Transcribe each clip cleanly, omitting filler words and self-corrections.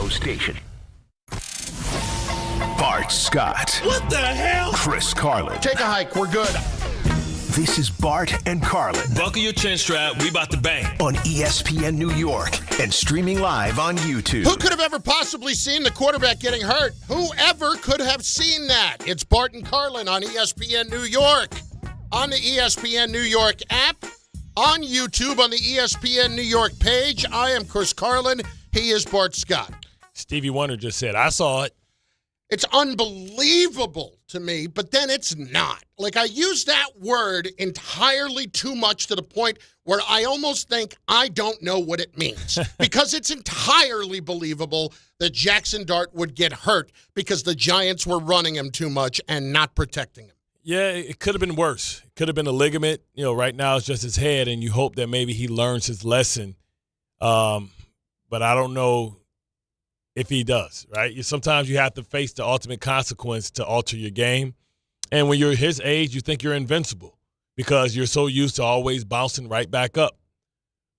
radio station. Bart Scott. What the hell? Chris Carlin. Take a hike. We're good. This is Bart and Carlin Buckle your chin strap. We about to bang. on ESPN New York and streaming live on YouTube. Who could have ever possibly seen the quarterback getting hurt? Whoever could have seen that? It's Bart and Carlin on ESPN New York. On the ESPN New York app, on YouTube, on the ESPN New York page. I am Chris Carlin. He is Bart Scott. Stevie Wonder just said, I saw it. It's unbelievable to me, but then it's not. Like, I use that word entirely too much to the point where I almost think I don't know what it means. Because it's entirely believable that Jackson Dart would get hurt because the Giants were running him too much and not protecting him. Yeah, it could have been worse. It could have been a ligament. You know, right now it's just his head, and you hope that maybe he learns his lesson. But I don't know if he does, right? Sometimes you have to face the ultimate consequence to alter your game. And when you're his age, you think you're invincible because you're so used to always bouncing right back up.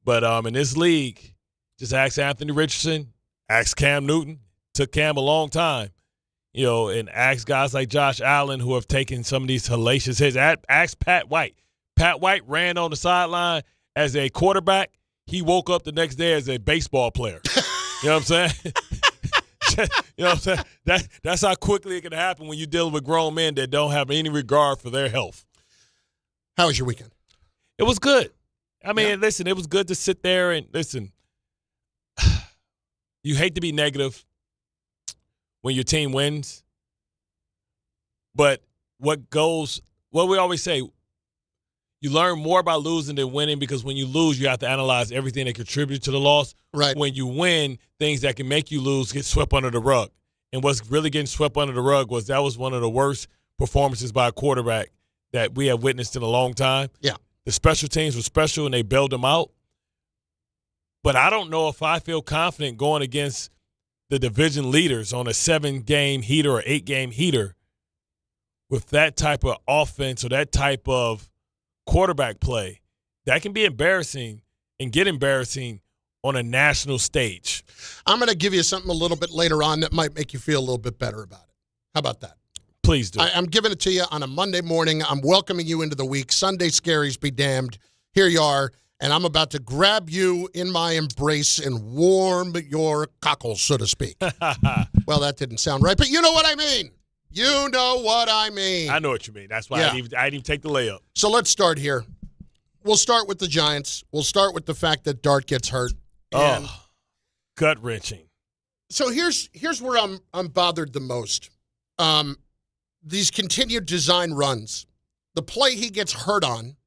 But in this league, just ask Anthony Richardson, ask Cam Newton. Took Cam a long time, you know, and ask guys like Josh Allen who have taken some of these hellacious hits. Ask Pat White. Pat White ran on the sideline as a quarterback. He woke up the next day as a baseball player. You know what I'm saying? You know what I'm saying? That's how quickly it can happen when you're dealing with grown men that don't have any regard for their health. How was your weekend? It was good. I mean, Listen, it was good to sit there and listen. You hate to be negative when your team wins, but what we always say, you learn more about losing than winning because when you lose, you have to analyze everything that contributed to the loss. Right. When you win, things that can make you lose get swept under the rug. And what's really getting swept under the rug was one of the worst performances by a quarterback that we have witnessed in a long time. Yeah. The special teams were special, and they bailed them out. But I don't know if I feel confident going against the division leaders on a 7-game heater or 8-game heater with that type of offense or that type of quarterback play. That can be embarrassing and get embarrassing on a national stage. I'm going to give you something a little bit later on that might make you feel a little bit better about it. How about that? Please do. I'm giving it to you on a Monday morning. I'm welcoming you into the week. Sunday scaries be damned. Here you are, and I'm about to grab you in my embrace and warm your cockles, so to speak. Well, that didn't sound right, but you know what I mean. You know what I mean. I know what you mean. That's why I didn't even take the layup. So let's start here. We'll start with the Giants. We'll start with the fact that Dart gets hurt. And gut-wrenching. So here's where I'm bothered the most. These continued design runs. The play he gets hurt on,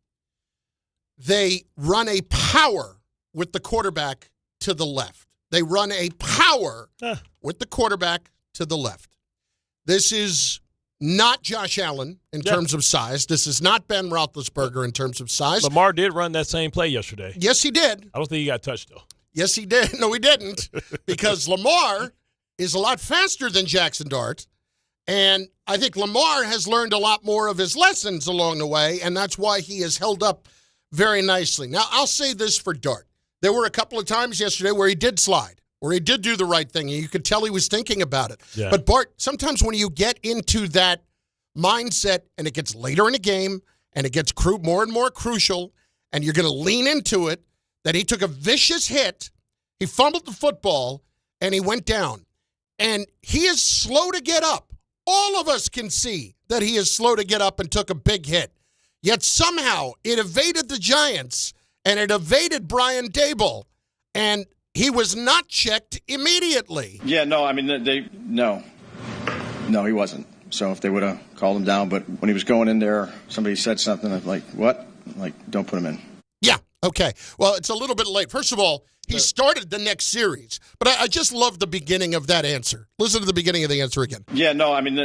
they run a power with the quarterback to the left. They run a power with the quarterback to the left. This is not Josh Allen in terms of size. This is not Ben Roethlisberger in terms of size. Lamar did run that same play yesterday. Yes, he did. I don't think he got touched, though. Yes, he did. No, he didn't, because Lamar is a lot faster than Jackson Dart, and I think Lamar has learned a lot more of his lessons along the way, and that's why he has held up very nicely. Now, I'll say this for Dart. There were a couple of times yesterday where he did slide, where he did do the right thing, and you could tell he was thinking about it. Yeah. But, Bart, sometimes when you get into that mindset and it gets later in the game and it gets more and more crucial and you're going to lean into it, that he took a vicious hit, he fumbled the football, and he went down. And he is slow to get up. All of us can see that he is slow to get up and took a big hit. Yet somehow it evaded the Giants, and it evaded Brain Daboll, and he was not checked immediately. Yeah, no, I mean, no, he wasn't. So if they would have called him down, but when he was going in there, somebody said something, I'm like, what? Like, don't put him in. Yeah, okay. Well, it's a little bit late. First of all, he started the next series, but I just love the beginning of that answer. Listen to the beginning of the answer again. Yeah, no, I mean, no,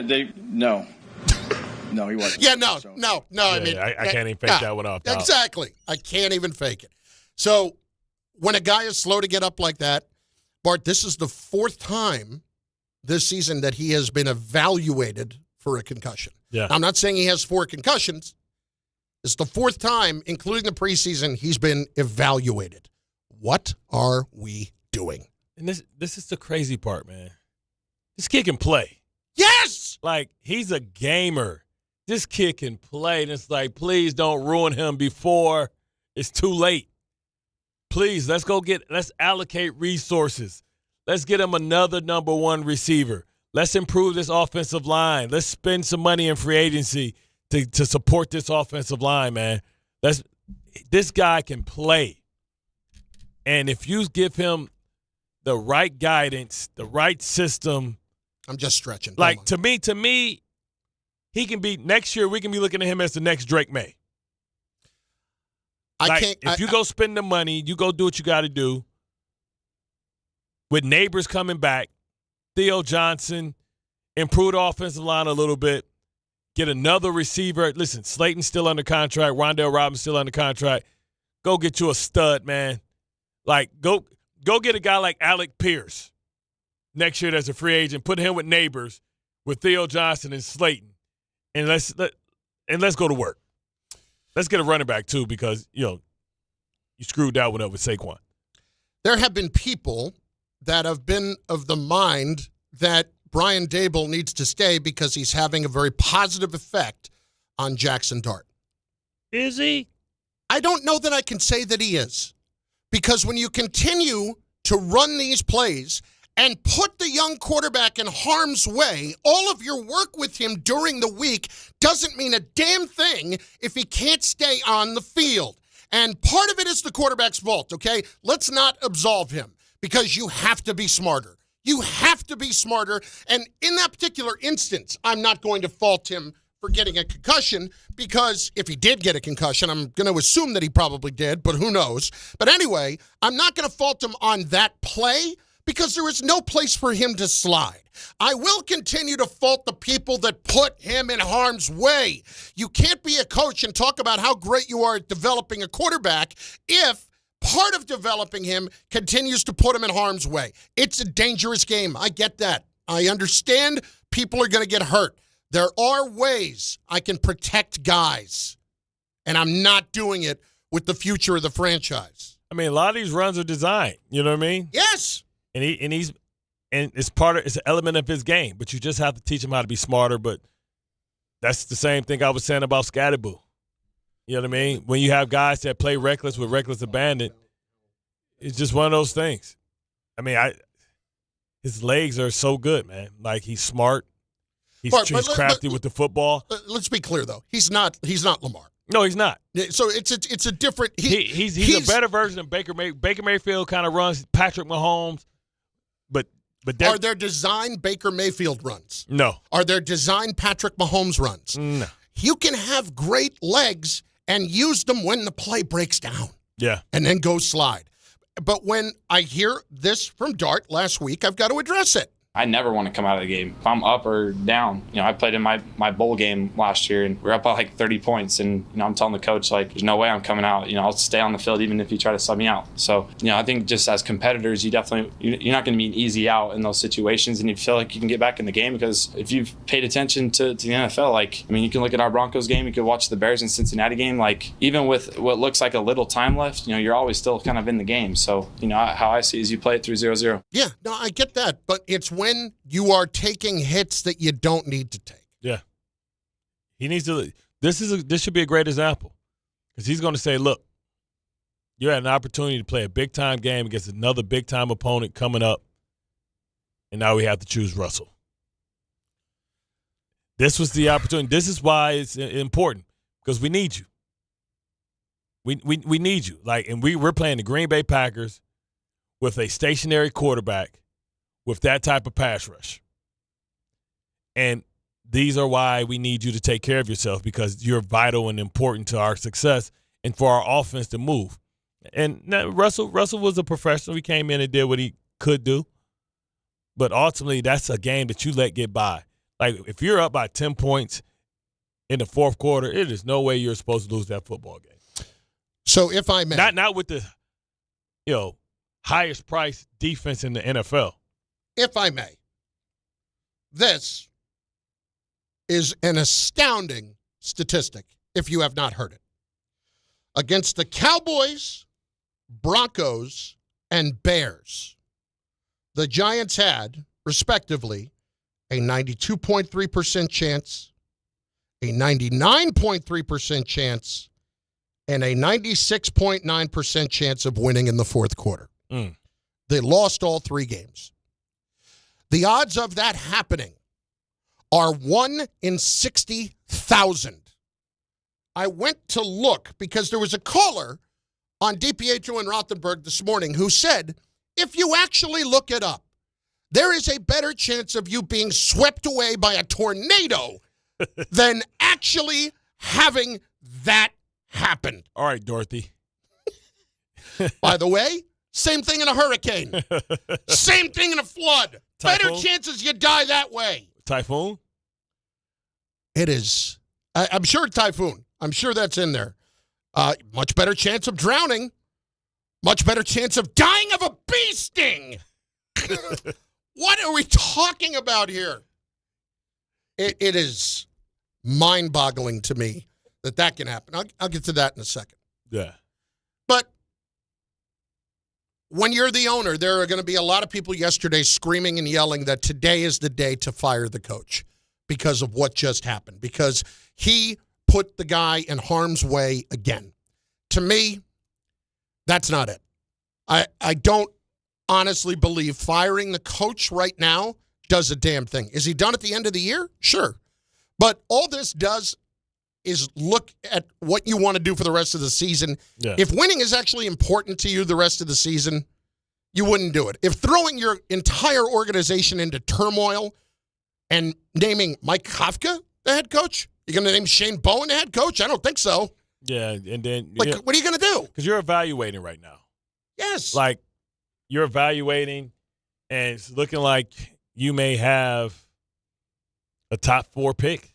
he wasn't. Yeah, no. Yeah, I mean, I can't even fake that one up. No. Exactly. I can't even fake it. So when a guy is slow to get up like that, Bart, this is the fourth time this season that he has been evaluated for a concussion. Yeah. I'm not saying he has 4 concussions. It's the fourth time, including the preseason, he's been evaluated. What are we doing? And this is the crazy part, man. This kid can play. Yes! Like, he's a gamer. This kid can play. And it's like, please don't ruin him before it's too late. Please, let's allocate resources. Let's get him another number one receiver. Let's improve this offensive line. Let's spend some money in free agency to support this offensive line, man. This guy can play. And if you give him the right guidance, the right system. I'm just stretching. Like, to me, he can be, next year, we can be looking at him as the next Drake May. If you go spend the money, you go do what you got to do. With Neighbors coming back, Theo Johnson, improve the offensive line a little bit, get another receiver. Listen, Slayton's still under contract. Rondell Robinson's still under contract. Go get you a stud, man. Like, go get a guy like Alec Pierce next year as a free agent. Put him with Neighbors, with Theo Johnson and Slayton, and let's go to work. Let's get a running back too, because you screwed that one up with Saquon. There have been people that have been of the mind that Brian Daboll needs to stay because he's having a very positive effect on Jackson Dart. Is he? I don't know that I can say that he is, because when you continue to run these plays and put the young quarterback in harm's way, all of your work with him during the week doesn't mean a damn thing if he can't stay on the field. And part of it is the quarterback's fault, okay? Let's not absolve him, because you have to be smarter. You have to be smarter. And in that particular instance, I'm not going to fault him for getting a concussion, because if he did get a concussion, I'm going to assume that he probably did, but who knows? But anyway, I'm not going to fault him on that play, because there is no place for him to slide. I will continue to fault the people that put him in harm's way. You can't be a coach and talk about how great you are at developing a quarterback if part of developing him continues to put him in harm's way. It's a dangerous game. I get that. I understand people are going to get hurt. There are ways I can protect guys, and I'm not doing it with the future of the franchise. I mean, a lot of these runs are designed. You know what I mean? Yes. And it's an element of his game, but you just have to teach him how to be smarter. But that's the same thing I was saying about Scatterboo. You know what I mean? When you have guys that play reckless with reckless abandon, it's just one of those things. I mean, his legs are so good, man. Like, he's smart. He's crafty with the football. Let's be clear, though. He's not Lamar. No, he's not. So it's a different. He's a better version of Baker Mayfield. Baker Mayfield kind of runs Patrick Mahomes, but are there designed Baker Mayfield runs? No. Are there designed Patrick Mahomes runs? No. You can have great legs and use them when the play breaks down. Yeah. And then go slide. But when I hear this from Dart last week, I've got to address it. I never want to come out of the game. If I'm up or down, I played in my bowl game last year, and we were up by like 30 points. And, I'm telling the coach, like, there's no way I'm coming out. I'll stay on the field even if you try to sub me out. So, I think just as competitors, you're not going to be an easy out in those situations. And you feel like you can get back in the game, because if you've paid attention to the NFL, you can look at our Broncos game, you can watch the Bears and Cincinnati game. Like, even with what looks like a little time left, you're always still kind of in the game. So, how I see it is you play it through 0-0. Yeah, no, I get that. But it's when you are taking hits that you don't need to take. Yeah. He needs to – this should be a great example, because he's going to say, look, you had an opportunity to play a big-time game against another big-time opponent coming up, and now we have to choose Russell. This was the opportunity. This is why it's important, because we need you. We need you. And we're playing the Green Bay Packers with a stationary quarterback with that type of pass rush. And these are why we need you to take care of yourself, because you're vital and important to our success and for our offense to move. And now Russell was a professional. He came in and did what he could do. But ultimately, that's a game that you let get by. Like, if you're up by 10 points in the fourth quarter, it is no way you're supposed to lose that football game. So if I may. Not with the, highest price defense in the NFL. If I may, this is an astounding statistic, if you have not heard it. Against the Cowboys, Broncos, and Bears, the Giants had, respectively, a 92.3% chance, a 99.3% chance, and a 96.9% chance of winning in the fourth quarter. They lost all 3 games. The odds of that happening are 1 in 60,000. I went to look because there was a caller on DiPietro and Rothenberg this morning who said, if you actually look it up, there is a better chance of you being swept away by a tornado than actually having that happen. All right, Dorothy. By the way, same thing in a hurricane. Same thing in a flood. Typhoon? Better chances you die that way. Typhoon? It is. I'm sure typhoon. I'm sure that's in there. Much better chance of drowning. Much better chance of dying of a bee sting. What are we talking about here? It is mind-boggling to me that can happen. I'll get to that in a second. Yeah. But when you're the owner, there are going to be a lot of people yesterday screaming and yelling that today is the day to fire the coach because of what just happened, because he put the guy in harm's way again. To me, that's not it. I don't honestly believe firing the coach right now does a damn thing. Is he done at the end of the year? Sure. But all this does is look at what you want to do for the rest of the season. Yeah. If winning is actually important to you the rest of the season, you wouldn't do it. If throwing your entire organization into turmoil and naming Mike Kafka the head coach, you're going to name Shane Bowen the head coach? I don't think so. Yeah, and then What are you going to do? Because you're evaluating right now. Yes. Like, you're evaluating, and it's looking like you may have a top 4 pick,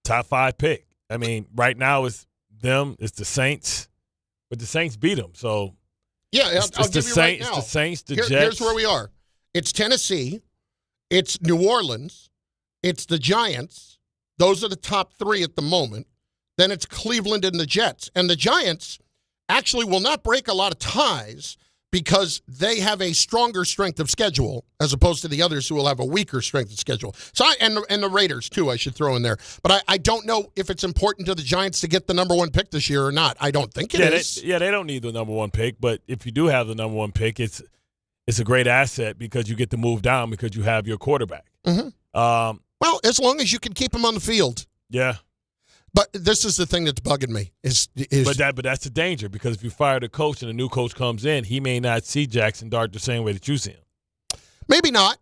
top 5 pick. I mean, right now it's them, it's the Saints, but the Saints beat them. So, yeah, I'll it's the give you right Saints, now. the Saints, the Here's Jets. where we are. It's Tennessee. It's New Orleans. It's the Giants. Those are the top 3 at the moment. Then it's Cleveland and the Jets. And the Giants actually will not break a lot of ties because they have a stronger strength of schedule as opposed to the others who will have a weaker strength of schedule. So and the Raiders, too, I should throw in there. But I don't know if it's important to the Giants to get the number 1 pick this year or not. I don't think it is. They don't need the number 1 pick, but if you do have the number 1 pick, it's a great asset because you get to move down because you have your quarterback. Mm-hmm. Well, as long as you can keep him on the field. Yeah. But this is the thing that's bugging me. But that's the danger because if you fire the coach and a new coach comes in, he may not see Jackson Dart the same way that you see him. Maybe not.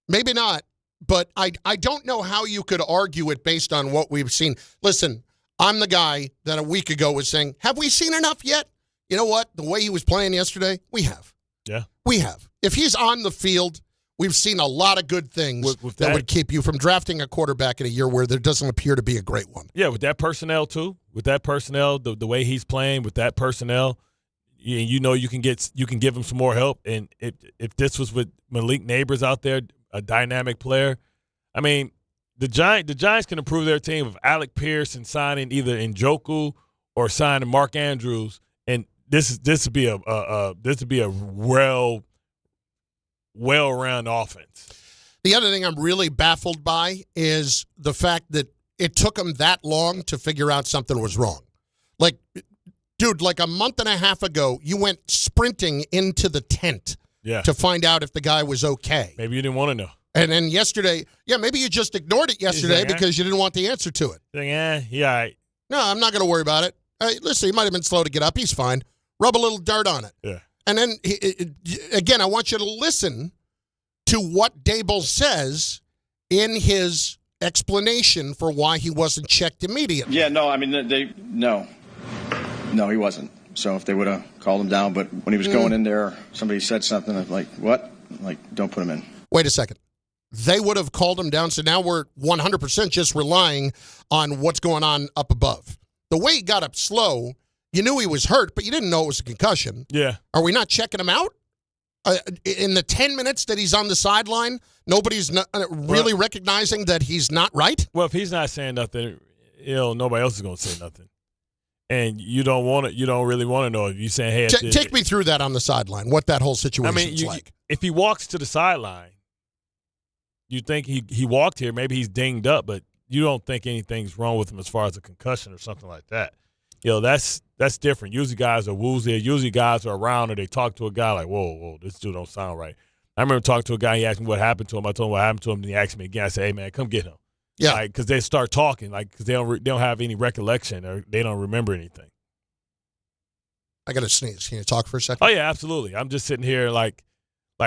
Maybe not. But I don't know how you could argue it based on what we've seen. Listen, I'm the guy that a week ago was saying, have we seen enough yet? You know what? The way he was playing yesterday, we have. Yeah. We have. If he's on the field, we've seen a lot of good things that would keep you from drafting a quarterback in a year where there doesn't appear to be a great one. Yeah, with that personnel, too. With that personnel, the way he's playing, with that personnel, you know you can give him some more help. And if this was with Malik Neighbors out there, a dynamic player, I mean, the Giants can improve their team with Alec Pierce and signing either Njoku or signing Mark Andrews. And this would be a well-rounded offense. The other thing I'm really baffled by is the fact that it took them that long to figure out something was wrong. Like, dude, like a month and a half ago, you went sprinting into the tent to find out if the guy was okay. Maybe you didn't want to know. And then yesterday, maybe you just ignored it yesterday because you didn't want the answer to it. Yeah, all right. No, I'm not going to worry about it. Listen, he might have been slow to get up. He's fine. Rub a little dirt on it. Yeah. And then, again, I want you to listen to what Daboll says in his explanation for why he wasn't checked immediately. Yeah, no, I mean, no, he wasn't. So if they would have called him down, but when he was going in there, somebody said something, I'm like, what? Like, don't put him in. Wait a second. They would have called him down, so now we're 100% just relying on what's going on up above. The way he got up slow, you knew he was hurt, but you didn't know it was a concussion. Yeah. Are we not checking him out? In the 10 minutes that he's on the sideline, nobody's really recognizing that he's not right? Well, if he's not saying nothing, nobody else is going to say nothing. and you don't really want to know. If you're saying, hey, take me through that on the sideline, what that whole situation's like. If he walks to the sideline, you think he walked here, maybe he's dinged up, but you don't think anything's wrong with him as far as a concussion or something like that. That's different. Usually guys are woozy. Usually guys are around or they talk to a guy like, whoa, this dude don't sound right. I remember talking to a guy. He asked me what happened to him. I told him what happened to him, and he asked me again. I said, hey, man, come get him. Yeah. Because they start talking, because they don't have any recollection or they don't remember anything. I got to sneeze. Can you talk for a second? Oh, yeah, absolutely. I'm just sitting here like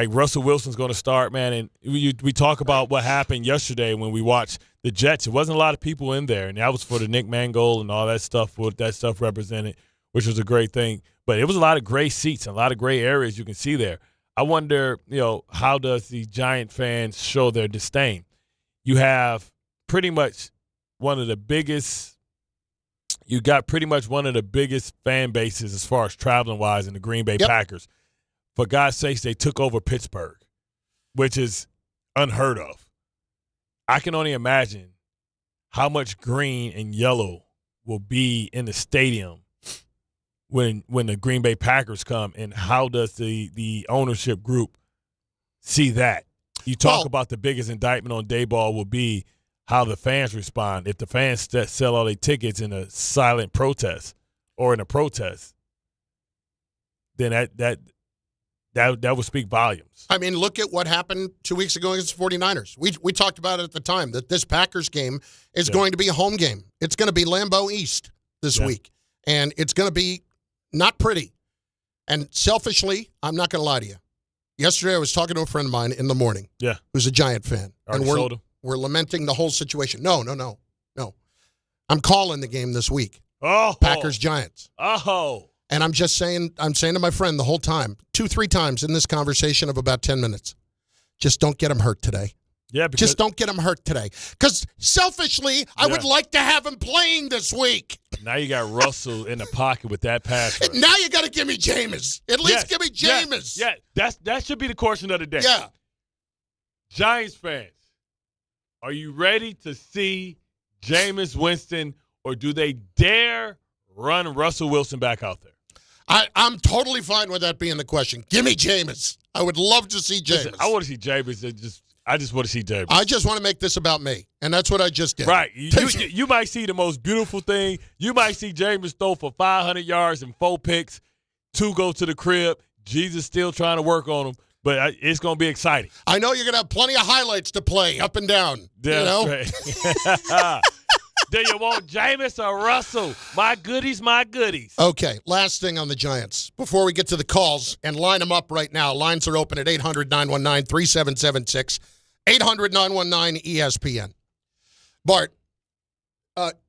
Russell Wilson's going to start, man. And we talk about what happened yesterday when we watched the Jets. It wasn't a lot of people in there, and that was for the Nick Mangold and all that stuff, what that stuff represented, which was a great thing. But it was a lot of gray seats and a lot of gray areas you can see there. I wonder, how does the Giant fans show their disdain? You have pretty much one of the biggest fan bases as far as traveling wise in the Green Bay Packers. For God's sakes, they took over Pittsburgh, which is unheard of. I can only imagine how much green and yellow will be in the stadium when the Green Bay Packers come, and how does the ownership group see that? You talk about the biggest indictment on Daboll will be how the fans respond. If the fans sell all their tickets in a silent protest or in a protest, then that would speak volumes. I mean, look at what happened 2 weeks ago against the 49ers. We talked about it at the time, that this Packers game is going to be a home game. It's going to be Lambeau East this week, and it's going to be not pretty. And selfishly, I'm not going to lie to you. Yesterday, I was talking to a friend of mine in the morning who's a Giant fan. And we're lamenting the whole situation. No. I'm calling the game this week. Packers-Giants. And I'm saying to my friend the whole time, 2-3 times in this conversation of about 10 minutes, just don't get him hurt today. Yeah, just don't get him hurt today. Because selfishly, I would like to have him playing this week. Now you got Russell in the pocket with that pass rush. Now you got to give me Jameis. At least give me Jameis. Yeah, that should be the question of the day. Yeah. Giants fans, are you ready to see Jameis Winston, or do they dare run Russell Wilson back out there? I'm totally fine with that being the question. Give me Jameis. I would love to see Jameis. Listen, I want to see Jameis. I just want to see Jameis. I just want to make this about me, and that's what I just did. Right. You might see the most beautiful thing. You might see Jameis throw for 500 yards and 4 picks, 2 go to the crib. Jesus still trying to work on him, but it's going to be exciting. I know you're going to have plenty of highlights to play up and down. That's right. Do you want Jameis or Russell? My goodies, my goodies. Okay, last thing on the Giants. Before we get to the calls, and line them up right now. Lines are open at 800-919-3776, 800-919-ESPN. Bart,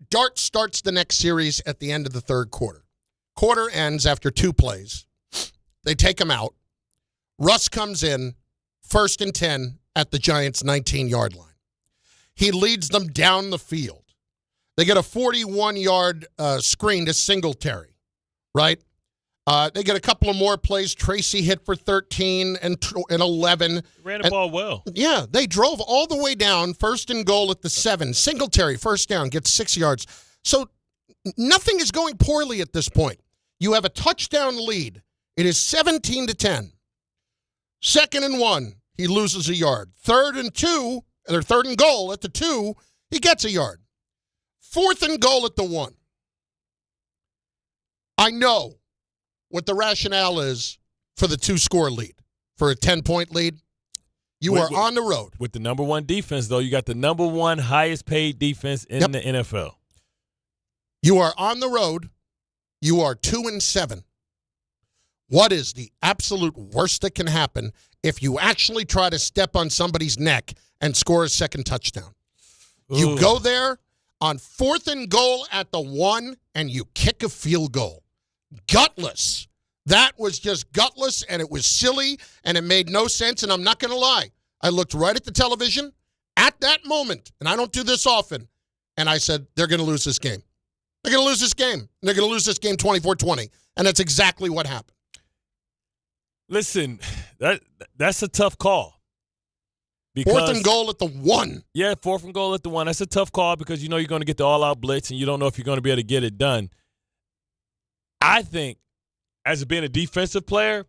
Dart starts the next series at the end of the third quarter. Quarter ends after 2 plays. They take him out. Russ comes in, 1st and 10 at the Giants' 19-yard line. He leads them down the field. They get a 41-yard screen to Singletary, right? They get a couple of more plays. Tracy hit for 13 and 11. Ran the ball well. Yeah, they drove all the way down, 1st and goal at the 7. Singletary, 1st down, gets 6 yards. So nothing is going poorly at this point. You have a touchdown lead. It is 17-10. 2nd and 1, he loses a yard. 3rd and 2, or 3rd and goal at the 2, he gets a yard. 4th and goal at the 1. I know what the rationale is for the 2-score lead, for a 10-point lead. You are on the road. With the number 1 defense, though, you got the number 1 highest paid defense in the NFL. You are on the road. You are 2-7. What is the absolute worst that can happen if you actually try to step on somebody's neck and score a second touchdown? Ooh. You go there on 4th and goal at the 1, and you kick a field goal. Gutless. That was just gutless, and it was silly, and it made no sense, and I'm not going to lie. I looked right at the television at that moment, and I don't do this often, and I said, they're going to lose this game. They're going to lose this game. And they're going to lose this game 24-20, and that's exactly what happened. Listen, that's a tough call. Because, 4th and goal at the 1. Yeah, 4th and goal at the 1. That's a tough call because you know you're going to get the all-out blitz and you don't know if you're going to be able to get it done. I think, as being a defensive player,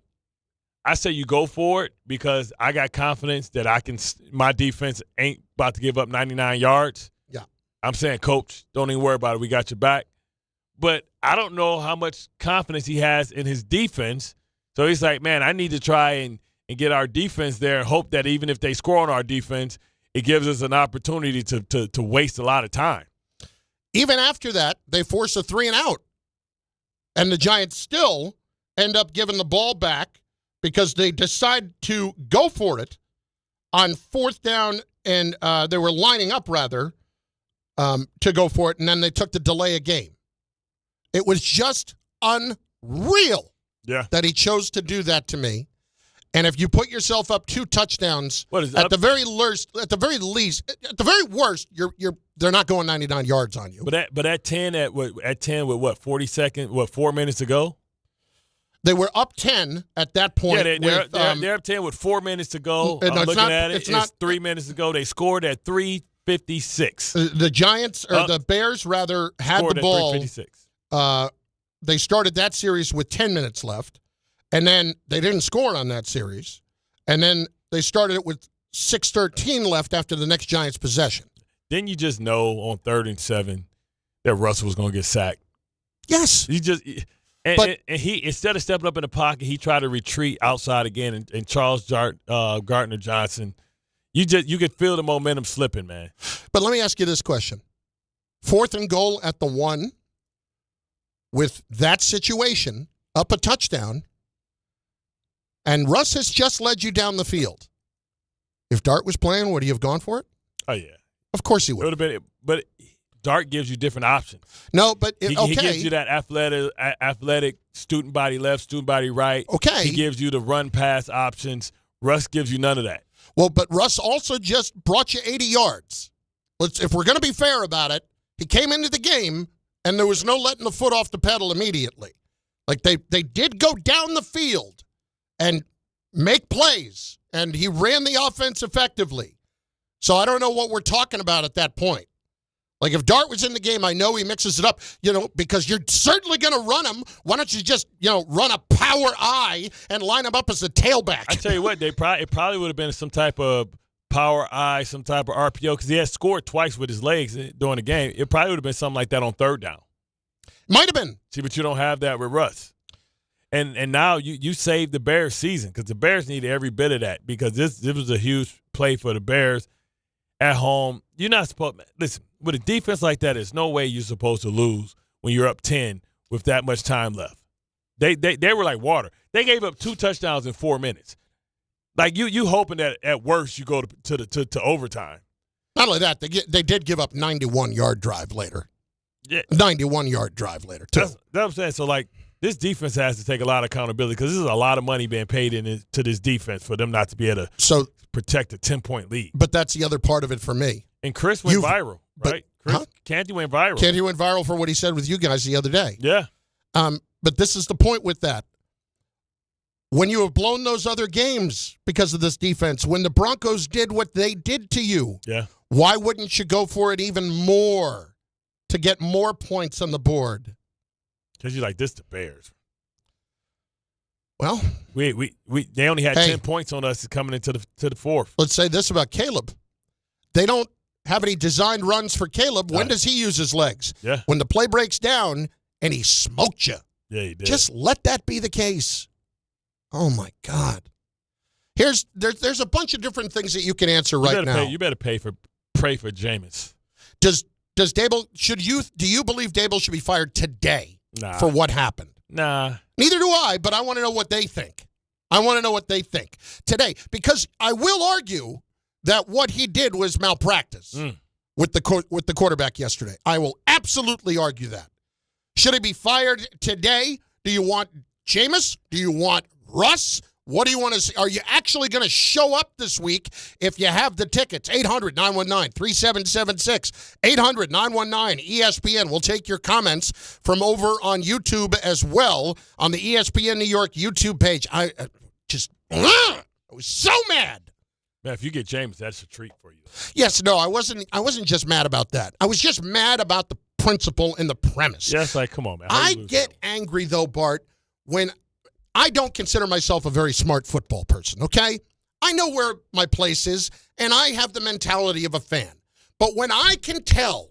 I say you go for it because I got confidence that my defense ain't about to give up 99 yards. Yeah. I'm saying, coach, don't even worry about it. We got your back. But I don't know how much confidence he has in his defense. So he's like, man, I need to try and get our defense there and hope that even if they score on our defense, it gives us an opportunity to waste a lot of time. Even after that, they force a 3-and-out. And the Giants still end up giving the ball back because they decide to go for it on 4th down, and they were lining up, rather, to go for it, and then they took the delay a game. It was just unreal that he chose to do that to me. And if you put yourself up 2 touchdowns, at the very worst, they're not going 99 yards on you. But at 10 with what 40 seconds, 4 minutes to go? They were up 10 at that point. Yeah, they're up 10 with 4 minutes to go. I'm looking at it. It's 3 minutes to go. They scored at 3:56. The Giants, or the Bears, rather, had the ball. 3:56. They started that series with 10 minutes left, and then they didn't score on that series. And then they started it with 6:13 left after the next Giants possession. Didn't you just know on 3rd and 7 that Russell was going to get sacked? Yes. And he, instead of stepping up in the pocket, he tried to retreat outside again. And Charles Gardner Johnson, you could feel the momentum slipping, man. But let me ask you this question: 4th and goal at the 1, with that situation, up a touchdown, and Russ has just led you down the field. If Dart was playing, would he have gone for it? Oh yeah, of course he would. It would have been, but Dart gives you different options. No, but he gives you that athletic student body left, student body right. Okay, he gives you the run pass options. Russ gives you none of that. Well, but Russ also just brought you 80 yards. If we're going to be fair about it, he came into the game and there was no letting the foot off the pedal immediately. Like they did go down the field and make plays, and he ran the offense effectively. So I don't know what we're talking about at that point. Like, if Dart was in the game, I know he mixes it up, because you're certainly going to run him. Why don't you just, run a power I and line him up as a tailback? I tell you what, it probably would have been some type of power I, some type of RPO, because he had scored twice with his legs during the game. It probably would have been something like that on 3rd down. Might have been. See, but you don't have that with Russ. And now you saved the Bears' season, because the Bears needed every bit of that, because this was a huge play for the Bears at home. You're not supposed – listen, with a defense like that, there's no way you're supposed to lose when you're up 10 with that much time left. They were like water. They gave up 2 touchdowns in 4 minutes. Like, you hoping that at worst you go to overtime. Not only that, they did give up 91-yard drive later. Yeah. 91-yard drive later, too. That's what I'm saying. So, like, this defense has to take a lot of accountability, because this is a lot of money being paid into this defense for them not to be able to protect a 10-point lead. But that's the other part of it for me. And Chris went viral, right? Canty went viral. Canty went viral for what he said with you guys the other day. Yeah. But this is the point with that. When you have blown those other games because of this defense, when the Broncos did what they did to you, why wouldn't you go for it even more to get more points on the board? Because you're like, this the Bears. Well, they only had 10 points on us coming into the 4th. Let's say this about Caleb. They don't have any designed runs for Caleb. When does he use his legs? Yeah. When the play breaks down and he smoked you. Yeah, he did. Just let that be the case. Oh, my God. There's a bunch of different things that you can answer right now. You better pray for Jameis. Does Daboll, do you believe Daboll should be fired today for what happened? Nah. Neither do I, but I want to know what they think. I want to know what they think today, because I will argue that what he did was malpractice with the quarterback yesterday. I will absolutely argue that. Should he be fired today? Do you want Jameis? Do you want Russ? What do you want to see? Are you actually going to show up this week if you have the tickets? 800-919-3776. 800-919-ESPN. We'll take your comments from over on YouTube as well, on the ESPN New York YouTube page. I was so mad. Man, if you get Jameis, that's a treat for you. Yes, no, I wasn't just mad about that. I was just mad about principle in the premise. Yes, like, come on, man. I get angry, though, Bart, when I don't consider myself a very smart football person, okay? I know where my place is, and I have the mentality of a fan. But when I can tell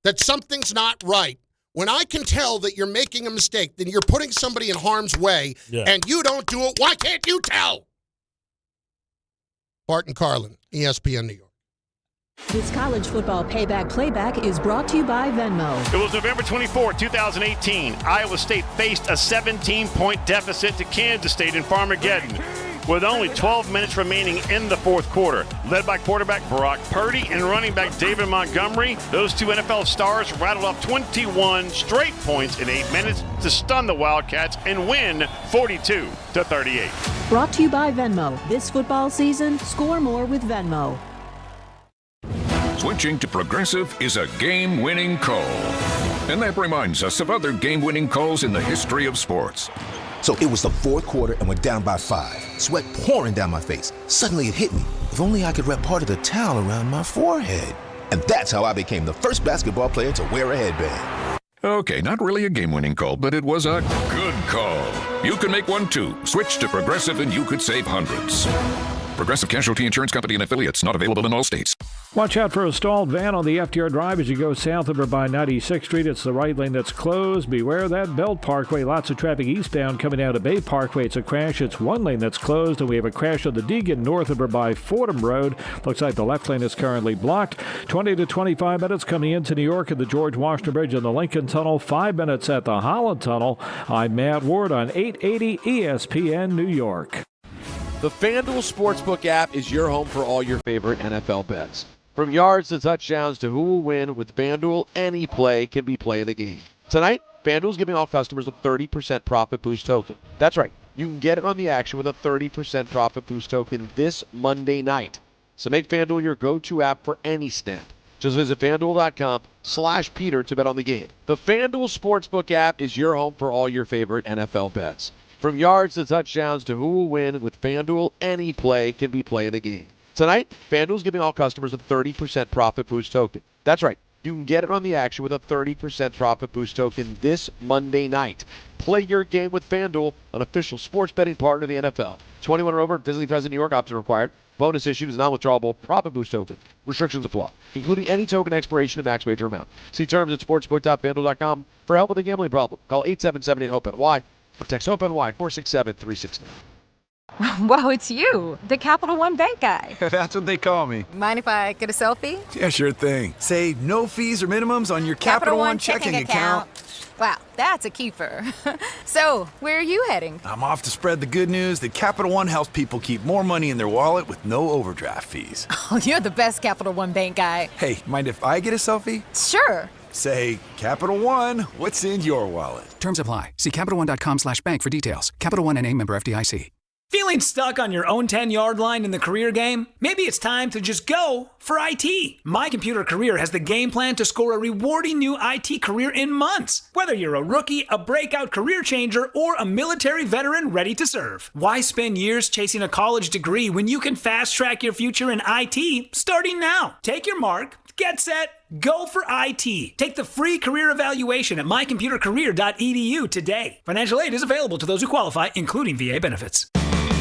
that something's not right, when I can tell that you're making a mistake, then you're putting somebody in harm's way, and you don't do it, why can't you tell? Bart and Carlin, ESPN New York. This college football playback is brought to you by Venmo. It was November 24, 2018. Iowa State faced a 17-point deficit to Kansas State in Farmageddon with only 12 minutes remaining in the fourth quarter. Led by quarterback Brock Purdy and running back David Montgomery, those two NFL stars rattled off 21 straight points in 8 minutes to stun the Wildcats and win 42-38. Brought to you by Venmo. This football season, score more with Venmo. Switching to Progressive is a game-winning call. And that reminds us of other game-winning calls in the history of sports. So it was the fourth quarter and we're down by 5. Sweat pouring down my face. Suddenly it hit me. If only I could wrap part of the towel around my forehead. And that's how I became the first basketball player to wear a headband. Okay, not really a game-winning call, but it was a good call. You can make one too. Switch to Progressive and you could save hundreds. Progressive Casualty Insurance Company and affiliates, not available in all states. Watch out for a stalled van on the FDR Drive as you go south of or by 96th Street. It's the right lane that's closed. Beware that Belt Parkway. Lots of traffic eastbound coming out of Bay Parkway. It's a crash. It's one lane that's closed. And we have a crash on the Deegan north of or by Fordham Road. Looks like the left lane is currently blocked. 20 to 25 minutes coming into New York at the George Washington Bridge and the Lincoln Tunnel. 5 minutes at the Holland Tunnel. I'm Matt Ward on 880 ESPN New York. The FanDuel Sportsbook app is your home for all your favorite NFL bets. From yards to touchdowns to who will win, with FanDuel, any play can be play of the game. Tonight, FanDuel's giving all customers a 30% profit boost token. That's right. You can get it on the action with a 30% profit boost token this Monday night. So make FanDuel your go-to app for any stand. Just visit FanDuel.com/Peter to bet on the game. The FanDuel Sportsbook app is your home for all your favorite NFL bets. From yards to touchdowns to who will win, with FanDuel, any play can be play of the game. Tonight, FanDuel's giving all customers a 30% profit boost token. That's right. You can get it on the action with a 30% profit boost token this Monday night. Play your game with FanDuel, an official sports betting partner of the NFL. 21 or over, physically present in New York, option required. Bonus issued is non-withdrawable profit boost token. Restrictions apply, including any token expiration and max wager amount. See terms at sportsbook.fanduel.com. For help with a gambling problem, call 877-8-HOPE-NY or text HOPE-NY 467-369. Whoa, it's you, the Capital One Bank guy. That's what they call me. Mind if I get a selfie? Yeah, sure thing. Say no fees or minimums on your Capital One checking account. Wow, that's a keeper. So, where are you heading? I'm off to spread the good news that Capital One helps people keep more money in their wallet with no overdraft fees. Oh, you're the best Capital One Bank guy. Hey, mind if I get a selfie? Sure. Say, Capital One, what's in your wallet? Terms apply. See CapitalOne.com/bank for details. Capital One N.A. member FDIC. Feeling stuck on your own 10-yard line in the career game? Maybe it's time to just go for IT. My Computer Career has the game plan to score a rewarding new IT career in months. Whether you're a rookie, a breakout career changer, or a military veteran ready to serve. Why spend years chasing a college degree when you can fast-track your future in IT starting now? Take your mark, get set, go for IT. Take the free career evaluation at mycomputercareer.edu today. Financial aid is available to those who qualify, including VA benefits.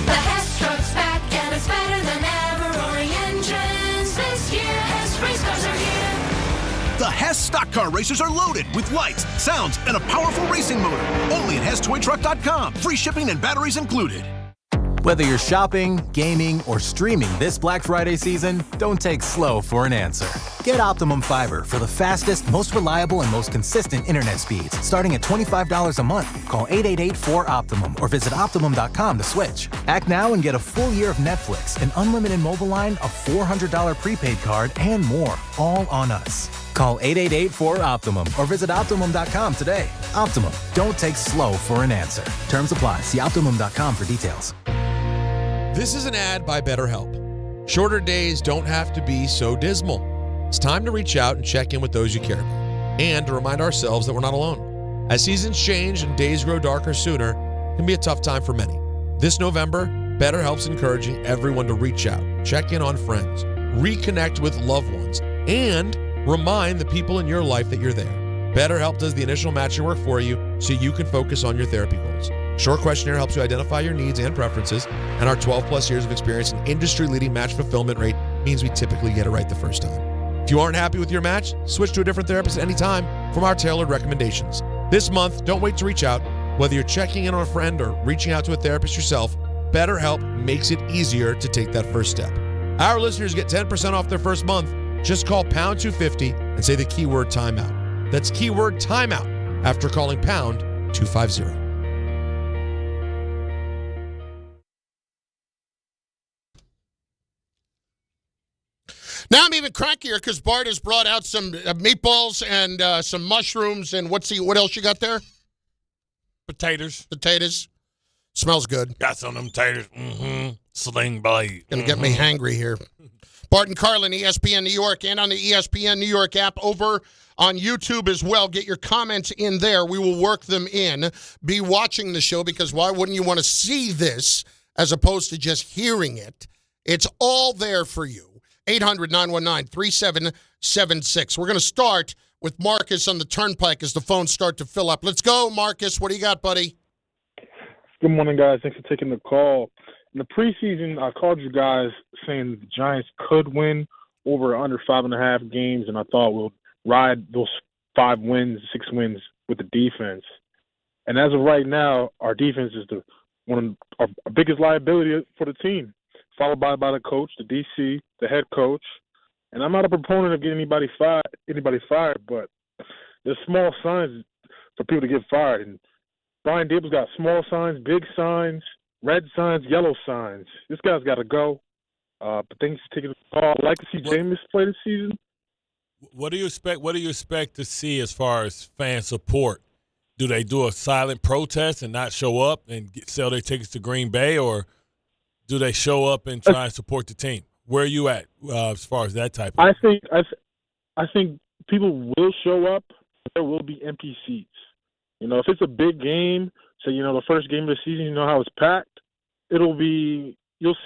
The Hess truck's back and it's better than ever. Roaring engines this year. Hess race cars are here. The Hess stock car racers are loaded with lights, sounds, and a powerful racing motor. Only at HessToyTruck.com. Free shipping and batteries included. Whether you're shopping, gaming, or streaming this Black Friday season, don't take slow for an answer. Get Optimum Fiber for the fastest, most reliable, and most consistent internet speeds. Starting at $25 a month. Call 888-4OPTIMUM or visit Optimum.com to switch. Act now and get a full year of Netflix, an unlimited mobile line, a $400 prepaid card, and more. All on us. Call 888-4OPTIMUM or visit Optimum.com today. Optimum. Don't take slow for an answer. Terms apply. See Optimum.com for details. This is an ad by BetterHelp. Shorter days don't have to be so dismal. It's time to reach out and check in with those you care about, and to remind ourselves that we're not alone. As seasons change and days grow darker sooner, it can be a tough time for many. This November, BetterHelp's encouraging everyone to reach out, check in on friends, reconnect with loved ones, and remind the people in your life that you're there. BetterHelp does the initial matching work for you so you can focus on your therapy goals. Short questionnaire helps you identify your needs and preferences, and our 12-plus years of experience and industry-leading match fulfillment rate means we typically get it right the first time. If you aren't happy with your match, switch to a different therapist at any time from our tailored recommendations. This month, don't wait to reach out. Whether you're checking in on a friend or reaching out to a therapist yourself, BetterHelp makes it easier to take that first step. Our listeners get 10% off their first month. Just call pound 250 and say the keyword timeout. That's keyword timeout after calling pound 250. Now I'm even crankier because Bart has brought out some meatballs and some mushrooms and what else you got there? Potatoes. Smells good. Got some of them taters. Sling blade. Gonna get me hangry here. Bart and Carlin, ESPN New York, and on the ESPN New York app over on YouTube as well. Get your comments in there. We will work them in. Be watching the show because why wouldn't you want to see this as opposed to just hearing it? It's all there for you. 800-919-3776. We're going to start with Marcus on the Turnpike as the phones start to fill up. Let's go, Marcus. What do you got, buddy? Good morning, guys. Thanks for taking the call. In the preseason, I called you guys saying the Giants could win over under 5.5 games, and I thought we'll ride those 6 wins with the defense. And as of right now, our defense is one of our biggest liability for the team, followed by the coach, the DC, the head coach. And I'm not a proponent of getting anybody fired, but there's small signs for people to get fired. And Brain Daboll's got small signs, big signs, red signs, yellow signs. This guy's got to go. But things taking a call. I'd like to see Jameis play this season. What do you expect? What do you expect to see as far as fan support? Do they do a silent protest and not show up and sell their tickets to Green Bay, or do they show up and try and support the team? Where are you at as far as that type of? I think people will show up. But there will be empty seats. You know, if it's a big game, say the first game of the season, you know how it's packed. You'll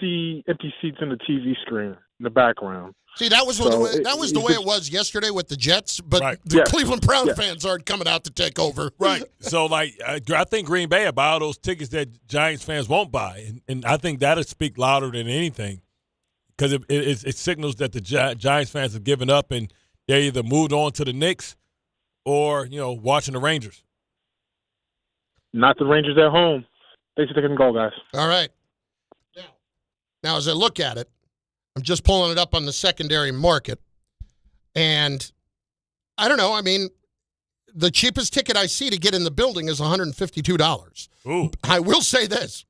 see empty seats in the TV screen in the background. See, that was the way it was yesterday with the Jets, but the Cleveland Browns fans aren't coming out to take over. Right. So, I think Green Bay buy all those tickets that Giants fans won't buy, and I think that'll speak louder than anything because it signals that the Giants fans have given up and they either moved on to the Knicks or watching the Rangers. Not the Rangers at home. Thanks for taking the call, guys. All right. Now, as I look at it, I'm just pulling it up on the secondary market, and I don't know. I mean, the cheapest ticket I see to get in the building is $152. Ooh. I will say this.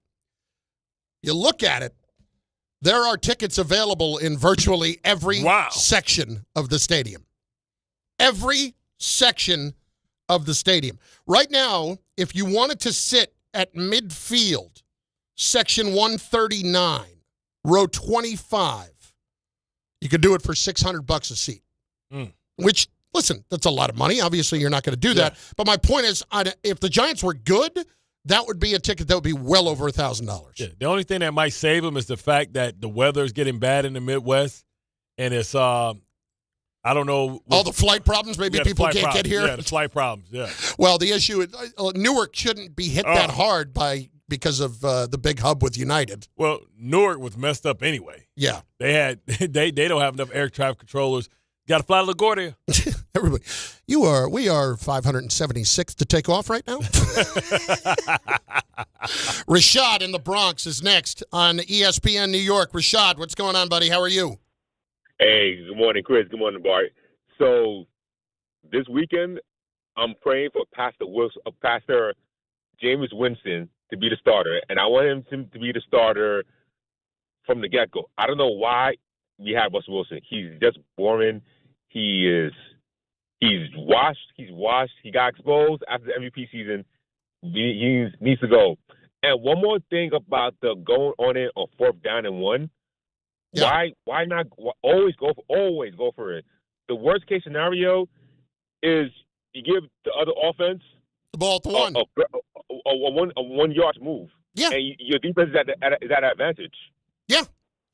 You look at it, there are tickets available in virtually every section of the stadium. Every section of the stadium. Right now, if you wanted to sit at midfield, section 139, row 25, you could do it for $600 a seat. Which, listen, that's a lot of money. Obviously, you're not going to do that. But my point is, if the Giants were good, that would be a ticket that would be well over $1,000. Yeah, the only thing that might save them is the fact that the weather is getting bad in the Midwest, and it's I don't know. All the flight problems, maybe people can't get here. Yeah, the flight problems, yeah. Well, the issue is Newark shouldn't be hit that hard because of the big hub with United. Well, Newark was messed up anyway. Yeah. They don't have enough air traffic controllers. Got to fly to LaGuardia. Everybody, we are 576 to take off right now. Rashad in the Bronx is next on ESPN New York. Rashad, what's going on, buddy? How are you? Hey, good morning, Chris. Good morning, Bart. So this weekend, I'm praying for Pastor Jameis Winston to be the starter, and I want him to be the starter from the get-go. I don't know why we have Russell Wilson. He's just boring. He's washed. He got exposed after the MVP season. He needs to go. And one more thing about the going on it on 4th down and 1. Yeah. Why not always go for it? The worst case scenario is you give the other offense the ball to one. A 1 yard move. Yeah. And your defense is at advantage. Yeah.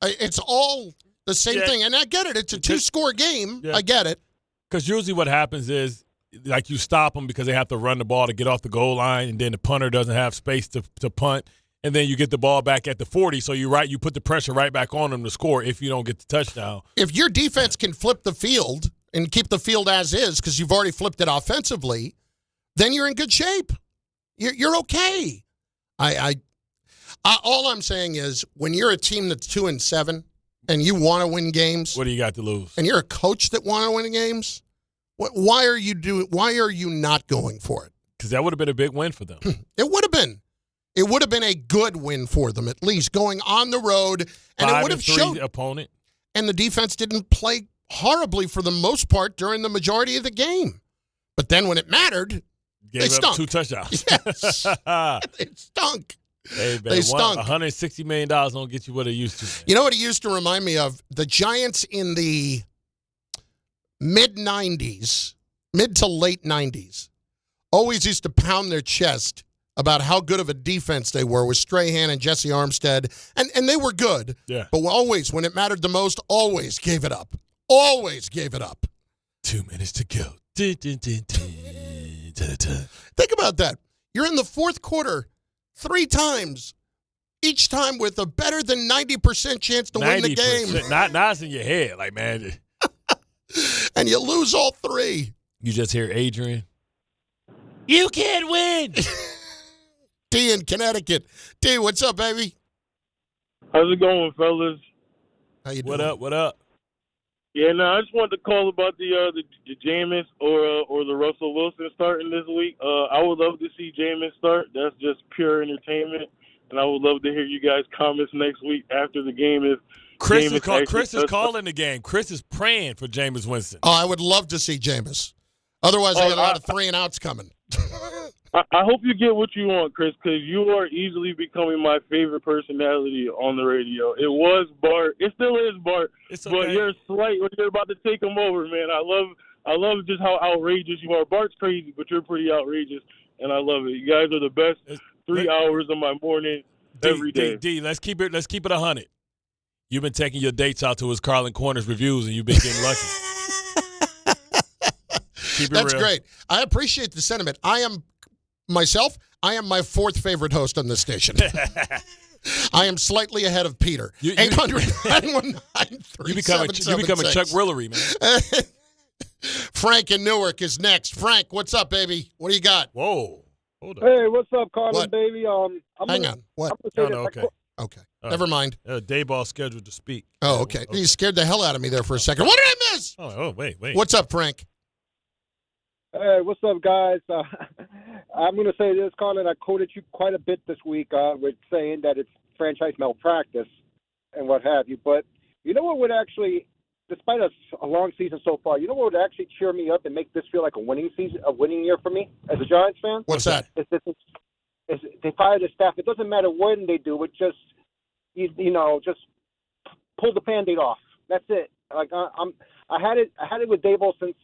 It's all the same thing. And I get it. It's a 2-score game. Yeah. I get it. Because usually what happens is like you stop them because they have to run the ball to get off the goal line, and then the punter doesn't have space to punt, and then you get the ball back at the 40. So you put the pressure right back on them to score if you don't get the touchdown. If your defense can flip the field and keep the field as is because you've already flipped it offensively, then you're in good shape. You're okay. All I'm saying is when you're a team that's 2-7 and you want to win games, what do you got to lose? And you're a coach that want to win games, why are you not going for it? Because that would have been a big win for them. It would have been. It would have been a good win for them, at least going on the road, and it would have shown opponent. And the defense didn't play horribly for the most part during the majority of the game. But then when it mattered, they stunk. 2 touchdowns. Yes. It stunk. Hey, man, they stunk. $160 million don't get you what it used to. Man. You know what it used to remind me of? The Giants in the mid-90s, mid to late 90s, always used to pound their chest about how good of a defense they were with Strahan and Jesse Armstead, and they were good. Yeah. But always, when it mattered the most, always gave it up. Always gave it up. 2 minutes to go. Think about that. You're in the fourth quarter 3 times, each time with a better than 90% chance to win the game. Not it's in your head, like, man. And you lose all 3. You just hear Adrian. You can't win. D in Connecticut. D, what's up, baby? How's it going, fellas? How you doing? What up? Yeah, no, I just wanted to call about the Jameis or the Russell Wilson starting this week. I would love to see Jameis start. That's just pure entertainment, and I would love to hear you guys' comments next week after the game. If Chris is calling the game. Chris is praying for Jameis Winston. Oh, I would love to see Jameis. Otherwise, I got a lot of 3-and-outs coming. I hope you get what you want, Chris, because you are easily becoming my favorite personality on the radio. It was Bart. It still is Bart. It's okay. But you're slight when you're about to take him over, man. I love just how outrageous you are. Bart's crazy, but you're pretty outrageous, and I love it. You guys are the best 3 hours of my morning every day. D, let's keep it 100. You've been taking your dates out to his Carlin Corners reviews, and you've been getting lucky. That's real. Great. I appreciate the sentiment. I am my 4th favorite host on this station. I am slightly ahead of Peter. 800-919-3776. You become a Chuck Willery, man. Frank in Newark is next. Frank, what's up, baby? What do you got? Whoa. Hold on. Hey, what's up, Carlin, baby? Hang on. What? Okay. Never mind. Daboll scheduled to speak. Oh, okay. You scared the hell out of me there for a second. What did I miss? Oh, wait. What's up, Frank? Hey, what's up, guys? I'm going to say this, Carlin. I quoted you quite a bit this week with saying that it's franchise malpractice and what have you. But you know what would actually, despite a long season so far, you know what would actually cheer me up and make this feel like a winning season, a winning year for me as a Giants fan? What's that? They fire the staff. It doesn't matter when they do it. Just just pull the Band-Aid off. That's it. Like I had it with Daboll since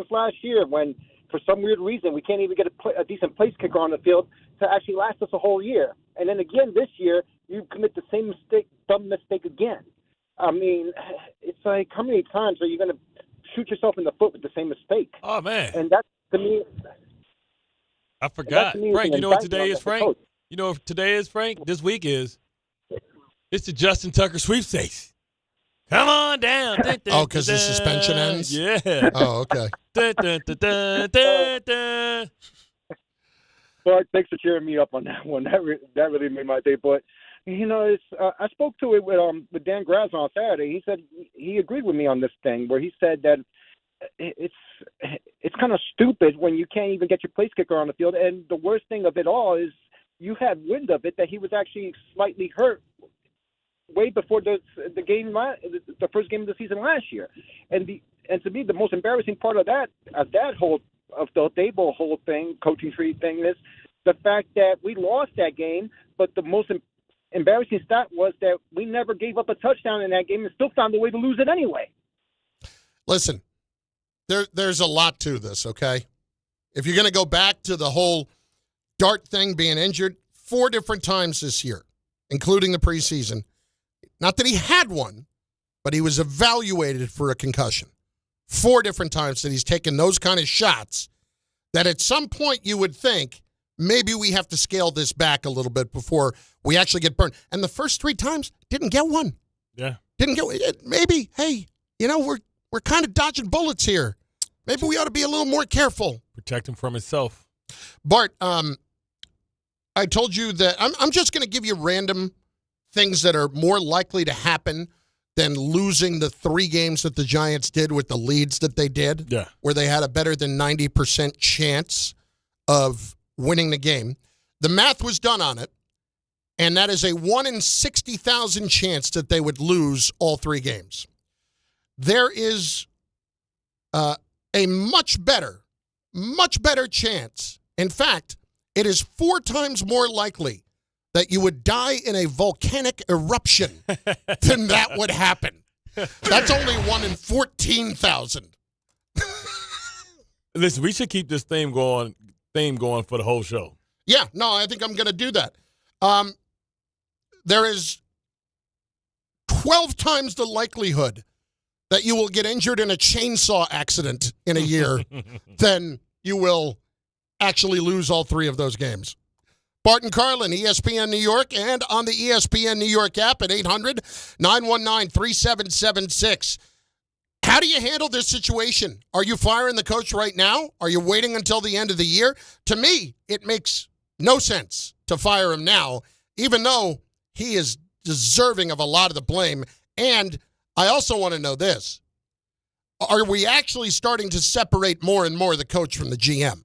last year, when for some weird reason we can't even get a decent place kicker on the field to actually last us a whole year. And then again this year you commit the same dumb mistake again. I mean, it's like, how many times are you going to shoot yourself in the foot with the same mistake? Oh man! And that's, to me, I forgot. Frank, you know what today is, Frank? You know what today is, Frank? This week is. It's the Justin Tucker sweepstakes. Come on down. Oh, because the suspension ends? Yeah. Oh, okay. Well, thanks for cheering me up on that one. That really made my day. But, it's I spoke to it with Dan Graz on Saturday. He said he agreed with me on this thing, where he said that it's kind of stupid when you can't even get your place kicker on the field. And the worst thing of it all is you had wind of it that he was actually slightly hurt way before the first game of the season last year. And to me, the most embarrassing part of the Daboll whole thing, coaching tree thing, is the fact that we lost that game, but the most embarrassing stat was that we never gave up a touchdown in that game and still found a way to lose it anyway. Listen, there's a lot to this, okay? If you're going to go back to the whole Dart thing, being injured 4 different times this year, including the preseason. Not that he had one, but he was evaluated for a concussion. 4 different times that he's taken those kind of shots, that at some point you would think maybe we have to scale this back a little bit before we actually get burned. And the first 3 times, didn't get one. Yeah. Didn't get it. Maybe, hey, we're kind of dodging bullets here. Maybe we ought to be a little more careful. Protect him from himself. Bart, I told you that I'm just going to give you random things that are more likely to happen than losing the 3 games that the Giants did with the leads that they did, where they had a better than 90% chance of winning the game. The math was done on it, and that is a 1 in 60,000 chance that they would lose all 3 games. There is a much better chance. In fact, it is 4 times more likely that you would die in a volcanic eruption than that would happen. That's only 1 in 14,000. Listen, we should keep this theme going for the whole show. Yeah, no, I think I'm going to do that. There is 12 times the likelihood that you will get injured in a chainsaw accident in a year than you will actually lose all 3 of those games. Bart and Carlin, ESPN New York, and on the ESPN New York app at 800-919-3776. How do you handle this situation? Are you firing the coach right now? Are you waiting until the end of the year? To me, it makes no sense to fire him now, even though he is deserving of a lot of the blame. And I also want to know this. Are we actually starting to separate more and more the coach from the GM?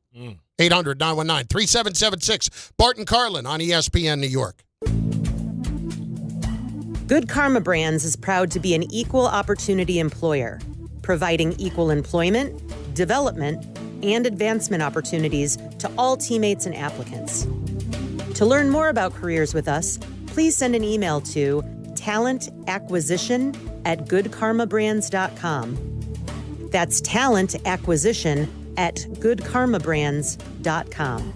800-919-3776. Bart and Carlin on ESPN New York. Good Karma Brands is proud to be an equal opportunity employer, providing equal employment, development, and advancement opportunities to all teammates and applicants. To learn more about careers with us, please send an email to talentacquisition@goodkarmabrands.com. That's talentacquisition@goodkarmabrands.com.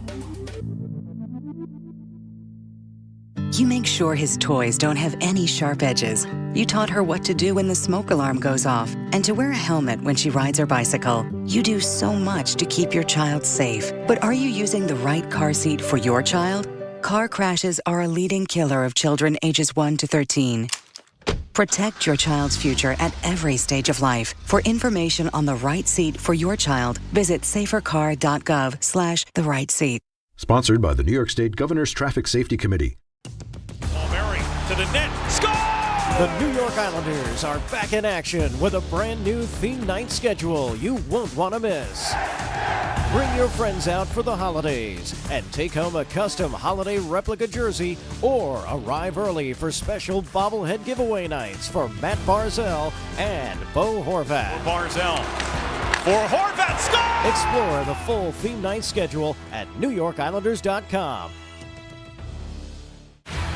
You make sure his toys don't have any sharp edges. You taught her what to do when the smoke alarm goes off and to wear a helmet when she rides her bicycle. You do so much to keep your child safe. But are you using the right car seat for your child? Car crashes are a leading killer of children ages 1 to 13. Protect your child's future at every stage of life. For information on the right seat for your child, visit safercar.gov/the right seat. Sponsored by the New York State Governor's Traffic Safety Committee. Murray to the net. Score! The New York Islanders are back in action with a brand new theme night schedule you won't want to miss. Bring your friends out for the holidays and take home a custom holiday replica jersey or arrive early for special bobblehead giveaway nights for Matt Barzell and Bo Horvat. Barzell for Horvat, score! Explore the full theme night schedule at NewYorkIslanders.com.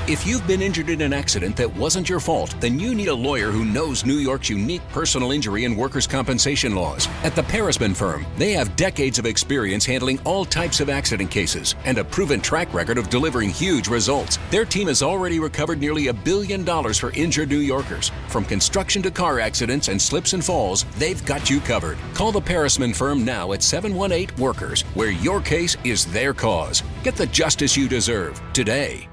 If you've been injured in an accident that wasn't your fault, then you need a lawyer who knows New York's unique personal injury and workers' compensation laws. At the Parisman Firm, they have decades of experience handling all types of accident cases and a proven track record of delivering huge results. Their team has already recovered nearly $1 billion for injured New Yorkers. From construction to car accidents and slips and falls, they've got you covered. Call the Parisman Firm now at 718-WORKERS, where your case is their cause. Get the justice you deserve today.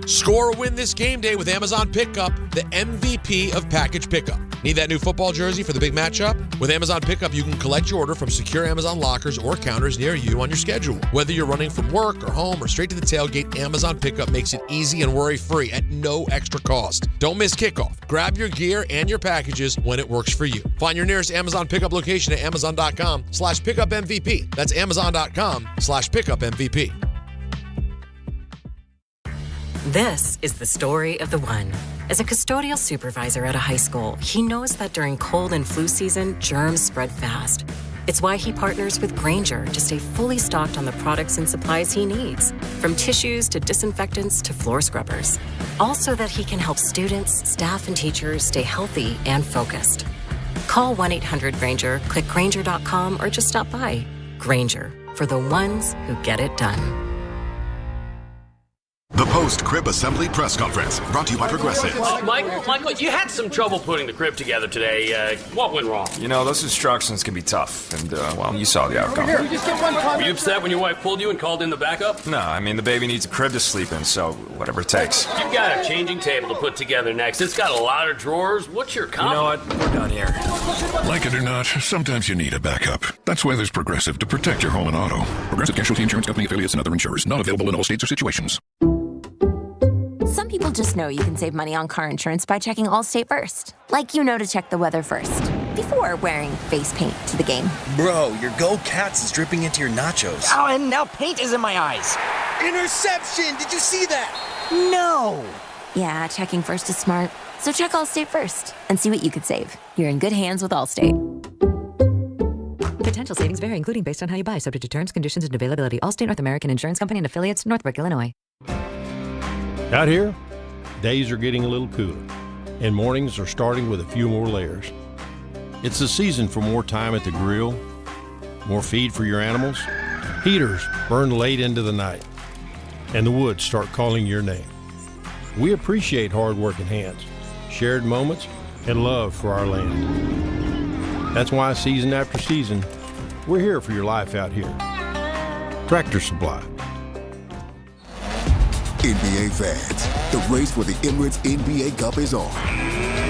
Score a win this game day with Amazon Pickup, the MVP of package pickup. Need that new football jersey for the big matchup? With Amazon Pickup, you can collect your order from secure Amazon lockers or counters near you on your schedule. Whether you're running from work or home or straight to the tailgate, Amazon Pickup makes it easy and worry-free at no extra cost. Don't miss kickoff. Grab your gear and your packages when it works for you. Find your nearest Amazon Pickup location at amazon.com/pickupmvp. That's amazon.com/pickupmvp. This is the story of the one. As a custodial supervisor at a high school, he knows that during cold and flu season, germs spread fast. It's why he partners with Grainger to stay fully stocked on the products and supplies he needs, from tissues to disinfectants to floor scrubbers. All so that he can help students, staff, and teachers stay healthy and focused. Call 1-800-GRAINGER, click Grainger.com, or just stop by. Grainger, for the ones who get it done. The Post-crib assembly press conference brought to you by Progressive. Michael, you had some trouble putting the crib together today. What went wrong? You know, those instructions can be tough, and, well, you saw the outcome. Were you upset when your wife pulled you and called in the backup? No, I mean, the baby needs a crib to sleep in, so whatever it takes. You've got a changing table to put together next. It's got a lot of drawers. What's your comment? You know what? We're done here. Like it or not, sometimes you need a backup. That's why there's Progressive to protect your home and auto. Progressive Casualty Insurance Company affiliates and other insurers. Not available in all states or situations. Some people just know you can save money on car insurance by checking Allstate first. Like you know to check the weather first, before wearing face paint to the game. Bro, your Go Cats is dripping into your nachos. Oh, and now paint is in my eyes. Interception! Did you see that? No! Yeah, checking first is smart. So check Allstate first and see what you could save. You're in good hands with Allstate. Potential savings vary, including based on how you buy, subject to terms, conditions, and availability. Allstate North American Insurance Company and affiliates, Northbrook, Illinois. Out here, days are getting a little cooler, and mornings are starting with a few more layers. It's the season for more time at the grill, more feed for your animals. Heaters burn late into the night, and the woods start calling your name. We appreciate hard-working hands, shared moments, and love for our land. That's why season after season, we're here for your life out here. Tractor Supply. NBA fans, the race for the Emirates NBA Cup is on.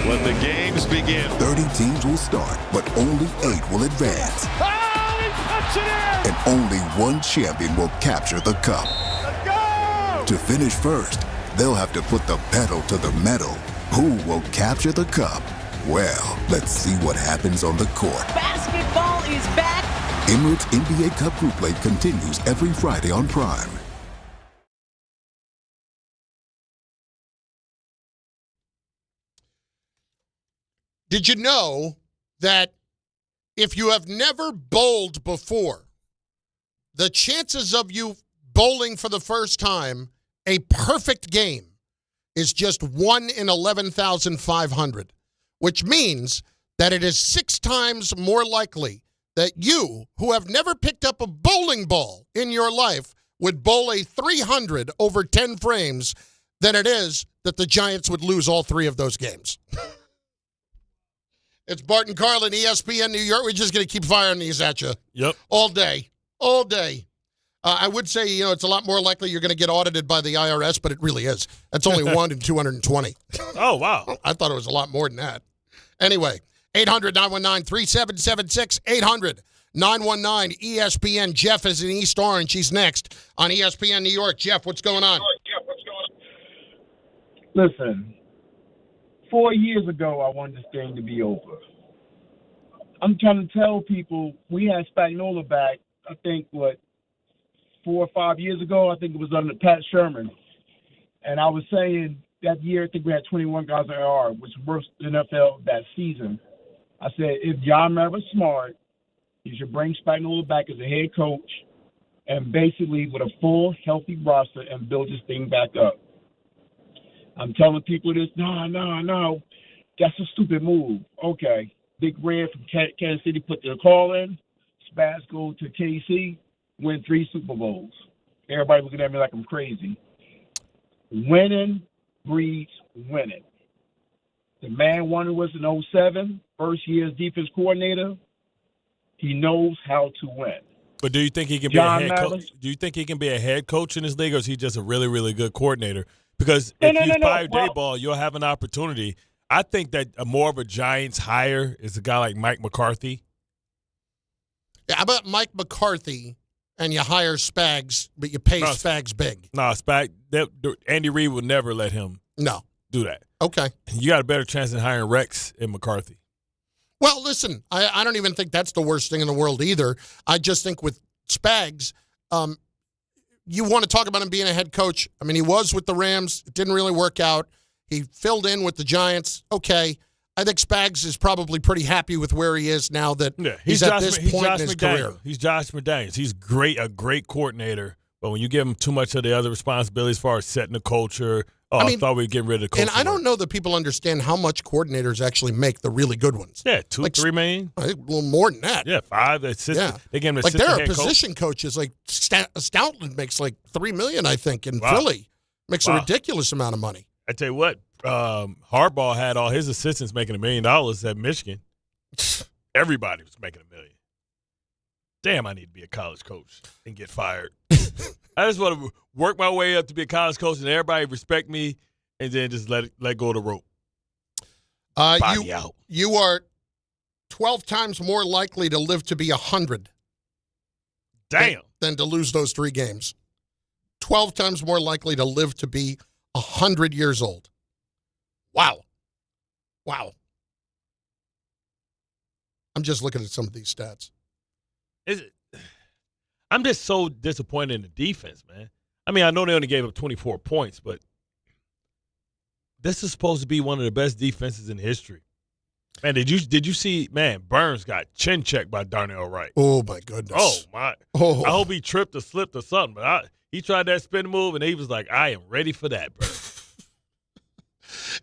Let the games begin. 30 teams will start, but only 8 will advance. Oh, he puts it in! And only one champion will capture the cup. Let's go! To finish first, they'll have to put the pedal to the metal. Who will capture the cup? Well, let's see what happens on the court. Basketball is back! Emirates NBA Cup Group Play continues every Friday on Prime. Did you know that if you have never bowled before, the chances of you bowling for the first time, a perfect game, is just 1 in 11,500, which means that it is 6 times more likely that you, who have never picked up a bowling ball in your life, would bowl a 300 over 10 frames than it is that the Giants would lose all 3 of those games. It's Bart and Carlin, ESPN New York. We're just going to keep firing these at you. Yep. All day. All day. I would say, it's a lot more likely you're going to get audited by the IRS, but it really is. That's only 1 in 220. Oh, wow. I thought it was a lot more than that. Anyway, 800-919-3776, 800-919-ESPN. Jeff is in East Orange. He's next on ESPN New York. Jeff, what's going on? Listen, 4 years ago, I wanted this thing to be over. I'm trying to tell people we had Spagnola back, I think, 4 or 5 years ago. I think it was under Pat Sherman. And I was saying that year, I think we had 21 guys in IR, which was worse than NFL that season. I said, if John Mara's smart, you should bring Spagnola back as a head coach and basically with a full, healthy roster and build this thing back up. I'm telling people this, no. That's a stupid move. Okay. Big Red from Kansas City put their call in. Spags go to KC, win 3 Super Bowls. Everybody looking at me like I'm crazy. Winning breeds winning. The man won was in 2007, first year as defense coordinator. He knows how to win. But do you think he can be a head coach? Do you think he can be a head coach in this league, or is he just a really, really good coordinator? Because if you fire Daboll, you'll have an opportunity. I think that more of a Giants hire is a guy like Mike McCarthy. Yeah, how about Mike McCarthy and you hire Spags, but you pay Spags big? No, Spags. Andy Reid would never let him do that. Okay. You got a better chance than hiring Rex and McCarthy. Well, listen, I don't even think that's the worst thing in the world either. I just think with Spags, you want to talk about him being a head coach. I mean, he was with the Rams. It didn't really work out. He filled in with the Giants. Okay. I think Spags is probably pretty happy with where he is now that he's at this point in his career. He's Josh McDaniels. He's a great coordinator. But when you give him too much of the other responsibilities as far as setting the culture, I thought we'd get rid of the culture. And I don't know that people understand how much coordinators actually make the really good ones. Yeah, 2-3 million. I think a little more than that. Yeah, 5. Assistant. They give him an like assistant there are head position coaches like Stoutland makes like $3 million, I think, in Wow. Philly. Makes a ridiculous amount of money. I tell you what, Harbaugh had all his assistants making $1 million at Michigan. Everybody was making $1 million. Damn, I need to be a college coach and get fired. I just want to work my way up to be a college coach and everybody respect me and then just let go of the rope. You are 12 times more likely to live to be 100. Damn. Than to lose those 3 games. 12 times more likely to live to be 100 years old. Wow. I'm just looking at some of these stats. I'm just so disappointed in the defense, man. I mean, I know they only gave up 24 points, but this is supposed to be one of the best defenses in history. Man, did you see, man, Burns got chin checked by Darnell Wright. Oh, my goodness. Oh, my. Oh. I hope he tripped or slipped or something, but he tried that spin move, and he was like, I am ready for that, bro.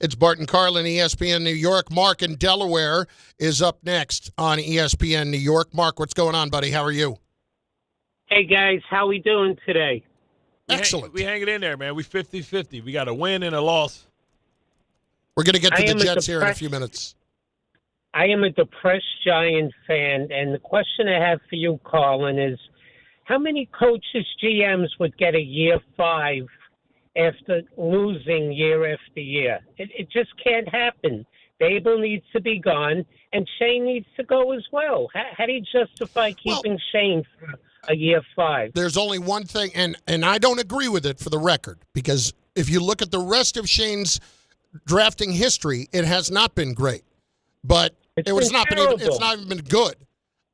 It's Bart and Carlin, ESPN New York. Mark in Delaware is up next on ESPN New York. Mark, what's going on, buddy? How are you? Hey, guys. How we doing today? Excellent. We hang it in there, man. We 50-50. We got a win and a loss. We're going to get to the Jets here in a few minutes. I am a depressed Giant fan, and the question I have for you, Carlin, is how many coaches, GMs would get a year 5 after losing year after year? It just can't happen. Daboll needs to be gone, and Shane needs to go as well. How do you justify keeping Shane for a year 5? There's only one thing, and I don't agree with it for the record, because if you look at the rest of Shane's drafting history, it has not been great. But it's not even been good.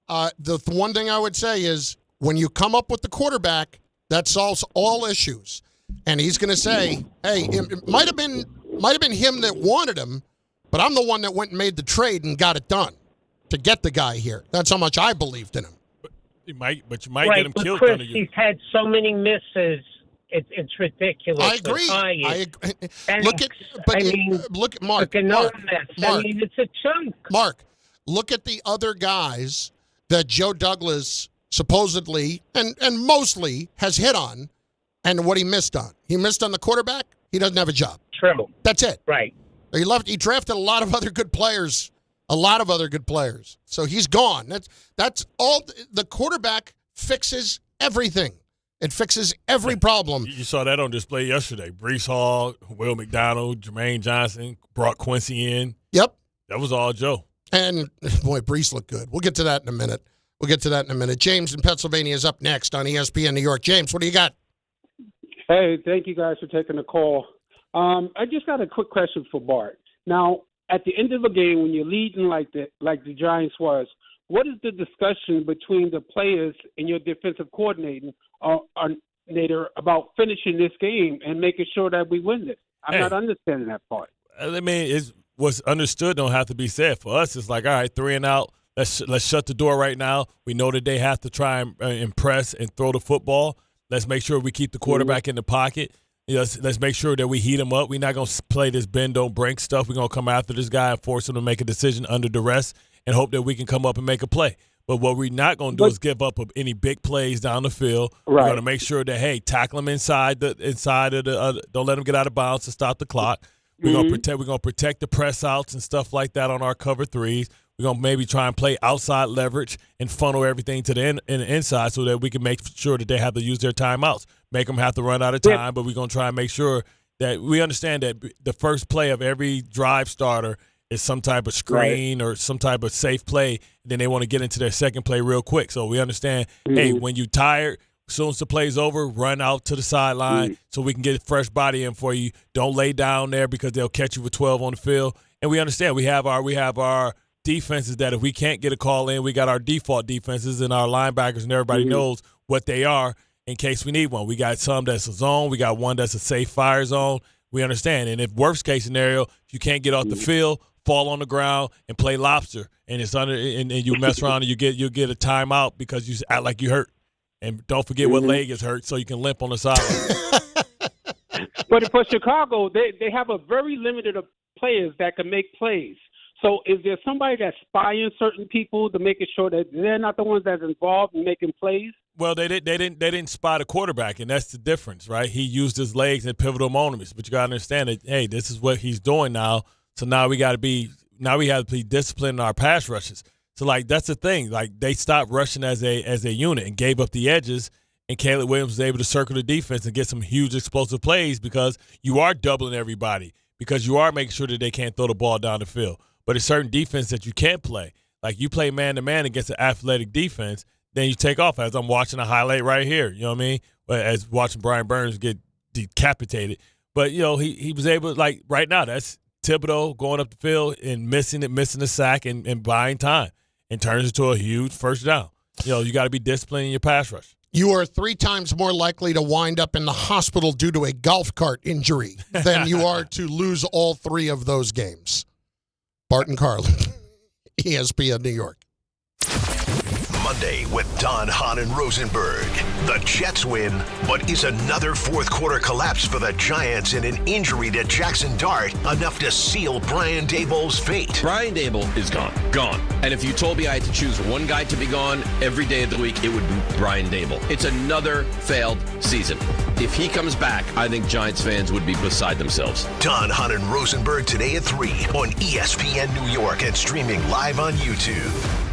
The one thing I would say is when you come up with the quarterback, that solves all issues. And he's going to say, hey, it might have been him that wanted him, but I'm the one that went and made the trade and got it done to get the guy here. That's how much I believed in him. But you might get him killed. Chris, he's had so many misses. It's ridiculous. I agree. Look at Mark. Mark. I mean, it's a chunk. Mark, look at the other guys that Joe Douglas supposedly and mostly has hit on, and what he missed on. He missed on the quarterback. He doesn't have a job. True. That's it. Right. He drafted a lot of other good players. So he's gone. That's all. The quarterback fixes everything. It fixes every problem. You saw that on display yesterday. Breece Hall, Will McDonald, Jermaine Johnson brought Quincy in. Yep. That was all Joe. And, boy, Breece looked good. We'll get to that in a minute. James in Pennsylvania is up next on ESPN New York. James, what do you got? Hey, thank you guys for taking the call. I just got a quick question for Bart. Now, at the end of the game, when you're leading like the Giants was, what is the discussion between the players and your defensive coordinator about finishing this game and making sure that we win this? I'm not understanding that part. I mean, what's understood don't have to be said. For us, it's like, all right, 3 and out. Let's shut the door right now. We know that they have to try and impress and throw the football. Let's make sure we keep the quarterback in the pocket. Let's make sure that we heat him up. We're not going to play this bend, don't break stuff. We're going to come after this guy and force him to make a decision under duress and hope that we can come up and make a play. But what we're not going to do is give up any big plays down the field. Right. We're going to make sure that, hey, tackle him inside of the don't let him get out of bounds to stop the clock. We're going to protect the press outs and stuff like that on our cover threes. We're going to maybe try and play outside leverage and funnel everything to the inside so that we can make sure that they have to use their timeouts, make them have to run out of time. But we're going to try and make sure that we understand that the first play of every drive starter is some type of screen or some type of safe play. And then they want to get into their second play real quick. So we understand, hey, when you're tired, as soon as the play's over, run out to the sideline so we can get a fresh body in for you. Don't lay down there because they'll catch you with 12 on the field. And we understand we have our defenses that if we can't get a call in, we got our default defenses and our linebackers, and everybody knows what they are in case we need one. We got some that's a zone. We got one that's a safe fire zone. We understand. And if worst case scenario, if you can't get off the field, fall on the ground and play lobster, and it's under and you mess around and you get a timeout because you act like you hurt. And don't forget what leg is hurt so you can limp on the sideline. But for Chicago, they have a very limited of players that can make plays. So is there somebody that's spying certain people to making sure that they're not the ones that's involved in making plays? Well, they didn't spot a quarterback, and that's the difference, right? He used his legs in pivotal moments, but you got to understand that, hey, this is what he's doing now. So now we have to be disciplined in our pass rushes. So like that's the thing. Like they stopped rushing as a unit and gave up the edges, and Caleb Williams was able to circle the defense and get some huge explosive plays because you are doubling everybody, because you are making sure that they can't throw the ball down the field. But there's certain defense that you can't play. Like you play man-to-man against an athletic defense, then you take off, as I'm watching a highlight right here. You know what I mean? As watching Brian Burns get decapitated. But, you know, he was able to, like, right now, that's Thibodeau going up the field and missing the sack and buying time and turns into a huge first down. You know, you got to be disciplined in your pass rush. You are 3 times more likely to wind up in the hospital due to a golf cart injury than you are to lose all 3 of those games. Bart and Carlin, ESPN New York. Monday with Don, Hahn, and Rosenberg. The Jets win, but is another fourth quarter collapse for the Giants and an injury to Jackson Dart enough to seal Brian Daboll's fate? Brian Daboll is gone. Gone. And if you told me I had to choose one guy to be gone every day of the week, it would be Brian Daboll. It's another failed season. If he comes back, I think Giants fans would be beside themselves. Don, Hahn, and Rosenberg today at 3 on ESPN New York and streaming live on YouTube.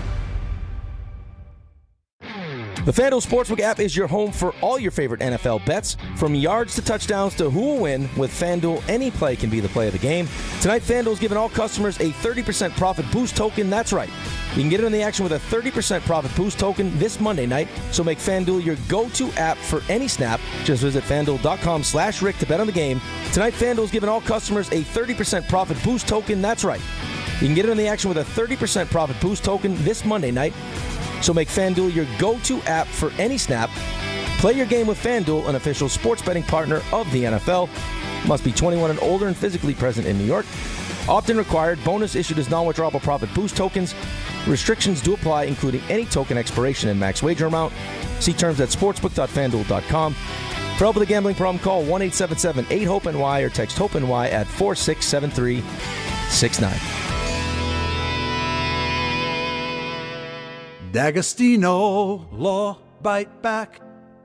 The FanDuel Sportsbook app is your home for all your favorite NFL bets. From yards to touchdowns to who will win, with FanDuel, any play can be the play of the game. Tonight, FanDuel is giving all customers a 30% profit boost token. That's right. You can get in on the action with a 30% profit boost token this Monday night. So make FanDuel your go-to app for any snap. Just visit FanDuel.com/Rick to bet on the game. Tonight, FanDuel is giving all customers a 30% profit boost token. That's right. You can get in on the action with a 30% profit boost token this Monday night. So make FanDuel your go-to app for any snap. Play your game with FanDuel, an official sports betting partner of the NFL. Must be 21 and older and physically present in New York. Opt-in required. Bonus issued as non-withdrawable profit boost tokens. Restrictions do apply, including any token expiration and max wager amount. See terms at sportsbook.fanduel.com. For help with a gambling problem, call 1-877-8-HOPE-NY or text HOPE-NY at 467-369. D'Agostino, Law, Bite Back.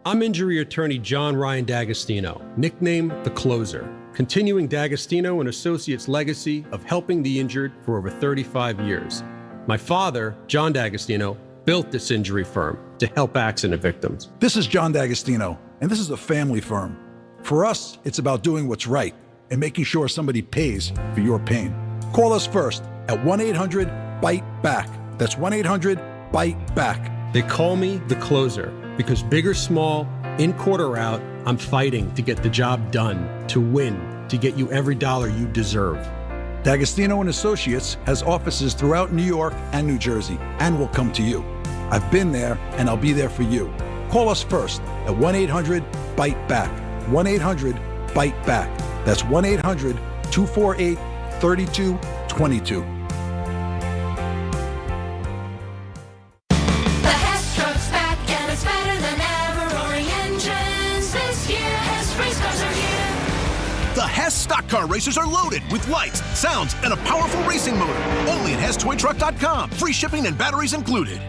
I'm injury attorney John Ryan D'Agostino, nicknamed The Closer, continuing D'Agostino and Associates' legacy of helping the injured for over 35 years. My father, John D'Agostino, built this injury firm to help accident victims. This is John D'Agostino, and this is a family firm. For us, it's about doing what's right and making sure somebody pays for your pain. Call us first at 1-800-BITE-BACK. That's 1-800-BITE BACK. They call me The Closer because big or small, in court or out, I'm fighting to get the job done, to win, to get you every dollar you deserve. D'Agostino and Associates has offices throughout New York and New Jersey and will come to you. I've been there and I'll be there for you. Call us first at 1-800-BITE-BACK. 1-800-BITE-BACK. That's 1-800-248-3222. The Hess stock car racers are loaded with lights, sounds, and a powerful racing motor. Only at HessToyTruck.com. Free shipping and batteries included.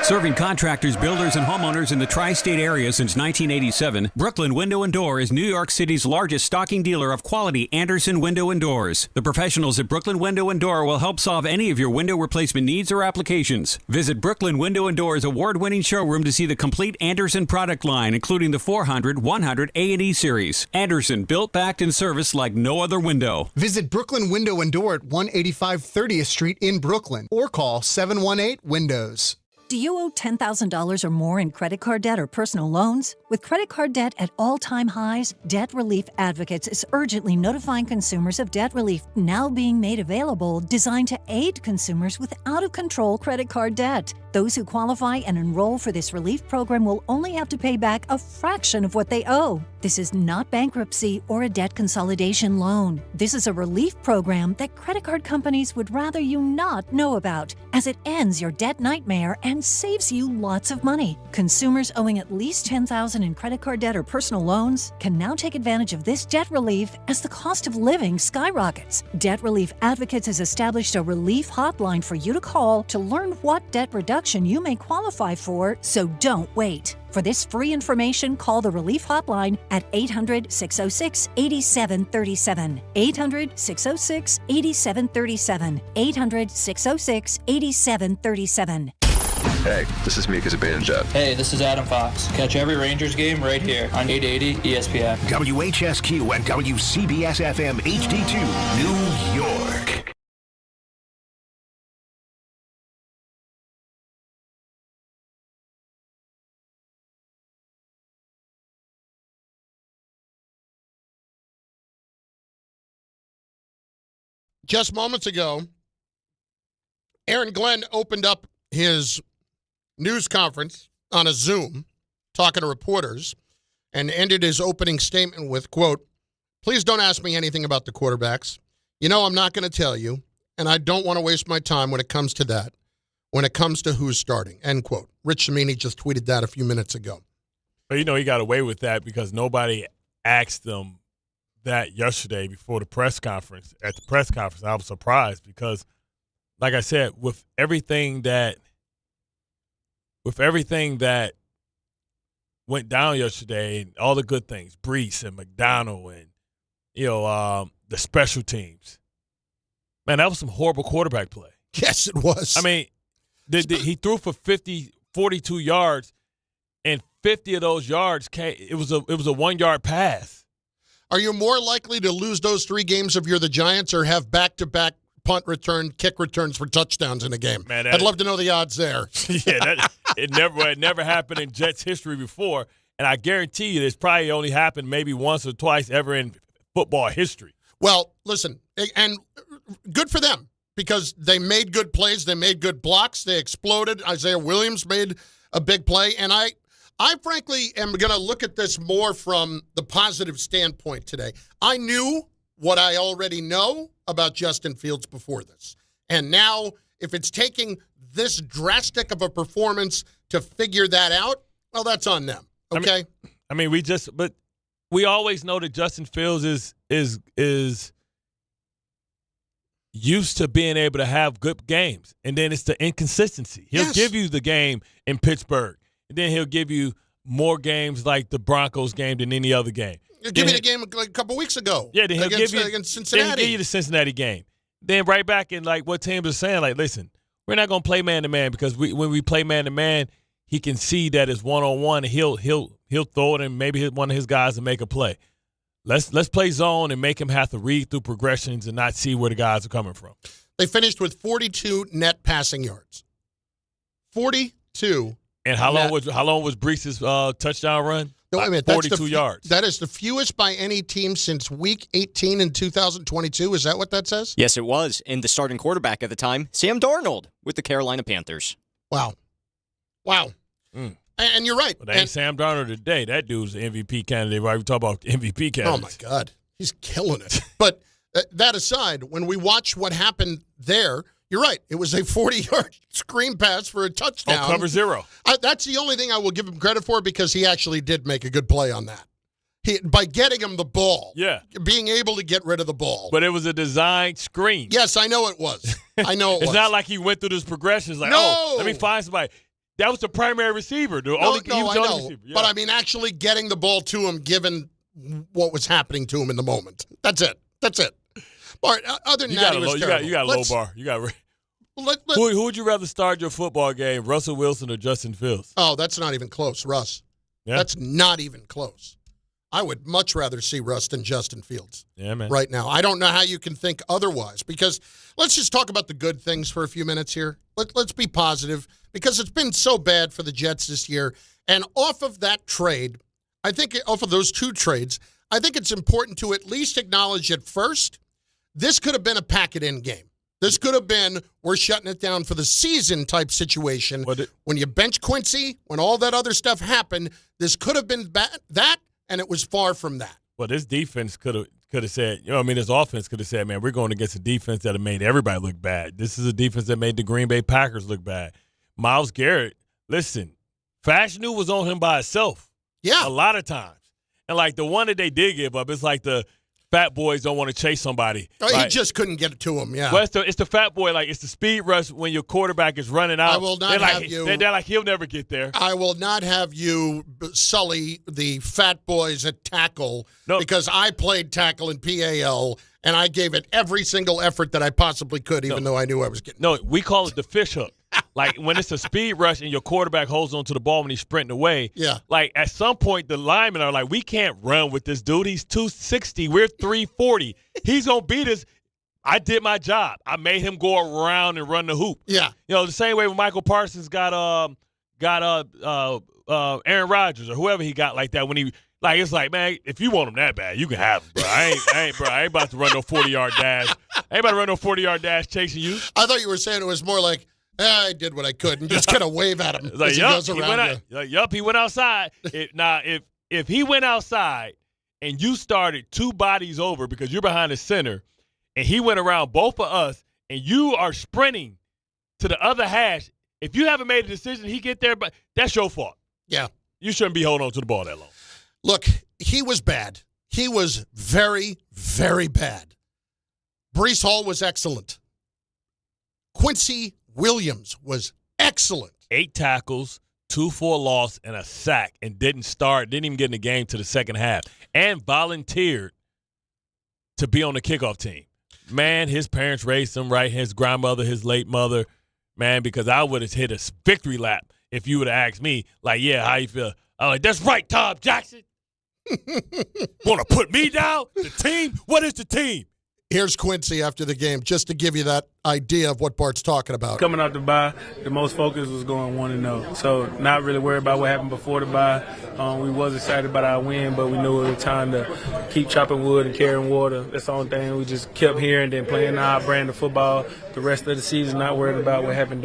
Serving contractors, builders, and homeowners in the tri-state area since 1987, Brooklyn Window & Door is New York City's largest stocking dealer of quality Andersen window and doors. The professionals at Brooklyn Window & Door will help solve any of your window replacement needs or applications. Visit Brooklyn Window & Door's award-winning showroom to see the complete Andersen product line, including the 400, 100, A&E series. Andersen, built, backed, and serviced like no other window. Visit Brooklyn Window & Door at 185 30th Street in Brooklyn or call 718-WINDOWS. Do you owe $10,000 or more in credit card debt or personal loans? With credit card debt at all-time highs, Debt Relief Advocates is urgently notifying consumers of debt relief now being made available, designed to aid consumers with out-of-control credit card debt. Those who qualify and enroll for this relief program will only have to pay back a fraction of what they owe. This is not bankruptcy or a debt consolidation loan. This is a relief program that credit card companies would rather you not know about, as it ends your debt nightmare and saves you lots of money. Consumers owing at least $10,000 $20,000 in credit card debt or personal loans can now take advantage of this debt relief as the cost of living skyrockets. Debt Relief Advocates has established a relief hotline for you to call to learn what debt reduction you may qualify for, so don't wait. For this free information, call the Relief Hotline at 800-606-8737. 800-606-8737. 800-606-8737. Hey, this is Mika Zibanejad. Hey, this is Adam Fox. Catch every Rangers game right here on 880 ESPN. WHSQ and WCBS-FM HD2, New York. Just moments ago, Aaron Glenn opened up his news conference on a Zoom, talking to reporters, and ended his opening statement with, quote, "Please don't ask me anything about the quarterbacks. You know I'm not going to tell you, and I don't want to waste my time when it comes to that, when it comes to who's starting," end quote. Rich Cimini just tweeted that a few minutes ago. But, he got away with that because nobody asked them that yesterday before the press conference. At the press conference, I was surprised because, like I said, with everything that went down yesterday and all the good things, Breece and McDonald and, the special teams, man, that was some horrible quarterback play. Yes, it was. I mean, he threw for 42 yards, and 50 of those yards it was a 1-yard pass. Are you more likely to lose those 3 games if you're the Giants or have back-to-back punt return, kick returns for touchdowns in a game? Man, I'd love to know the odds there. Yeah, it never happened in Jets history before, and I guarantee you it's probably only happened maybe once or twice ever in football history. Well, listen, and good for them because they made good plays. They made good blocks. They exploded. Isaiah Williams made a big play, and I frankly am going to look at this more from the positive standpoint today. I knew what I already know about Justin Fields before this. And now, if it's taking this drastic of a performance to figure that out, well, that's on them. Okay? But we always know that Justin Fields is used to being able to have good games. And then it's the inconsistency. He'll give you the game in Pittsburgh. And then he'll give you more games like the Broncos game than any other game. He'll give you the game like a couple weeks ago. Yeah, then he'll give you against Cincinnati. Then he'll give you the Cincinnati game. Then right back in like what teams are saying, like, listen, we're not going to play man-to-man because when we play man-to-man, he can see that it's one-on-one, and he'll throw it, and maybe one of his guys will make a play. Let's play zone and make him have to read through progressions and not see where the guys are coming from. They finished with 42 net passing yards. 42. And how long was Breece's touchdown run? No, wait a minute. 42 yards. That is the fewest by any team since Week 18 in 2022. Is that what that says? Yes, it was. And the starting quarterback at the time, Sam Darnold, with the Carolina Panthers. Wow. And you're right. But ain't Sam Darnold today. That dude's an MVP candidate. Right? We talk about MVP candidates. Oh, my God. He's killing it. But that aside, when we watch what happened there, you're right. It was a 40-yard screen pass for a touchdown. Oh, cover zero. That's the only thing I will give him credit for because he actually did make a good play on that. By getting him the ball. Yeah. Being able to get rid of the ball. But it was a designed screen. Yes, I know it was. It's not like he went through this progressions like, let me find somebody. That was the primary receiver. I know. Receiver. Yeah. But, actually getting the ball to him given what was happening to him in the moment. That's it. Bart, other than that, he was terrible. You got a low bar. Who would you rather start your football game, Russell Wilson or Justin Fields? Oh, that's not even close, Russ. Yeah. That's not even close. I would much rather see Russ than Justin Fields. Yeah, man. Right now. I don't know how you can think otherwise because let's just talk about the good things for a few minutes here. Let's be positive because it's been so bad for the Jets this year. And off of that trade, I think off of those 2 trades, I think it's important to at least acknowledge at first this could have been a pack-it-in game. This could have been we're shutting it down for the season type situation. When you bench Quincy, when all that other stuff happened, this could have been that, and it was far from that. Well, this defense could have said, this offense could have said, man, we're going against a defense that have made everybody look bad. This is a defense that made the Green Bay Packers look bad. Myles Garrett, listen, Fashanu was on him by itself. Yeah. A lot of times. And, like, the one that they did give up, it's like the fat boys don't want to chase somebody. Oh, like, he just couldn't get it to him, yeah. Well, it's the fat boy, like, it's the speed rush when your quarterback is running out. I will not have you. They're like, he'll never get there. I will not have you sully the fat boys at tackle because I played tackle in PAL, and I gave it every single effort that I possibly could, even though I knew I was getting. No, we call it the fish hook. Like, when it's a speed rush and your quarterback holds onto the ball when he's sprinting away, like, at some point, the linemen are like, we can't run with this dude. He's 260. We're 340. He's going to beat us. I did my job. I made him go around and run the hoop. Yeah. You know, the same way when Michael Parsons got Aaron Rodgers or whoever he got like that when he – like, it's like, man, if you want him that bad, you can have him, bro. I ain't about to run no 40-yard dash. I ain't about to run no 40-yard dash chasing you. I thought you were saying it was more like, I did what I could and just kind of wave at him like, as he goes around you. He went outside. If he went outside and you started two bodies over because you're behind the center and he went around both of us and you are sprinting to the other hash, if you haven't made a decision, he get there, but that's your fault. Yeah. You shouldn't be holding on to the ball that long. Look, he was bad. He was very, very bad. Breece Hall was excellent. Quincy Williams was excellent. 8 tackles, 2 for a loss, and a sack, and didn't even get in the game to the second half, and volunteered to be on the kickoff team. Man, his parents raised him right, his grandmother, his late mother, man, because I would have hit a victory lap if you would have asked me, like, yeah, how you feel? I'm like, that's right, Tom Jackson. Want to put me down? The team? What is the team? Here's Quincy after the game, just to give you that idea of what Bart's talking about. Coming out the bye, the most focus was going 1-0. So not really worried about what happened before the bye. We was excited about our win, but we knew it was time to keep chopping wood and carrying water. That's the only thing. We just kept hearing, then playing our brand of football the rest of the season, not worried about what happened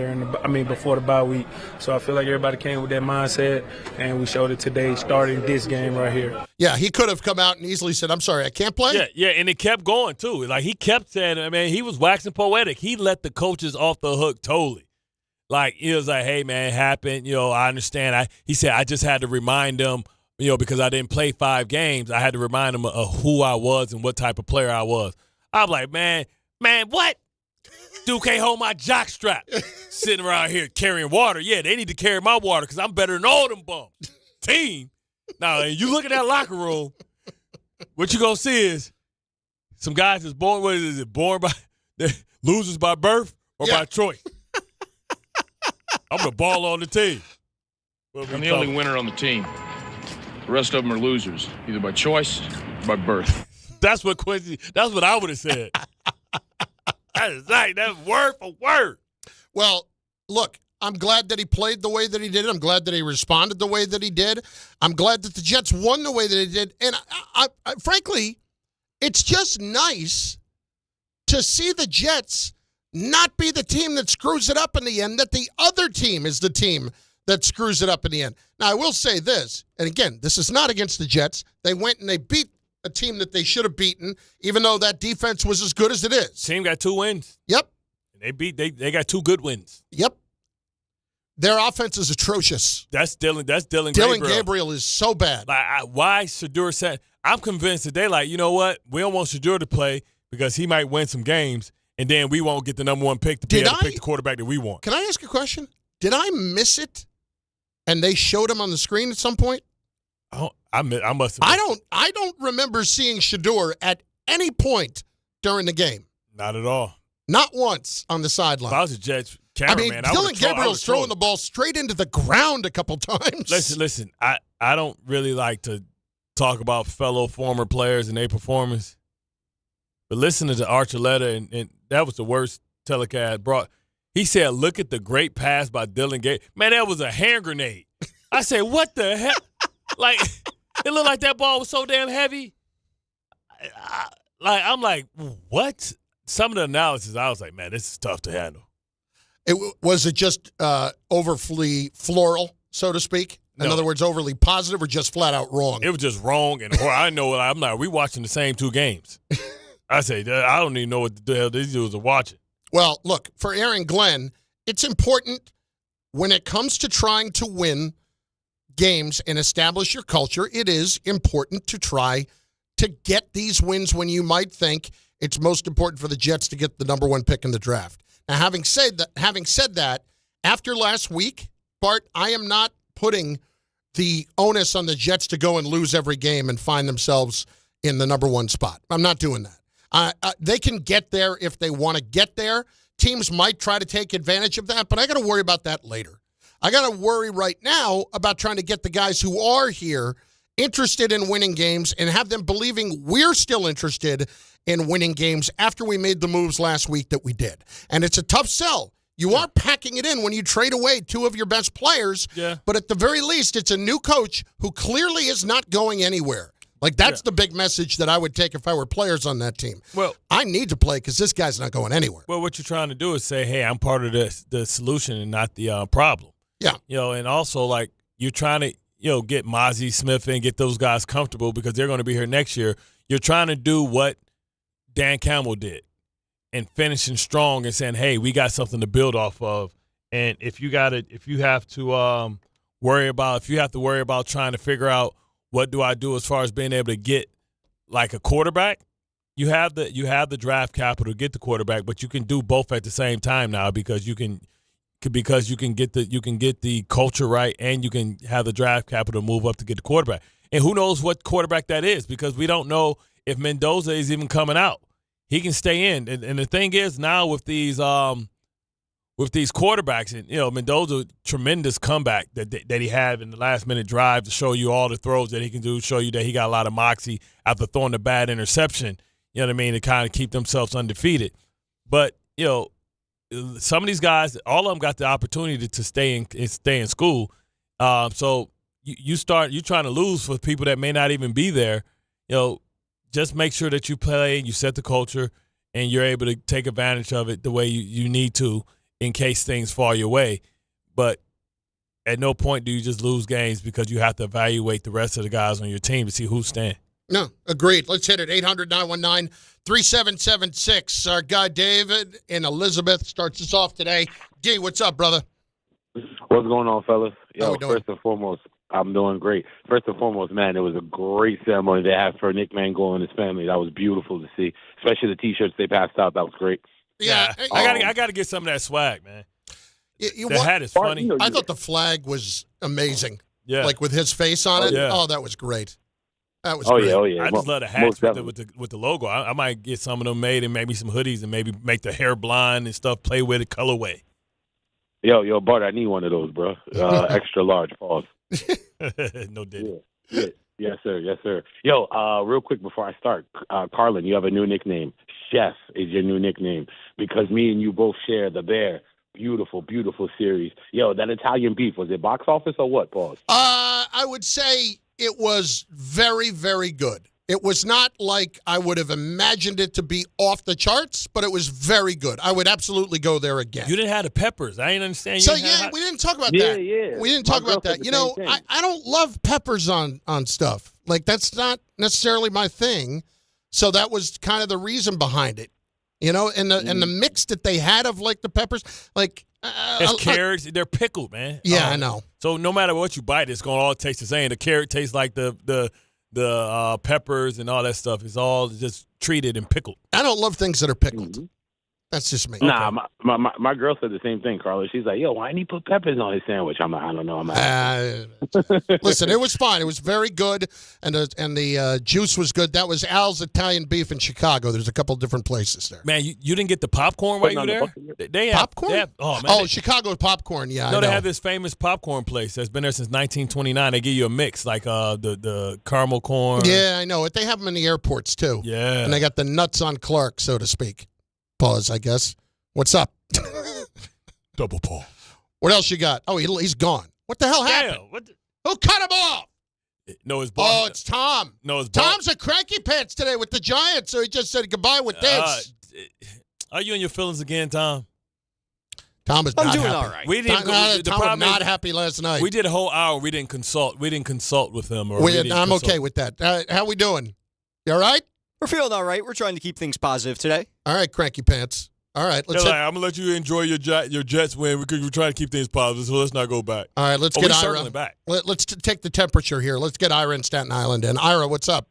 before the bye week. So I feel like everybody came with that mindset, and we showed it today, starting this game right here. Yeah, he could have come out and easily said, I'm sorry, I can't play. Yeah, and it kept going, too. Like, he kept saying, I mean, he was waxing poetic. He let the coaches off the hook totally. Like, he was like, hey, man, it happened. You know, I understand. He said, I just had to remind them, you know, because I didn't play 5 games, I had to remind them of who I was and what type of player I was. I'm like, man, what? Dude can't hold my jock strap. Sitting around here carrying water. Yeah, they need to carry my water because I'm better than all them bums. Team. Now, you look at that locker room, what you going to see is some guys that's born, what is it, born by, losers by birth or by choice? I'm the ball on the team. I'm the only winner on the team. The rest of them are losers, either by choice or by birth. That's what I would have said. That is right. That's word for word. Well, look, I'm glad that he played the way that he did. I'm glad that he responded the way that he did. I'm glad that the Jets won the way that they did. And I frankly, it's just nice to see the Jets not be the team that screws it up in the end, that the other team is the team that screws it up in the end. Now, I will say this, and again, this is not against the Jets. They went and they beat a team that they should have beaten, even though that defense was as good as it is. Team got 2 wins. Yep. They got 2 good wins. Yep. Their offense is atrocious. That's Dylan Gabriel. Dylan Gabriel is so bad. Why Shedeur said, I'm convinced that they like, you know what? We don't want Shedeur to play because he might win some games, and then we won't get the number 1 pick to be able to pick the quarterback that we want. Can I ask a question? Did I miss it? And they showed him on the screen at some point? I must have. I don't remember seeing Shedeur at any point during the game. Not at all. Not once on the sideline. If I was a Jets cameraman, Dylan Gabriel's throwing the ball straight into the ground a couple times. Listen. I don't really like to talk about fellow former players and their performance, but listening to Archuleta, and that was the worst telecast brought. He said, "Look at the great pass by Dylan Gabriel." Man, that was a hand grenade. I said, "What the hell?" Like, it looked like that ball was so damn heavy. I'm like, what? Some of the analysis, I was like, man, this is tough to handle. Was it just overly floral, so to speak? In other words, overly positive or just flat out wrong? It was just wrong. And I know I'm not. We watching the same 2 games. I say, I don't even know what the hell these dudes are watching. Well, look, for Aaron Glenn, it's important when it comes to trying to win games and establish your culture, it is important to try to get these wins when you might think it's most important for the Jets to get the number one pick in the draft. Now, having said that, after last week, Bart, I am not putting the onus on the Jets to go and lose every game and find themselves in the number one spot. I'm not doing that. They can get there if they want to get there. Teams might try to take advantage of that, but I got to worry about that later. I got to worry right now about trying to get the guys who are here interested in winning games and have them believing we're still interested in winning games after we made the moves last week that we did. And it's a tough sell. You are packing it in when you trade away two of your best players, but at the very least, it's a new coach who clearly is not going anywhere. Like, that's the big message that I would take if I were players on that team. Well, I need to play because this guy's not going anywhere. Well, what you're trying to do is say, hey, I'm part of the solution and not the problem. Yeah. And also, like, you're trying to, get Mozzie Smith and get those guys comfortable because they're going to be here next year. You're trying to do what Dan Campbell did and finishing strong and saying, hey, we got something to build off of. And if you have to worry about trying to figure out what do I do as far as being able to get like a quarterback, you have the draft capital to get the quarterback, but you can do both at the same time now because you can get the culture right and you can have the draft capital to move up to get the quarterback. And who knows what quarterback that is because we don't know if Mendoza is even coming out. He can stay in. And the thing is now with these quarterbacks, and Mendoza, tremendous comeback that he had in the last-minute drive to show you all the throws that he can do, show you that he got a lot of moxie after throwing a bad interception, you know what I mean, to kind of keep themselves undefeated. But, some of these guys, all of them got the opportunity to stay in school. So you're trying to lose for people that may not even be there. Just make sure that you play, you set the culture, and you're able to take advantage of it the way you need to in case things fall your way. But at no point do you just lose games because you have to evaluate the rest of the guys on your team to see who's staying. No, agreed. Let's hit it. 800-919-3776. Our guy David in Elizabeth starts us off today. D, what's up, brother? What's going on, fellas? How we doing? First and foremost, I'm doing great. First and foremost, man, it was a great ceremony they had for Nick Mangold and his family. That was beautiful to see, especially the T-shirts they passed out. That was great. Yeah, I got to get some of that swag, man. The hat is funny. I thought the flag was amazing. Yeah, like with his face on it. Yeah. Oh, that was great. That was great. Yeah. I just love the hats with the logo. I might get some of them made and maybe some hoodies and maybe make the hair blind and stuff. Play with it, colorway. Yo, Bart, I need one of those, bro. Extra large, pause. No diddy. Yeah. Yes, sir. Yo, real quick before I start, Carlin, you have a new nickname. Chef is your new nickname because me and you both share the Bear. Beautiful, beautiful series. Yo, that Italian beef, was it box office or what, pause? I would say it was very, very good. It was not like I would have imagined it to be off the charts, but it was very good. I would absolutely go there again. You didn't have the peppers. I didn't understand. So, we didn't talk about that. Yeah. We didn't talk about that. I don't love peppers on stuff. Like, that's not necessarily my thing. So that was kind of the reason behind it. And the mix that they had of, like, the peppers, like it's carrots. They're pickled, man. Yeah, I know. So no matter what you bite, it's going to all taste the same. The carrot tastes like the peppers and all that stuff. It's all just treated and pickled. I don't love things that are pickled. Mm-hmm. That's just me. Nah, okay. my girl said the same thing, Carla. She's like, yo, why didn't he put peppers on his sandwich? I'm like, I don't know. Listen, it was fine. It was very good, and the juice was good. That was Al's Italian Beef in Chicago. There's a couple different places there. Man, you didn't get the popcorn while you were there? They have popcorn? Chicago popcorn, yeah. I know. They have this famous popcorn place that's been there since 1929. They give you a mix, like the caramel corn. Yeah, I know it. They have them in the airports, too. Yeah. And they got the nuts on Clark, so to speak. Pause, I guess. What's up? Double Paul. What else you got? Oh, he's gone. What the hell happened? Who cut him off? No, it's Bart. Oh, it's Tom. No, it's Bart. Tom's a cranky pants today with the Giants, so he just said goodbye with this. Are you in your feelings again, Tom? Tom is not happy. I'm doing all right. We didn't. Tom was not happy last night. We did a whole hour. We didn't consult with him. I'm okay with that. How we doing? You all right? We're feeling all right. We're trying to keep things positive today. All right, cranky pants. All right, let's. I'm gonna let you enjoy your Jets win because we're trying to keep things positive. So let's not go back. All right, let's get Ira. Circling back. Let's take the temperature here. Let's get Ira in Staten Island. And Ira, what's up?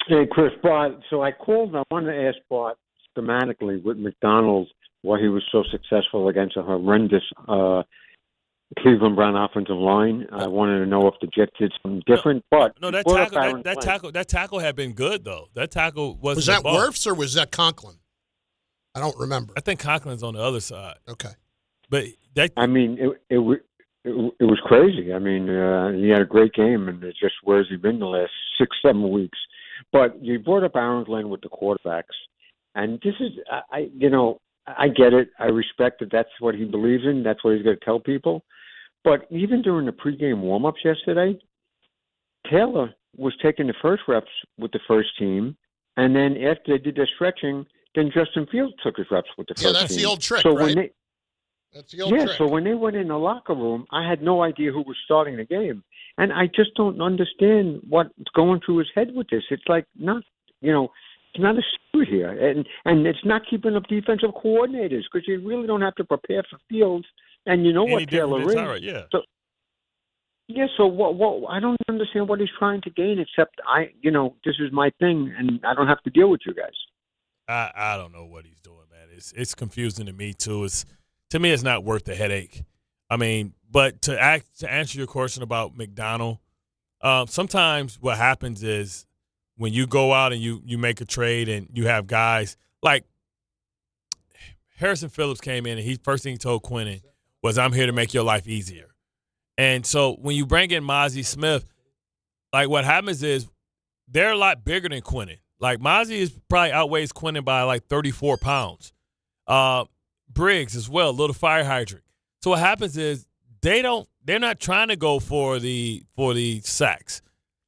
Hey, Chris, Bart. So I called. I wanted to ask Bart schematically with McDonald why he was so successful against a horrendous Cleveland Brown offensive line. I wanted to know if the Jets did something different. But No, that tackle had been good though. That tackle was that Wirfs or was that Conklin? I don't remember. I think Conklin's on the other side. Okay, but that it was crazy. I mean, he had a great game, and it's just where's he been the last 6-7 weeks? But you brought up Aaron Glenn with the quarterbacks, and this is I get it. I respect that. That's what he believes in. That's what he's going to tell people. But even during the pregame warm-ups yesterday, Taylor was taking the first reps with the first team, and then after they did their stretching, then Justin Fields took his reps with the first team. Yeah, that's the old trick, so right? That's the old trick. So when they went in the locker room, I had no idea who was starting the game. And I just don't understand what's going through his head with this. It's like it's not a suit here. And it's not keeping up defensive coordinators because you really don't have to prepare for Fields. And you know what Taylor is. Right, yeah. So what I don't understand what he's trying to gain except this is my thing and I don't have to deal with you guys. I don't know what he's doing, man. It's confusing to me too. To me, it's not worth the headache. I mean, but to answer your question about McDonald, sometimes what happens is when you go out and you make a trade and you have guys like Harrison Phillips came in and first thing he told Quinnen was, "I'm here to make your life easier." And so when you bring in Mozzie Smith, like what happens is they're a lot bigger than Quinnen. Like Mozzie probably outweighs Quinnen by like 34 pounds. Briggs as well, little fire hydrant. So what happens is they're not trying to go for the sacks.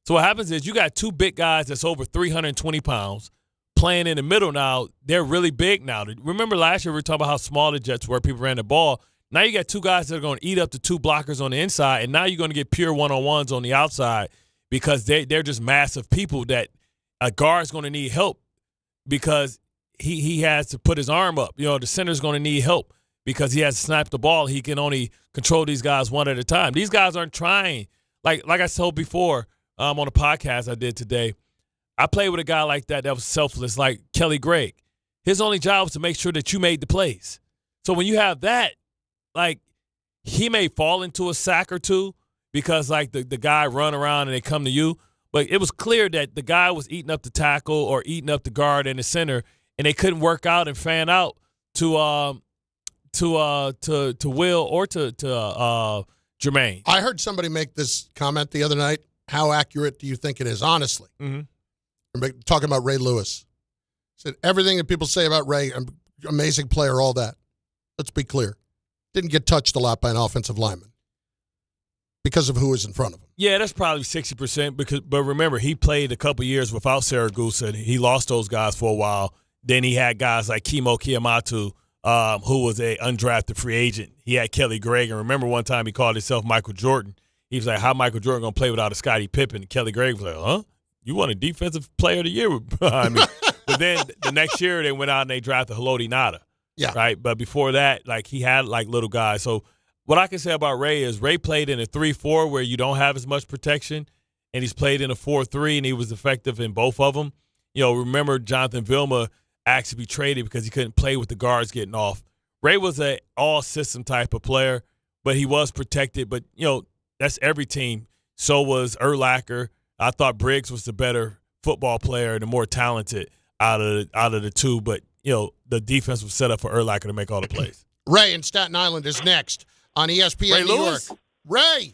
So what happens is you got two big guys that's over 320 pounds playing in the middle now. They're really big now. Remember last year we were talking about how small the Jets were, people ran the ball. Now you got two guys that are going to eat up the two blockers on the inside, and now you're going to get pure one-on-ones on the outside because they're just massive people that a guard's going to need help because he has to put his arm up. The center's going to need help because he has to snap the ball. He can only control these guys one at a time. These guys aren't trying. Like I told before on a podcast I did today, I played with a guy like that was selfless, like Kelly Gregg. His only job was to make sure that you made the plays. So when you have that, like he may fall into a sack or two because like the guy run around and they come to you, but it was clear that the guy was eating up the tackle or eating up the guard and the center, and they couldn't work out and fan out to Will or to Jermaine. I heard somebody make this comment the other night. How accurate do you think it is, honestly? Mm-hmm. Talking about Ray Lewis. Said everything that people say about Ray, amazing player, all that. Let's be clear. Didn't get touched a lot by an offensive lineman because of who was in front of him. Yeah, that's probably 60%. But remember, he played a couple years without Saragusa. He lost those guys for a while. Then he had guys like Kimo Kiyamatu, who was a undrafted free agent. He had Kelly Gregg. And remember one time he called himself Michael Jordan. He was like, how Michael Jordan going to play without a Scottie Pippen? And Kelly Gregg was like, huh? You won a defensive player of the year behind me. But then the next year they went out and they drafted Haloti Ngata. Yeah. Right? But before that, like he had like little guys. So what I can say about Ray is Ray played in a 3-4 where you don't have as much protection, and he's played in a 4-3, and he was effective in both of them. Remember Jonathan Vilma asked to be traded because he couldn't play with the guards getting off. Ray was a all-system type of player, but he was protected. But, that's every team. So was Urlacher. I thought Briggs was the better football player, the more talented out of the two. But, the defense was set up for Urlacher to make all the plays. Ray in Staten Island is next on ESPN Ray New Lewis? York. Ray.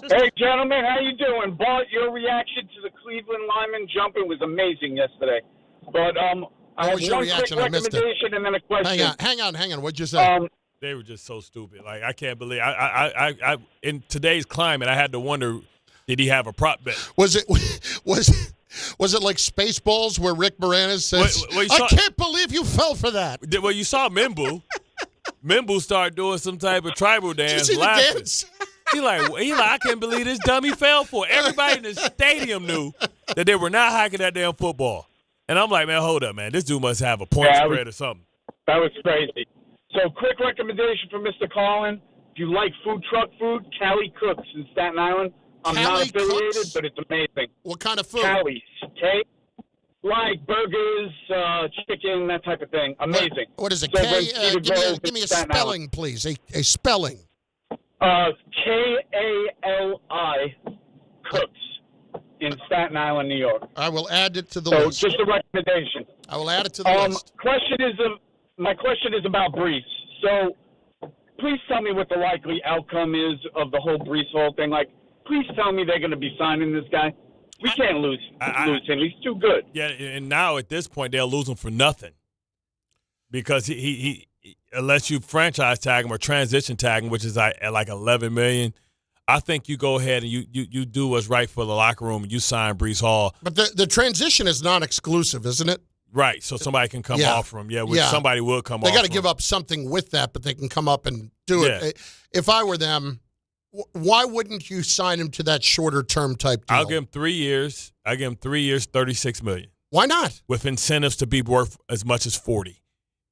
Hey, gentlemen, how you doing? Bart, your reaction to the Cleveland lineman jumping was amazing yesterday. But I have one quick recommendation and then a question. Hang on. What'd you say? They were just so stupid. Like, I can't believe I in today's climate, I had to wonder, did he have a prop bet? Was it like Spaceballs where Rick Moranis says, I can't believe you fell for that? Well, you saw Mimbu. Mimbu started doing some type of tribal dance. Did you see laughing. the dance? He like, I can't believe this dummy fell for it. Everybody in the stadium knew that they were not hiking that damn football. And I'm like, man, hold up, man. This dude must have a point spread or something. That was crazy. So, quick recommendation for Mr. Carlin. If you like food truck food, Cali Cooks in Staten Island. I'm not affiliated, but it's amazing. What kind of food? Cali's. Okay? Like burgers, chicken, that type of thing. Amazing. What is it? So Give me a spelling, please. A spelling. K-A-L-I Cooks in Staten Island, New York. I will add it to the So list. just a recommendation. I will add it to the list. My question is about Breece. So please tell me what the likely outcome is of the whole Breece Hall thing. Like, please tell me they're going to be signing this guy. We can't lose him. He's too good. Yeah, and now at this point they'll lose him for nothing because he unless you franchise tag him or transition tag him, which is at like $11 million. I think you go ahead and you do what's right for the locker room and you sign Breece Hall. But the transition is non-exclusive, isn't it? Right, so somebody can come off from him. Yeah, somebody will come off. They got to give up something with that, but they can come up and do it. If I were them, why wouldn't you sign him to that shorter-term type deal? I'll give him 3 years. I give him 3 years, $36 million. Why not? With incentives to be worth as much as 40,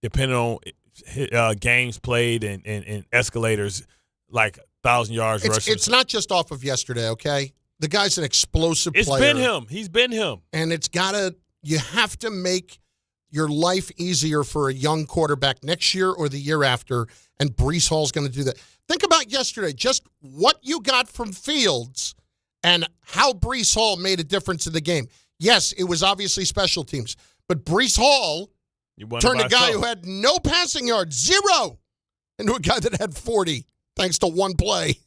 depending on games played and escalators like 1,000 yards rushes. It's not just off of yesterday, okay? The guy's an explosive player. It's been him. He's been him. And you have to make your life easier for a young quarterback next year or the year after, and Breece Hall's going to do that. Think about yesterday, just what you got from Fields and how Breece Hall made a difference in the game. Yes, it was obviously special teams, but Breece Hall turned a guy who had no passing yards, 0, into a guy that had 40, thanks to one play.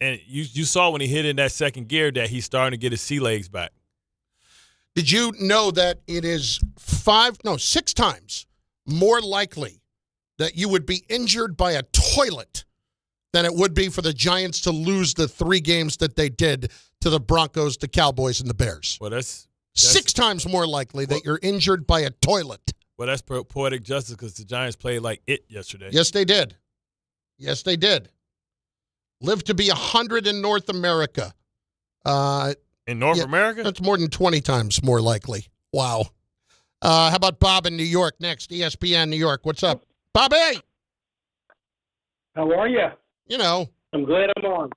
And you saw when he hit in that second gear that he's starting to get his sea legs back. Did you know that it is 6 times more likely that you would be injured by a toilet than it would be for the Giants to lose the 3 games that they did to the Broncos, the Cowboys, and the Bears? Well, that's 6 times more likely that you're injured by a toilet. Well, that's poetic justice because the Giants played like it yesterday. Yes, they did. Yes, they did. Live to be 100 in North America. In North America? That's more than 20 times more likely. Wow. How about Bob in New York next? ESPN New York. What's up? Bobby! How are you? You know. I'm glad I'm on.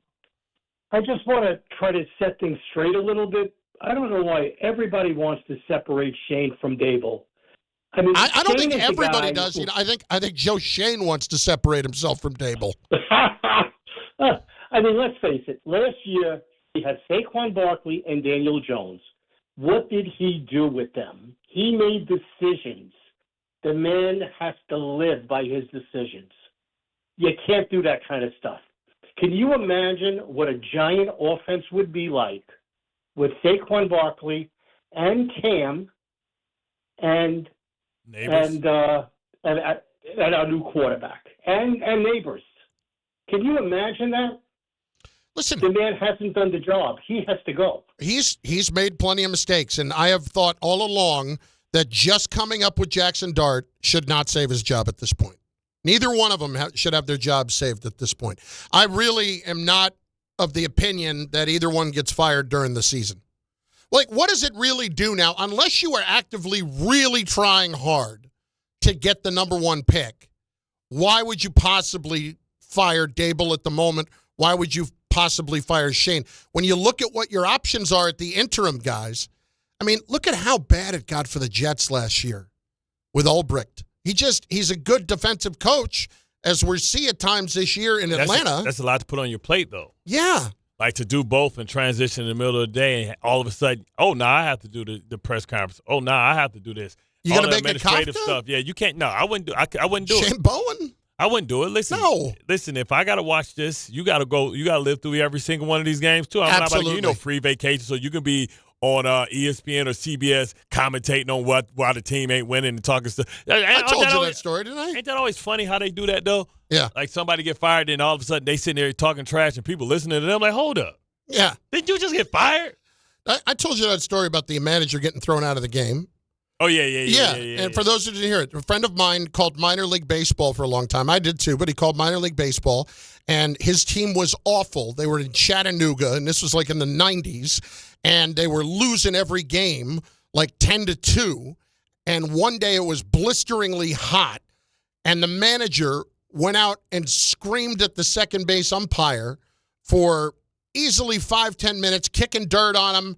I just want to try to set things straight a little bit. I don't know why everybody wants to separate Shane from Daboll. I mean, I don't think everybody does. You know, I think Joe Schoen wants to separate himself from Daboll. I mean, let's face it. Last year, he had Saquon Barkley and Daniel Jones. What did he do with them? He made decisions. The man has to live by his decisions. You can't do that kind of stuff. Can you imagine what a Giant offense would be like with Saquon Barkley and Cam and our new quarterback and Neighbors? Can you imagine that? Listen, the man hasn't done the job. He has to go. He's made plenty of mistakes, and I have thought all along that just coming up with Jackson Dart should not save his job at this point. Neither one of them should have their jobs saved at this point. I really am not of the opinion that either one gets fired during the season. Like, what does it really do now? Unless you are actively really trying hard to get the number 1 pick, why would you possibly fire Daboll at the moment? Why would you possibly fire Shane? When you look at what your options are at the interim, guys, I mean, look at how bad it got for the Jets last year with Ulbricht. He's a good defensive coach, as we see at times this year in Atlanta. That's a lot to put on your plate, though. Yeah. Like to do both and transition in the middle of the day, and all of a sudden, I have to do the press conference. I have to do this. You all gonna the make administrative it Kafka? stuff. Yeah, you can't. No, I wouldn't do. I wouldn't do it. Shane Bowen? I wouldn't do it. Listen. If I got to watch this, you got to go. You got to live through every single one of these games too. I'm not about to give you free vacation, so you can be on ESPN or CBS commentating on why the team ain't winning and talking stuff. I told you that story, didn't I? Ain't that always funny how they do that though? Yeah. Like somebody get fired, and all of a sudden they sitting there talking trash, and people listening to them like, hold up. Yeah. Did you just get fired? I told you that story about the manager getting thrown out of the game. Oh, yeah. And for those who didn't hear it, a friend of mine called minor league baseball for a long time. I did too, but he called minor league baseball, and his team was awful. They were in Chattanooga, and this was like in the 90s, and they were losing every game like 10-2. And one day it was blisteringly hot, and the manager went out and screamed at the second base umpire for easily 5-10 minutes, kicking dirt on him,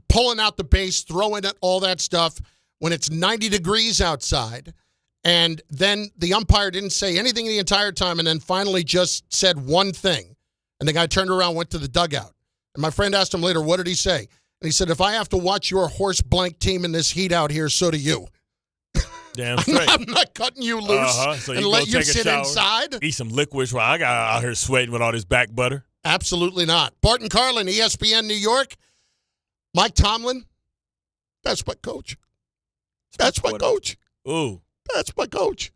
pulling out the base, throwing it, all that stuff, when it's 90 degrees outside. And then the umpire didn't say anything the entire time and then finally just said one thing. And the guy turned around, went to the dugout. And my friend asked him later, what did he say? And he said, if I have to watch your horse blank team in this heat out here, so do you. Damn straight. I'm not cutting you loose So and you let go you take a sit shower, inside. eat some liquids while I got out here sweating with all this back butter. Absolutely not. Bart and Carlin, ESPN New York. Mike Tomlin, that's my coach. That's my coach. Ooh. That's my coach.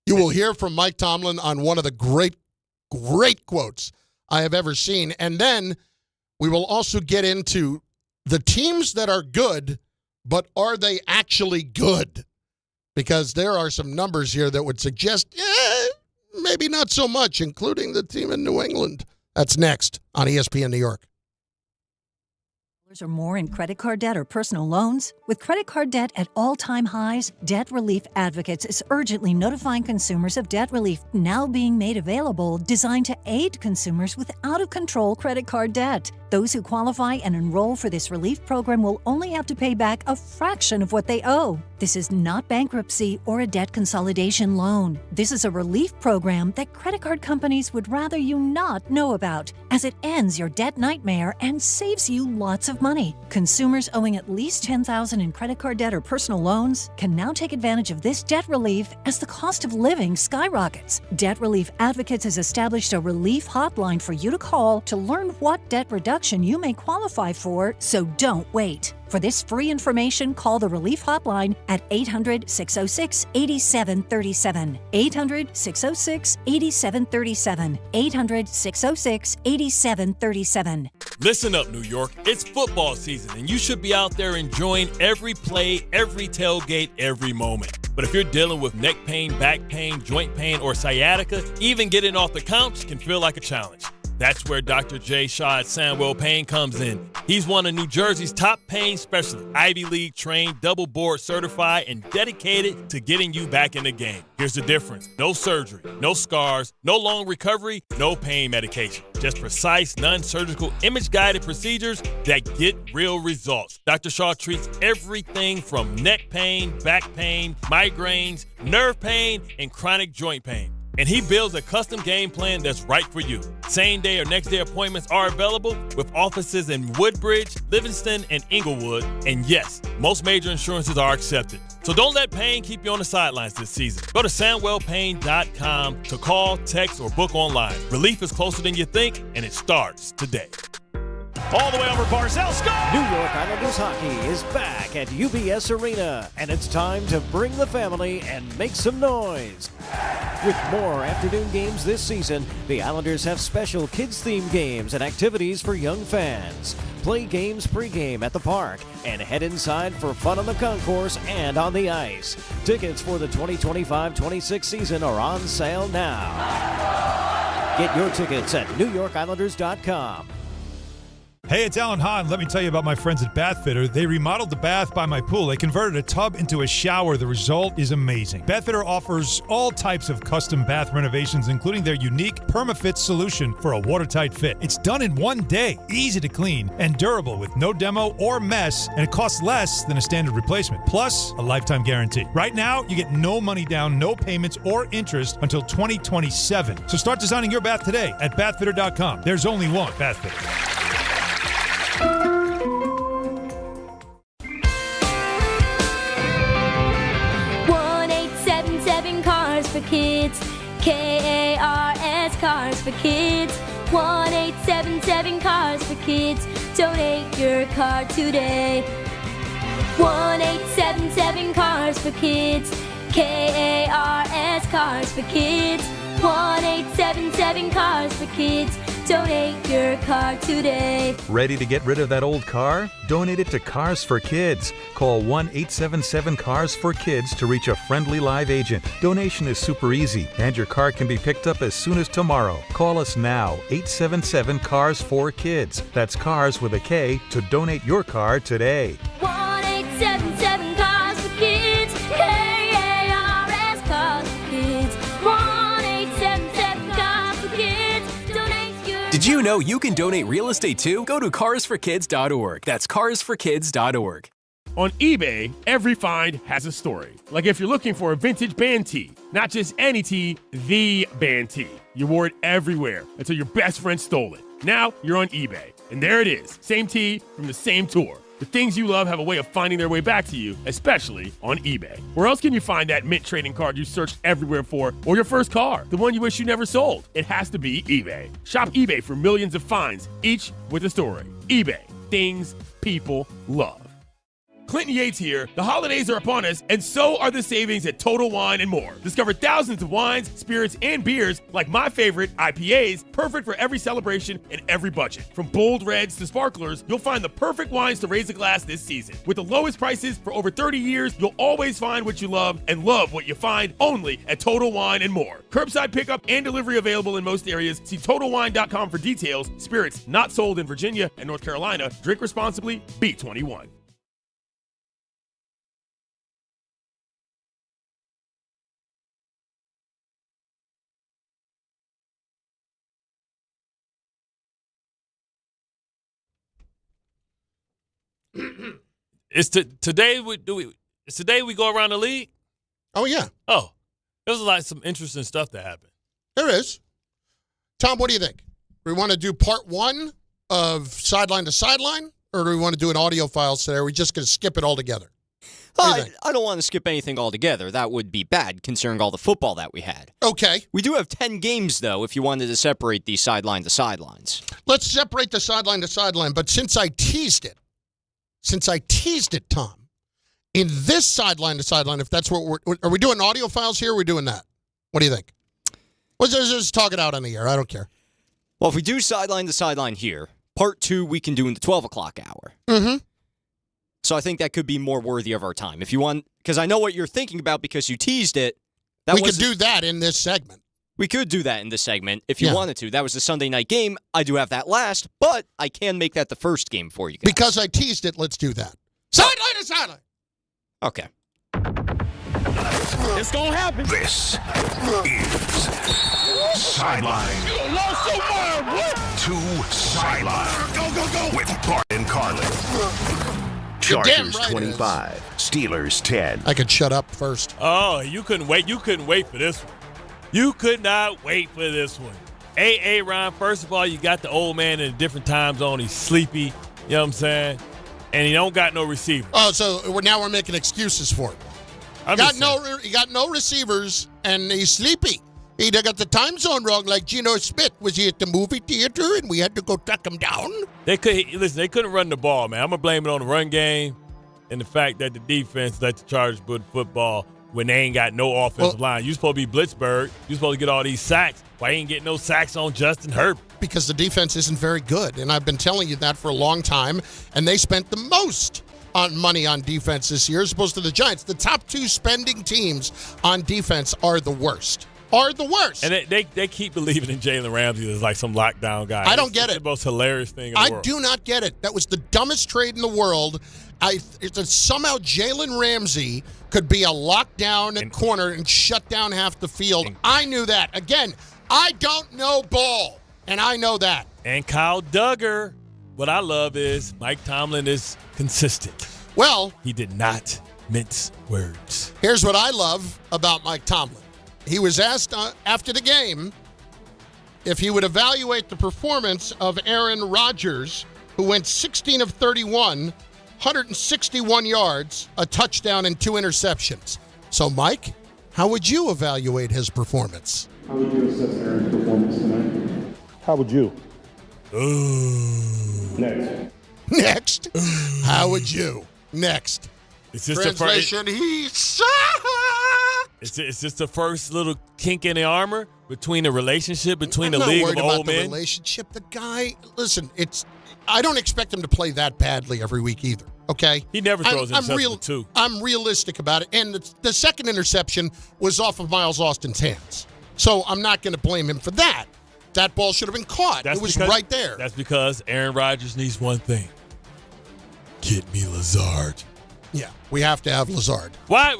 You will hear from Mike Tomlin on one of the great quotes I have ever seen. And then we will also get into the teams that are good, but are they actually good? Because there are some numbers here that would suggest, maybe not so much, including the team in New England. That's next on ESPN New York. Or more in credit card debt or personal loans? With credit card debt at all-time highs, Debt Relief Advocates is urgently notifying consumers of debt relief now being made available, designed to aid consumers with out-of-control credit card debt. Those who qualify and enroll for this relief program will only have to pay back a fraction of what they owe. This is not bankruptcy or a debt consolidation loan. This is a relief program that credit card companies would rather you not know about, as it ends your debt nightmare and saves you lots of money. Consumers owing at least $10,000 in credit card debt or personal loans can now take advantage of this debt relief as the cost of living skyrockets. Debt Relief Advocates has established a relief hotline for you to call to learn what debt reduction you may qualify for, so don't wait. For this free information, call the Relief Hotline at 800-606-8737. 800-606-8737. 800-606-8737. Listen up, New York. It's football season, and you should be out there enjoying every play, every tailgate, every moment. But if you're dealing with neck pain, back pain, joint pain, or sciatica, even getting off the couch can feel like a challenge. That's where Dr. Jay Shaw at Sandwell Pain comes in. He's one of New Jersey's top pain specialists, Ivy League trained, double board certified, and dedicated to getting you back in the game. Here's the difference. No surgery, no scars, no long recovery, no pain medication. Just precise, non-surgical, image-guided procedures that get real results. Dr. Shaw treats everything from neck pain, back pain, migraines, nerve pain, and chronic joint pain. And he builds a custom game plan that's right for you. Same day or next day appointments are available with offices in Woodbridge, Livingston, and Inglewood. And yes, most major insurances are accepted. So don't let pain keep you on the sidelines this season. Go to SandwellPain.com to call, text, or book online. Relief is closer than you think, and it starts today. All the way over Barzell, score! New York Islanders hockey is back at UBS Arena, and it's time to bring the family and make some noise. With more afternoon games this season, the Islanders have special kids-themed games and activities for young fans. Play games pregame at the park and head inside for fun on the concourse and on the ice. Tickets for the 2025-26 season are on sale now. Get your tickets at NewYorkIslanders.com. Hey, it's Alan Hahn. Let me tell you about my friends at Bath Fitter. They remodeled the bath by my pool. They converted a tub into a shower. The result is amazing. Bath Fitter offers all types of custom bath renovations, including their unique PermaFit solution for a watertight fit. It's done in one day, easy to clean, and durable with no demo or mess, and it costs less than a standard replacement, plus a lifetime guarantee. Right now, you get no money down, no payments, or interest until 2027. So start designing your bath today at bathfitter.com. There's only one Bath Fitter. 1-877 Cars for Kids. KARS Cars for Kids. 1-877 Cars for Kids. Donate your car today. 1-877 Cars for Kids. KARS Cars for Kids. 1-877 Cars for Kids. Donate your car today. Ready to get rid of that old car? Donate it to Cars for Kids. Call 1-877-CARS-FOR-KIDS to reach a friendly live agent. Donation is super easy, and your car can be picked up as soon as tomorrow. Call us now, 877-CARS-FOR-KIDS. That's cars with a K to donate your car today. 1-877 Cars for Kids. KARS Cars for Kids. Did you know you can donate real estate too? Go to carsforkids.org. That's carsforkids.org. On eBay, every find has a story. Like if you're looking for a vintage band tee, not just any tee, the band tee. You wore it everywhere until your best friend stole it. Now you're on eBay, and there it is. Same tee from the same tour. The things you love have a way of finding their way back to you, especially on eBay. Where else can you find that mint trading card you searched everywhere for, or your first car, the one you wish you never sold? It has to be eBay. Shop eBay for millions of finds, each with a story. eBay, things people love. Clinton Yates here. The holidays are upon us, and so are the savings at Total Wine & More. Discover thousands of wines, spirits, and beers like my favorite, IPAs, perfect for every celebration and every budget. From bold reds to sparklers, you'll find the perfect wines to raise a glass this season. With the lowest prices for over 30 years, you'll always find what you love and love what you find only at Total Wine & More. Curbside pickup and delivery available in most areas. See TotalWine.com for details. Spirits not sold in Virginia and North Carolina. Drink responsibly. Be 21. Today we go around the league. Oh yeah. Oh, there's like some interesting stuff that happened. There is. Tom, what do you think? Do we want to do part one of Sideline to Sideline, or do we want to do an audio file today? Or are we just going to skip it all together? I don't want to skip anything altogether. That would be bad, considering all the football that we had. Okay. We do have 10 games, though, if you wanted to separate the sideline to sidelines. Let's separate the sideline to sideline. But since I teased it, Tom, in this sideline to sideline, if that's what are we doing audio files here? Or are we doing that? What do you think? Let's just talk it out on the air. I don't care. Well, if we do sideline to sideline here, part 2 we can do in the 12 o'clock hour. Mm-hmm. So I think that could be more worthy of our time. If you want, because I know what you're thinking about because you teased it. We could do that in this segment. We could do that in this segment if you wanted to. That was the Sunday night game. I do have that last, but I can make that the first game for you guys. Because I teased it, let's do that. Sideline to sideline. Okay. It's going to happen. This is Sideline to Sideline. Go. With Bart and Carlin. Chargers right 25, Steelers 10. I could shut up first. Oh, you couldn't wait. You couldn't wait for this one. You could not wait for this one. Ron, first of all, you got the old man in a different time zone. He's sleepy. You know what I'm saying? And he don't got no receiver. Oh, so now we're making excuses for him. He got no receivers, and he's sleepy. He got the time zone wrong, like Geno Smith. Was he at the movie theater, and we had to go track him down? They couldn't run the ball, man. I'm gonna blame it on the run game and the fact that the defense let the Chargers put football when they ain't got no offensive line. You supposed to be Blitzburg. You supposed to get all these sacks. Why ain't getting no sacks on Justin Herbert? Because the defense isn't very good, and I've been telling you that for a long time. And they spent the most money on defense this year, as opposed to the Giants. The top 2 spending teams on defense are the worst. And they keep believing in Jalen Ramsey as like some lockdown guy. I don't get it. It's the most hilarious thing in the world. I do not get it. That was the dumbest trade in the world. Somehow Jalen Ramsey could be a lockdown corner and shut down half the field. I knew that. Again, I don't know ball, and I know that. And Kyle Duggar. What I love is Mike Tomlin is consistent. Well, he did not mince words. Here's what I love about Mike Tomlin. He was asked after the game if he would evaluate the performance of Aaron Rodgers, who went 16 of 31, 161 yards, a touchdown, and 2 interceptions. So, Mike, how would you evaluate his performance? How would you assess Aaron's performance tonight? How would you? Next. How would you? Next. It's just Translation, he sucks. It's just the first little kink in the armor between the relationship between the league of old men. The relationship. The guy, listen, I don't expect him to play that badly every week either, okay? He never throws himself for 2. I'm realistic about it. And the second interception was off of Miles Austin's hands. So I'm not going to blame him for that. That ball should have been caught. It was right there. That's because Aaron Rodgers needs one thing. Get me Lazard. Yeah, we have to have Lazard. Why?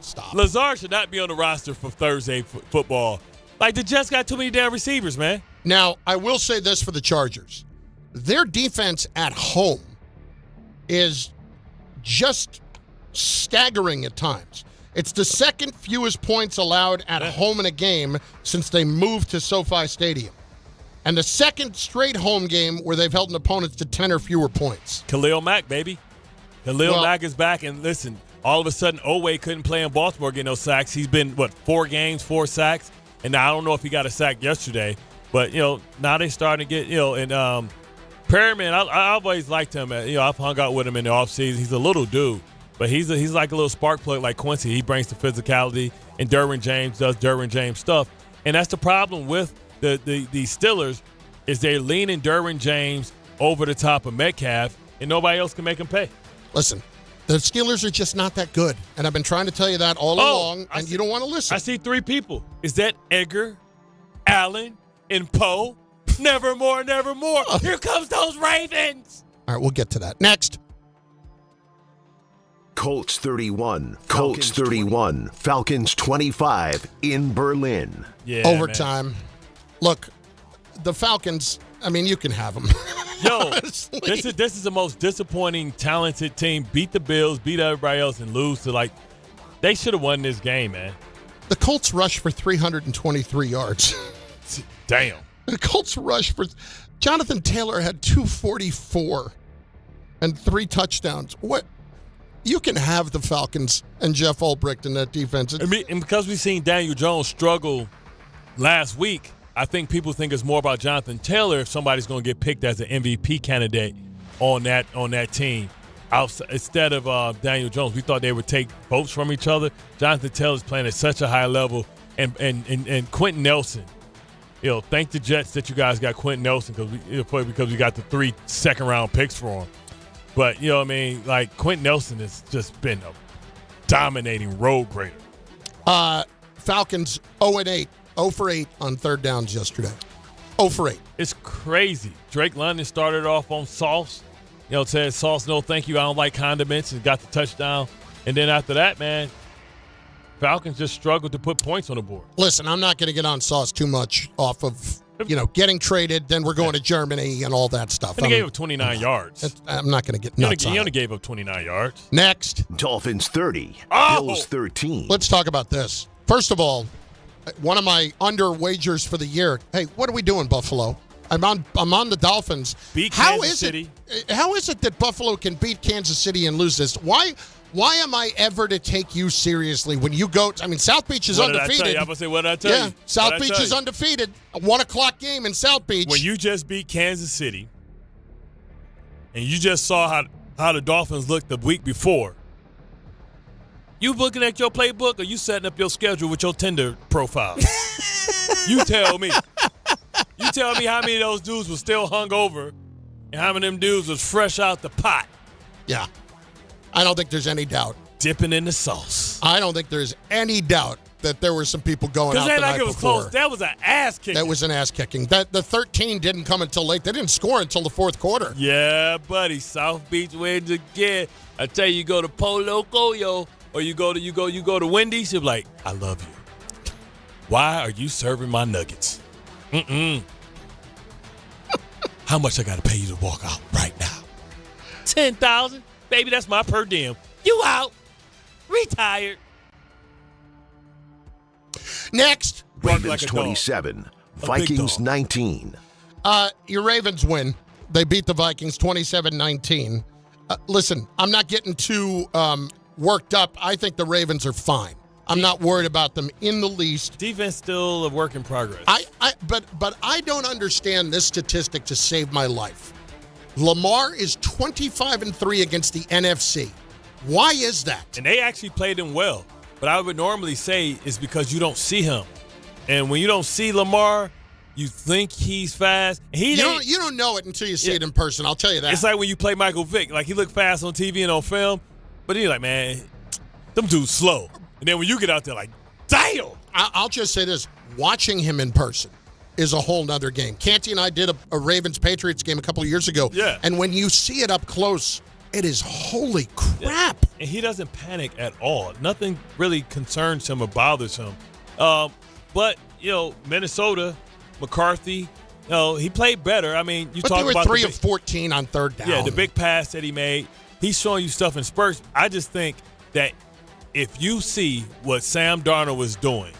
Stop. Lazard should not be on the roster for Thursday football. Like, the Jets got too many damn receivers, man. Now, I will say this for the Chargers. Their defense at home is just staggering at times. It's the second fewest points allowed at home in a game since they moved to SoFi Stadium. And the second straight home game where they've held an opponent to 10 or fewer points. Khalil Mack, baby. Mack is back. And listen, all of a sudden, Oweh couldn't play in Baltimore getting no sacks. He's been, 4 games, 4 sacks. And now I don't know if he got a sack yesterday. But, now they're starting to get, and Perryman, I've always liked him. I've hung out with him in the offseason. He's a little dude. But he's like a little spark plug like Quincy. He brings the physicality, and Derwin James does Derwin James stuff. And that's the problem with the Steelers is they're leaning Derwin James over the top of Metcalf, and nobody else can make him pay. Listen, the Steelers are just not that good. And I've been trying to tell you that all along, and you don't want to listen. I see 3 people. Is that Edgar, Allen, and Poe? Nevermore, nevermore. Here comes those Ravens. All right, we'll get to that. Next. Colts 31, Colts 31, Falcons 25 in Berlin. Yeah, overtime. Man. Look, the Falcons, you can have them. Yo, this is the most disappointing, talented team. Beat the Bills, beat everybody else, and lose to, they should have won this game, man. The Colts rushed for 323 yards. Damn. The Colts rushed for – Jonathan Taylor had 244 and 3 touchdowns. What – you can have the Falcons and Jeff Ulbrich in that defense. And because we've seen Daniel Jones struggle last week, I think people think it's more about Jonathan Taylor if somebody's going to get picked as an MVP candidate on that team. Instead of Daniel Jones, we thought they would take votes from each other. Jonathan Taylor's playing at such a high level, and Quentin Nelson. Thank the Jets that you guys got Quentin Nelson because we got the 3 second-round picks for him. But, Quentin Nelson has just been a dominating road grader. Falcons 0-8, 0 for 8 on third downs yesterday. 0 for 8. It's crazy. Drake London started off on sauce. Said, sauce, no thank you, I don't like condiments, and got the touchdown. And then after that, man, Falcons just struggled to put points on the board. Listen, I'm not going to get on sauce too much off of getting traded, then we're going to Germany and all that stuff. And he gave up 29 yards. I'm not going to get nuts on it. He only gave up 29 yards. Next. Dolphins 30, Bills 13. Let's talk about this. First of all, one of my under wagers for the year. Hey, what are we doing, Buffalo? I'm on the Dolphins. Beat Kansas City. How is it that Buffalo can beat Kansas City and lose this? Why am I ever to take you seriously when you go? South Beach is undefeated. I'm going to say, what did I tell you? South Beach is undefeated. A 1 o'clock game in South Beach. When you just beat Kansas City and you just saw how the Dolphins looked the week before, you looking at your playbook or you setting up your schedule with your Tinder profile? You tell me. You tell me how many of those dudes were still hungover and how many of them dudes was fresh out the pot. Yeah. I don't think there's any doubt. Dipping in the sauce. I don't think there's any doubt that there were some people going out the night it was before. Close. That was an ass kicking. That was an ass kicking. The 13 didn't come until late. They didn't score until the fourth quarter. Yeah, buddy. South Beach wins again. I tell you, go to Polo Coyo or you go to Wendy's. You're like, I love you. Why are you serving my nuggets? How much I got to pay you to walk out right now? $10,000. Baby, that's my per diem. You out. Retired. Next. Ravens 27, Vikings 19. Your Ravens win. They beat the Vikings 27-19. Listen, I'm not getting too worked up. I think the Ravens are fine. I'm not worried about them in the least. Defense still a work in progress. But I don't understand this statistic to save my life. Lamar is 25-3 against the NFC. Why is that? And they actually played him well. But I would normally say it's because you don't see him. And when you don't see Lamar, you think he's fast. You don't know it until you see it in person. I'll tell you that. It's like when you play Michael Vick. Like, he looked fast on TV and on film. But you're like, man, them dudes slow. And then when you get out there, like, damn. I'll just say this. Watching him in person is a whole nother game. Canty and I did a Ravens-Patriots game a couple of years ago. Yeah. And when you see it up close, it is holy crap. And he doesn't panic at all. Nothing really concerns him or bothers him. But, Minnesota, McCarthy, No, he played better. I mean, you but talk they were about 3 of 14 on third down. Yeah, the big pass that he made. He's showing you stuff in spurts. I just think that if you see what Sam Darnold was doing,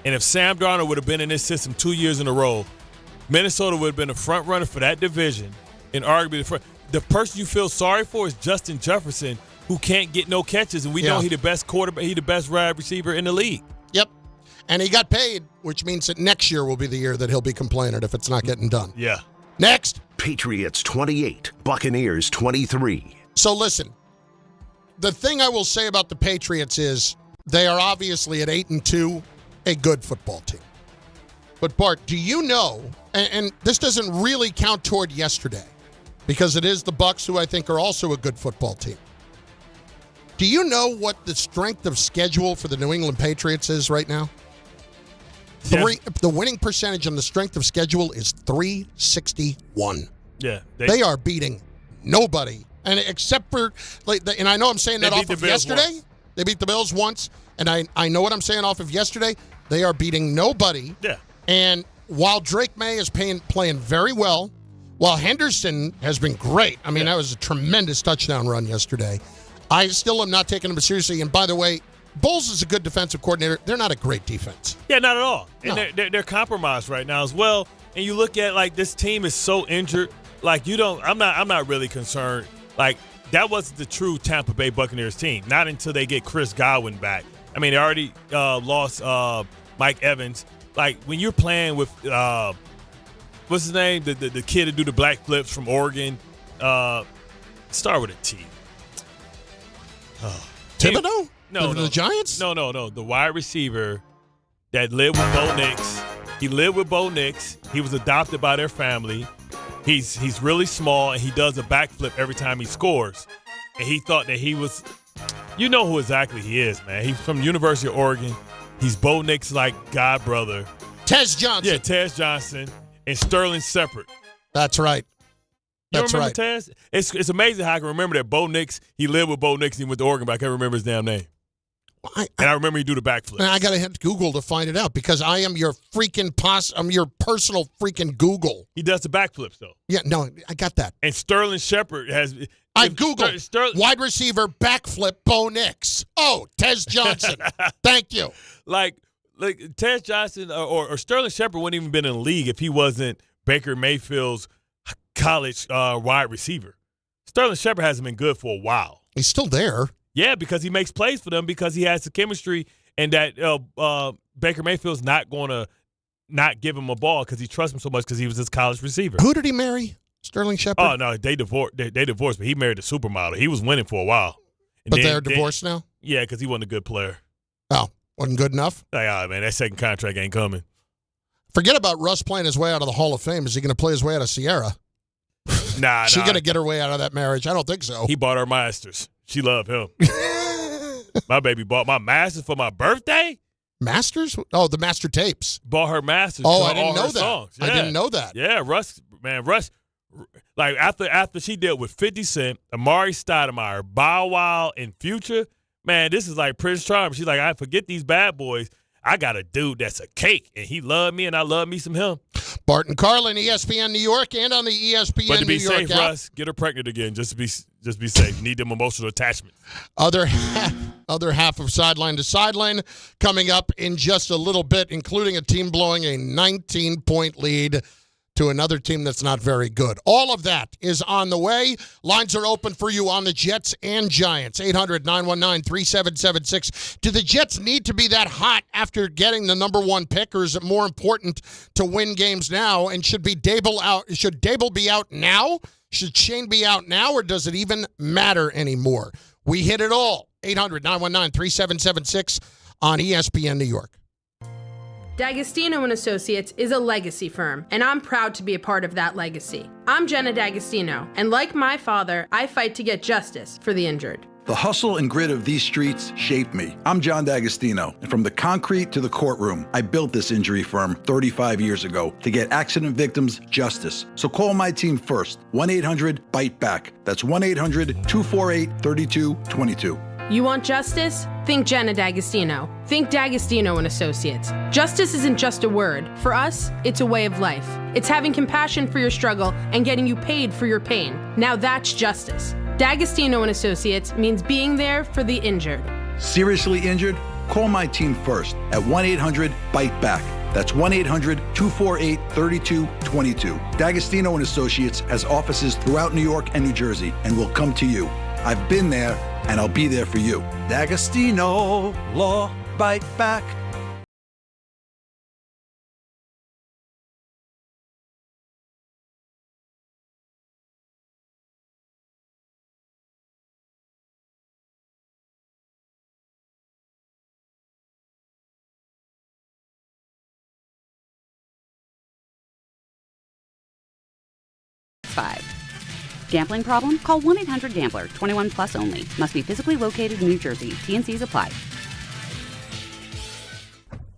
and if Sam Darnold would have been in this system 2 years in a row, Minnesota would have been a front runner for that division, and arguably the person you feel sorry for is Justin Jefferson, who can't get no catches, and we know he's the best quarterback, he's the best wide receiver in the league. Yep, and he got paid, which means that next year will be the year that he'll be complaining if it's not getting done. Yeah. Next. Patriots 28, Buccaneers 23. So listen, the thing I will say about the Patriots is they are obviously at 8-2, a good football team. But Bart, do you know, and this doesn't really count toward yesterday, because it is the Bucs, who I think are also a good football team. Do you know what the strength of schedule for the New England Patriots is right now? Yes. The winning percentage on the strength of schedule is .361. Yeah. They are beating nobody. And except for, and I know I'm saying that off of yesterday. Once. They beat the Bills once. And I know what I'm saying off of yesterday. They are beating nobody. Yeah. And while Drake May is playing very well, while Henderson has been great. I mean, that was a tremendous touchdown run yesterday. I still am not taking him seriously. And by the way, Bowles is a good defensive coordinator. They're not a great defense. Yeah, not at all. And no. they're compromised right now as well. And you look at this team is so injured. I'm not really concerned. That wasn't the true Tampa Bay Buccaneers team. Not until they get Chris Godwin back. I mean, they already lost Mike Evans. When you're playing with what's his name, the kid that do the black flips from Oregon, start with a T. Thibodeau? No, the Giants? No. The wide receiver that lived with Bo Nix. He lived with Bo Nix. He was adopted by their family. He's really small, and he does a backflip every time he scores. And he thought that he was – you know who exactly he is, man. He's from the University of Oregon. He's Bo Nix's, god brother. Tez Johnson. Yeah, Tez Johnson and Sterling Shepard. That's right. You remember Tez? It's amazing how I can remember that Bo Nix, he lived with Bo Nix and he went to Oregon, but I can't remember his damn name. I remember he do the backflip. I got to hit Google to find it out because I am your freaking I'm your personal freaking Google. He does the backflips, though. Yeah, no, I got that. And Sterling Shepard has – I Googled wide receiver backflip Bo Nix. Oh, Tez Johnson. Thank you. Tez Johnson or Sterling Shepard wouldn't even been in the league if he wasn't Baker Mayfield's college wide receiver. Sterling Shepard hasn't been good for a while. He's still there. Yeah, because he makes plays for them because he has the chemistry and that Baker Mayfield's not going to not give him a ball because he trusts him so much because he was his college receiver. Who did he marry? Sterling Shepard? Oh, no, they divorced, but he married a supermodel. He was winning for a while. But they're divorced now? Yeah, because he wasn't a good player. Oh, wasn't good enough? Man, that second contract ain't coming. Forget about Russ playing his way out of the Hall of Fame. Is he going to play his way out of Sierra? Nah. She going to get her way out of that marriage? I don't think so. He bought her Masters. She loved him. My baby bought my Masters for my birthday. Masters? Oh, the master tapes. Bought her Masters. Oh, for I didn't all know her that. Songs. Yeah. I didn't know that. Yeah, Russ. After she dealt with 50 Cent, Amari Stoudemire, Bow Wow, and Future, man, this is like Prince Charming. She's like, I forget these bad boys. I got a dude that's a cake, and he loved me, and I love me some him. Bart and Carlin, ESPN New York, and on the ESPN but to be New York safe, app. Russ, get her pregnant again. Just to be safe. You need them emotional attachments. Other half of Sideline to Sideline coming up in just a little bit, including a team blowing a 19-point lead to another team that's not very good. All of that is on the way. Lines are open for you on the Jets and Giants. 800-919-3776. Do the Jets need to be that hot after getting the number one pick, or is it more important to win games now? And should Daboll out? Should Daboll be out now? Should Shane be out now, or does it even matter anymore? We hit it all. 800-919-3776 on ESPN New York. D'Agostino & Associates is a legacy firm, and I'm proud to be a part of that legacy. I'm Jenna D'Agostino, and like my father, I fight to get justice for the injured. The hustle and grit of these streets shaped me. I'm John D'Agostino, and from the concrete to the courtroom, I built this injury firm 35 years ago to get accident victims justice. So call my team first, 1-800-BITE-BACK. That's 1-800-248-3222. You want justice? Think Jenna D'Agostino. Think D'Agostino and Associates. Justice isn't just a word. For us, it's a way of life. It's having compassion for your struggle and getting you paid for your pain. Now that's justice. D'Agostino and Associates means being there for the injured. Seriously injured? Call my team first at 1-800-BITE-BACK. That's 1-800-248-3222. D'Agostino and Associates has offices throughout New York and New Jersey and will come to you. I've been there, and I'll be there for you. D'Agostino Law Bite Back. Gambling problem? Call 1-800-GAMBLER. 21 plus only. Must be physically located in New Jersey. T&Cs apply.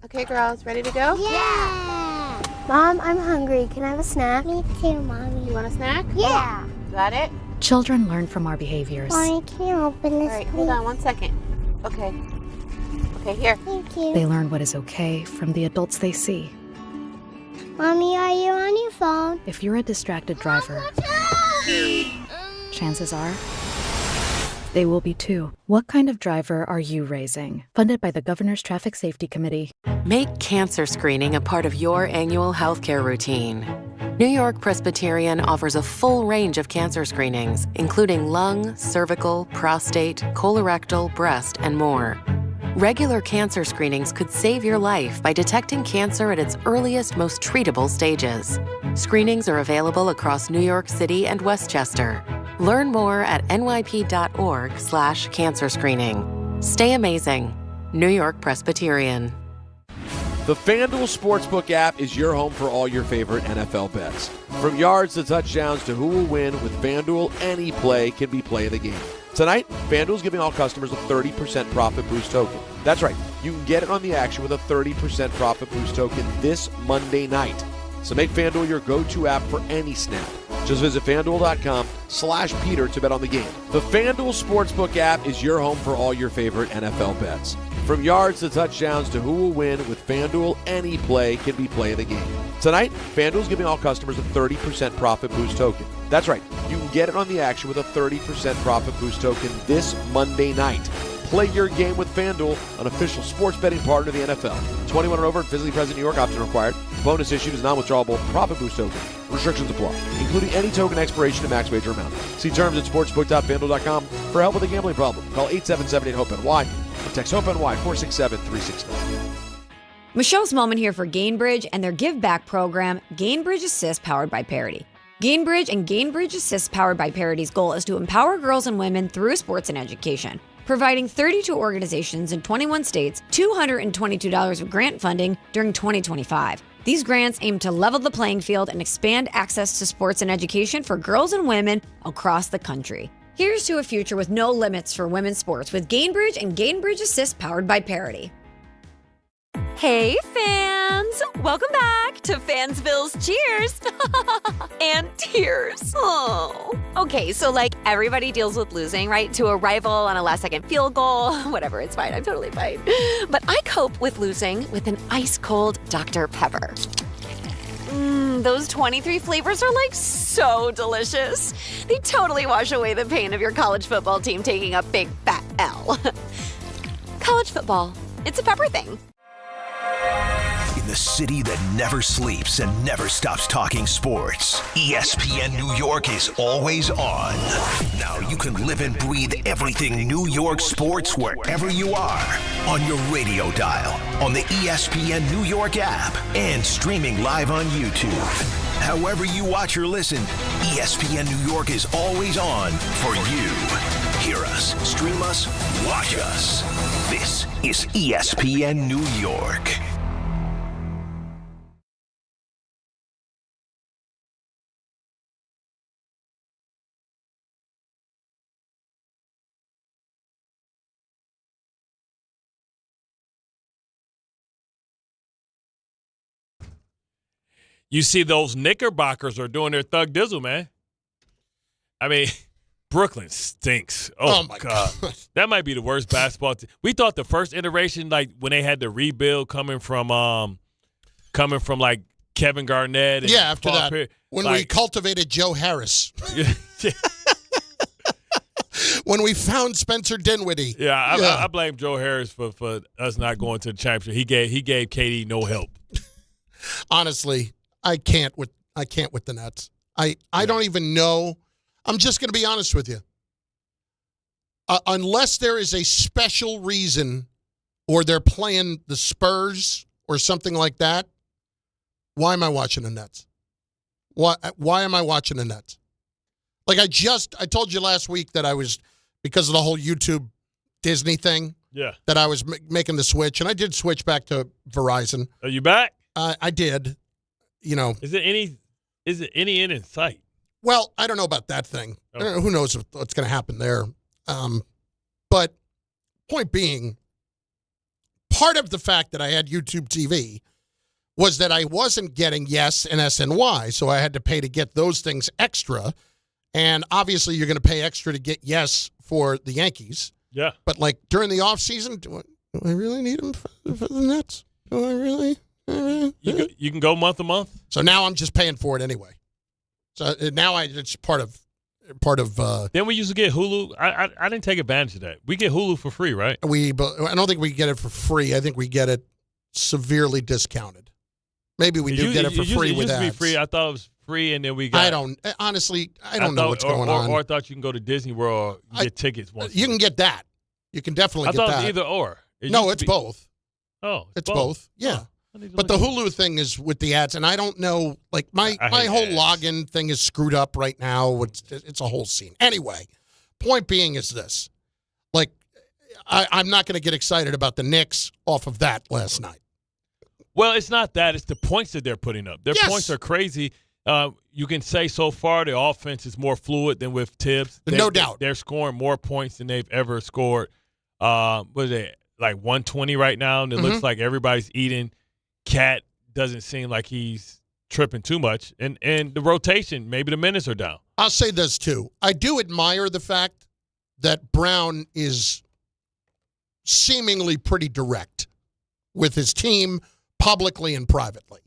Okay, girls, ready to go? Yeah! Mom, I'm hungry. Can I have a snack? Me too, Mommy. You want a snack? Yeah! Got it? Children learn from our behaviors. Mommy, can you open this, All right, hold on 1 second. Okay. Okay, here. Thank you. They learn what is okay from the adults they see. Mommy, are you on your phone? If you're a distracted driver, chances are they will be too. What kind of driver are you raising? Funded by the Governor's Traffic Safety Committee. Make cancer screening a part of your annual healthcare routine. New York Presbyterian offers a full range of cancer screenings, including lung, cervical, prostate, colorectal, breast, and more. Regular cancer screenings could save your life by detecting cancer at its earliest, most treatable stages. Screenings are available across New York City and Westchester. Learn more at nyp.org/cancer screening. Stay amazing. New York Presbyterian. The FanDuel Sportsbook app is your home for all your favorite NFL bets. From yards to touchdowns to who will win, with FanDuel, any play can be play of the game. Tonight, FanDuel's giving all customers a 30% profit boost token. That's right, you can get it on the action with a 30% profit boost token this Monday night. So make FanDuel your go-to app for any snap. Just visit FanDuel.com/Peter to bet on the game. The FanDuel Sportsbook app is your home for all your favorite NFL bets. From yards to touchdowns to who will win, with FanDuel, any play can be play of the game. Tonight, FanDuel's giving all customers a 30% profit boost token. That's right, you can get it on the action with a 30% profit boost token this Monday night. Play your game with FanDuel, an official sports betting partner of the NFL. 21 and over and physically present in New York, option required. Bonus issued is non-withdrawable profit boost token. Restrictions apply, including any token expiration and max wager amount. See terms at sportsbook.fanduel.com. For help with a gambling problem, call 877-8-HOPE-NY or text HOPE-NY 467-369. Michelle's Moment here for Gainbridge and their Give Back program, Gainbridge Assist, powered by Parity. Gainbridge and Gainbridge Assist, powered by Parity's goal is to empower girls and women through sports and education, providing 32 organizations in 21 states $222 of grant funding during 2025. These grants aim to level the playing field and expand access to sports and education for girls and women across the country. Here's to a future with no limits for women's sports with Gainbridge and Gainbridge Assist, powered by Parity. Hey, fans! Welcome back to Fansville's Cheers and Tears. Oh. Okay, so like everybody deals with losing, right? To a rival on a last-second field goal. Whatever, it's fine. I'm totally fine. But I cope with losing with an ice-cold Dr. Pepper. Those 23 flavors are like so delicious. They totally wash away the pain of your college football team taking a big fat L. College football, it's a pepper thing. In the city that never sleeps and never stops talking sports, ESPN New York is always on. Now you can live and breathe everything New York sports wherever you are. On your radio dial, on the ESPN New York app, and streaming live on YouTube. However you watch or listen, ESPN New York is always on for you. Hear us, stream us, watch us. This is ESPN New York. You see those Knickerbockers are doing their thug dizzle, man. I mean, Brooklyn stinks. Oh my God. That might be the worst basketball team. We thought the first iteration, like when they had the rebuild coming from like Kevin Garnett. And after Paul that, Pierce, when we cultivated Joe Harris. When we found Spencer Dinwiddie. I blame Joe Harris for us not going to the championship. He gave KD no help. Honestly, I can't with the Nets. I don't even know. I'm just going to be honest with you. Unless there is a special reason or they're playing the Spurs or something like that, why am I watching the Nets? Why am I watching the Nets? Like I told you last week that I was, because of the whole YouTube Disney thing, that I was making the switch, and I did switch back to Verizon. Are you back? I did. Is it any end in sight? Well, I don't know about that thing. Okay. Who knows what's going to happen there. But point being, part of the fact that I had YouTube TV was that I wasn't getting Yes and SNY, so I had to pay to get those things extra. And obviously you're going to pay extra to get Yes for the Yankees. Yeah. But like during the offseason, do I really need them for the Nets? Do I really? You can go month to month. So now I'm just paying for it anyway. So now it's part of. Then we used to get Hulu. I didn't take advantage of that. We get Hulu for free, right? I don't think we get it for free. I think we get it severely discounted. Maybe we do get it for free with ads. It used to be free. I thought it was free, and then we got. I don't know what's going on. Or I thought you can go to Disney World and get tickets once. You can get that. You can definitely get that. I thought it was either or. No, it's both. Oh, it's both. Yeah. But the Hulu thing is with the ads, and I don't know, like my whole login thing is screwed up right now. It's a whole scene. Anyway, point being is this. Like, I'm not going to get excited about the Knicks off of that last night. Well, it's not that. It's the points that they're putting up. Their points are crazy. You can say so far the offense is more fluid than with Tibbs. No doubt. They're scoring more points than they've ever scored. What is it, like 120 right now? And it looks like everybody's eating. Cat doesn't seem like he's tripping too much. And the rotation, maybe the minutes are down. I'll say this, too. I do admire the fact that Brown is seemingly pretty direct with his team publicly and privately.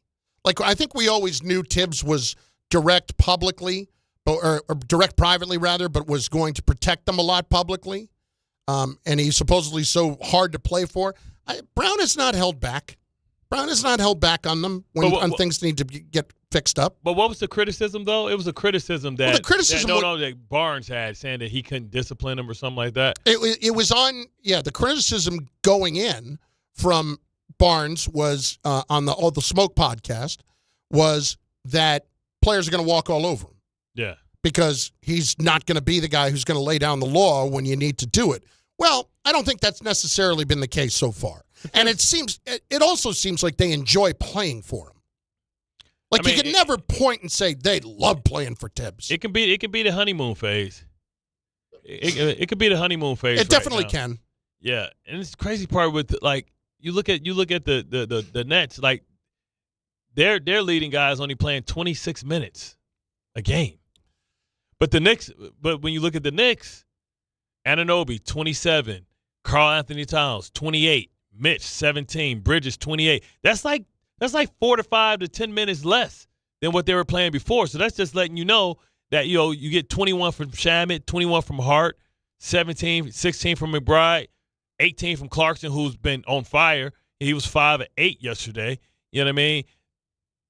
Like, I think we always knew Tibbs was direct publicly, or direct privately, rather, but was going to protect them a lot publicly. And he's supposedly so hard to play for. Brown has not held back. Brown has not held back on them when things need to get fixed up. But what was the criticism, though? It was a criticism that, that Barnes had, saying that he couldn't discipline him or something like that. It was on, the criticism going in from Barnes was on the Smoke podcast was that players are going to walk all over him. Yeah. Because he's not going to be the guy who's going to lay down the law when you need to do it. Well, I don't think that's necessarily been the case so far. And it also seems like they enjoy playing for him. Like, you can never point and say they love playing for Tibbs. It can be the honeymoon phase. It could be the honeymoon phase. It definitely can. Yeah, and it's the crazy part with, like, you look at the Nets, like their leading guy is only playing 26 minutes a game. But when you look at the Knicks, Anunoby 27, Karl Anthony Towns 28, Mitch 17, Bridges 28. That's like 4 to 5 to 10 minutes less than what they were playing before. So that's just letting you know that you get 21 from Shamet, 21 from Hart, 16 from McBride, 18 from Clarkson, who's been on fire. He was 5 of 8 yesterday. You know what I mean?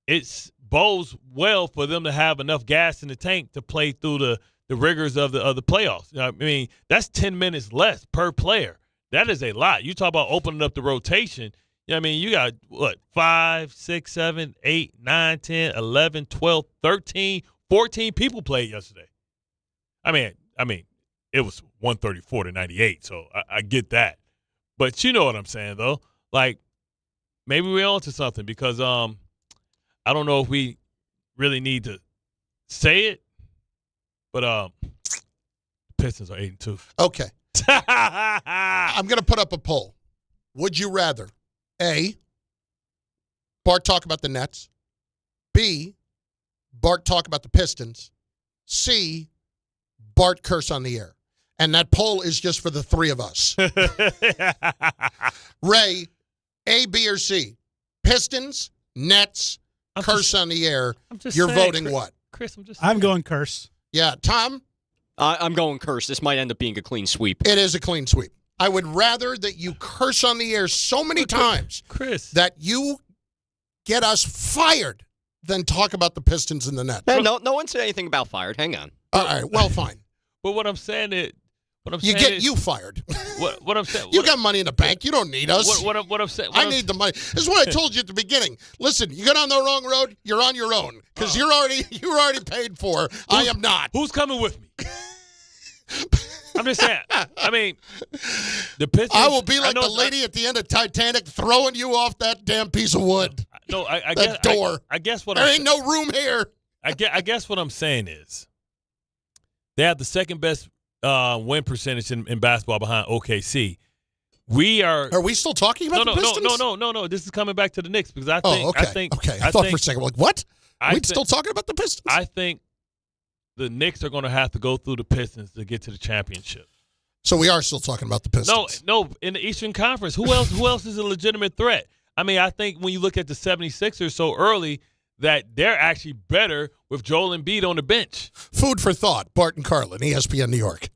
It bodes well for them to have enough gas in the tank to play through the rigors of the playoffs. I mean, that's 10 minutes less per player. That is a lot. You talk about opening up the rotation. You know what I mean? You got, 5, 6, 7, 8, 9, 10, 11, 12, 13, 14 people played yesterday. I mean, it was 134 to 98, so I get that. But you know what I'm saying, though. Like, maybe we're on to something because I don't know if we really need to say it, but Pistons are 8-2. Okay. I'm going to put up a poll. Would you rather, A, Bart talk about the Nets, B, Bart talk about the Pistons, C, Bart curse on the air. And that poll is just for the three of us. Ray, A, B, or C? Pistons, Nets, curse on the air. You're voting what? Chris, I'm going curse. Yeah, Tom? I'm going curse. This might end up being a clean sweep. It is a clean sweep. I would rather that you curse on the air so many times, Chris, that you get us fired than talk about the Pistons and the Nets. Hey, no one said anything about fired. Hang on. All right, well, fine. But what I'm saying is, you fired. What I'm saying, you got money in the bank. You don't need us. What I'm saying, I need the money. This is what I told you at the beginning. Listen, you get on the wrong road, you're on your own because you're already paid for. I am not. Who's coming with me? I'm just saying. I mean, the Pistons. I will be like the lady at the end of Titanic throwing you off that damn piece of wood. No, I that guess, door. I guess what there ain't no room here. I guess what I'm saying is they have the second best win percentage in basketball behind OKC. Are we still talking about the Pistons? No. This is coming back to the Knicks because I think. I thought for a second, like, what? We still talking about the Pistons? I think the Knicks are going to have to go through the Pistons to get to the championship. So we are still talking about the Pistons. No. In the Eastern Conference, who else is a legitimate threat? I mean, I think when you look at the 76ers so early, that they're actually better with Joel Embiid on the bench. Food for thought. Bart and Carlin, ESPN New York.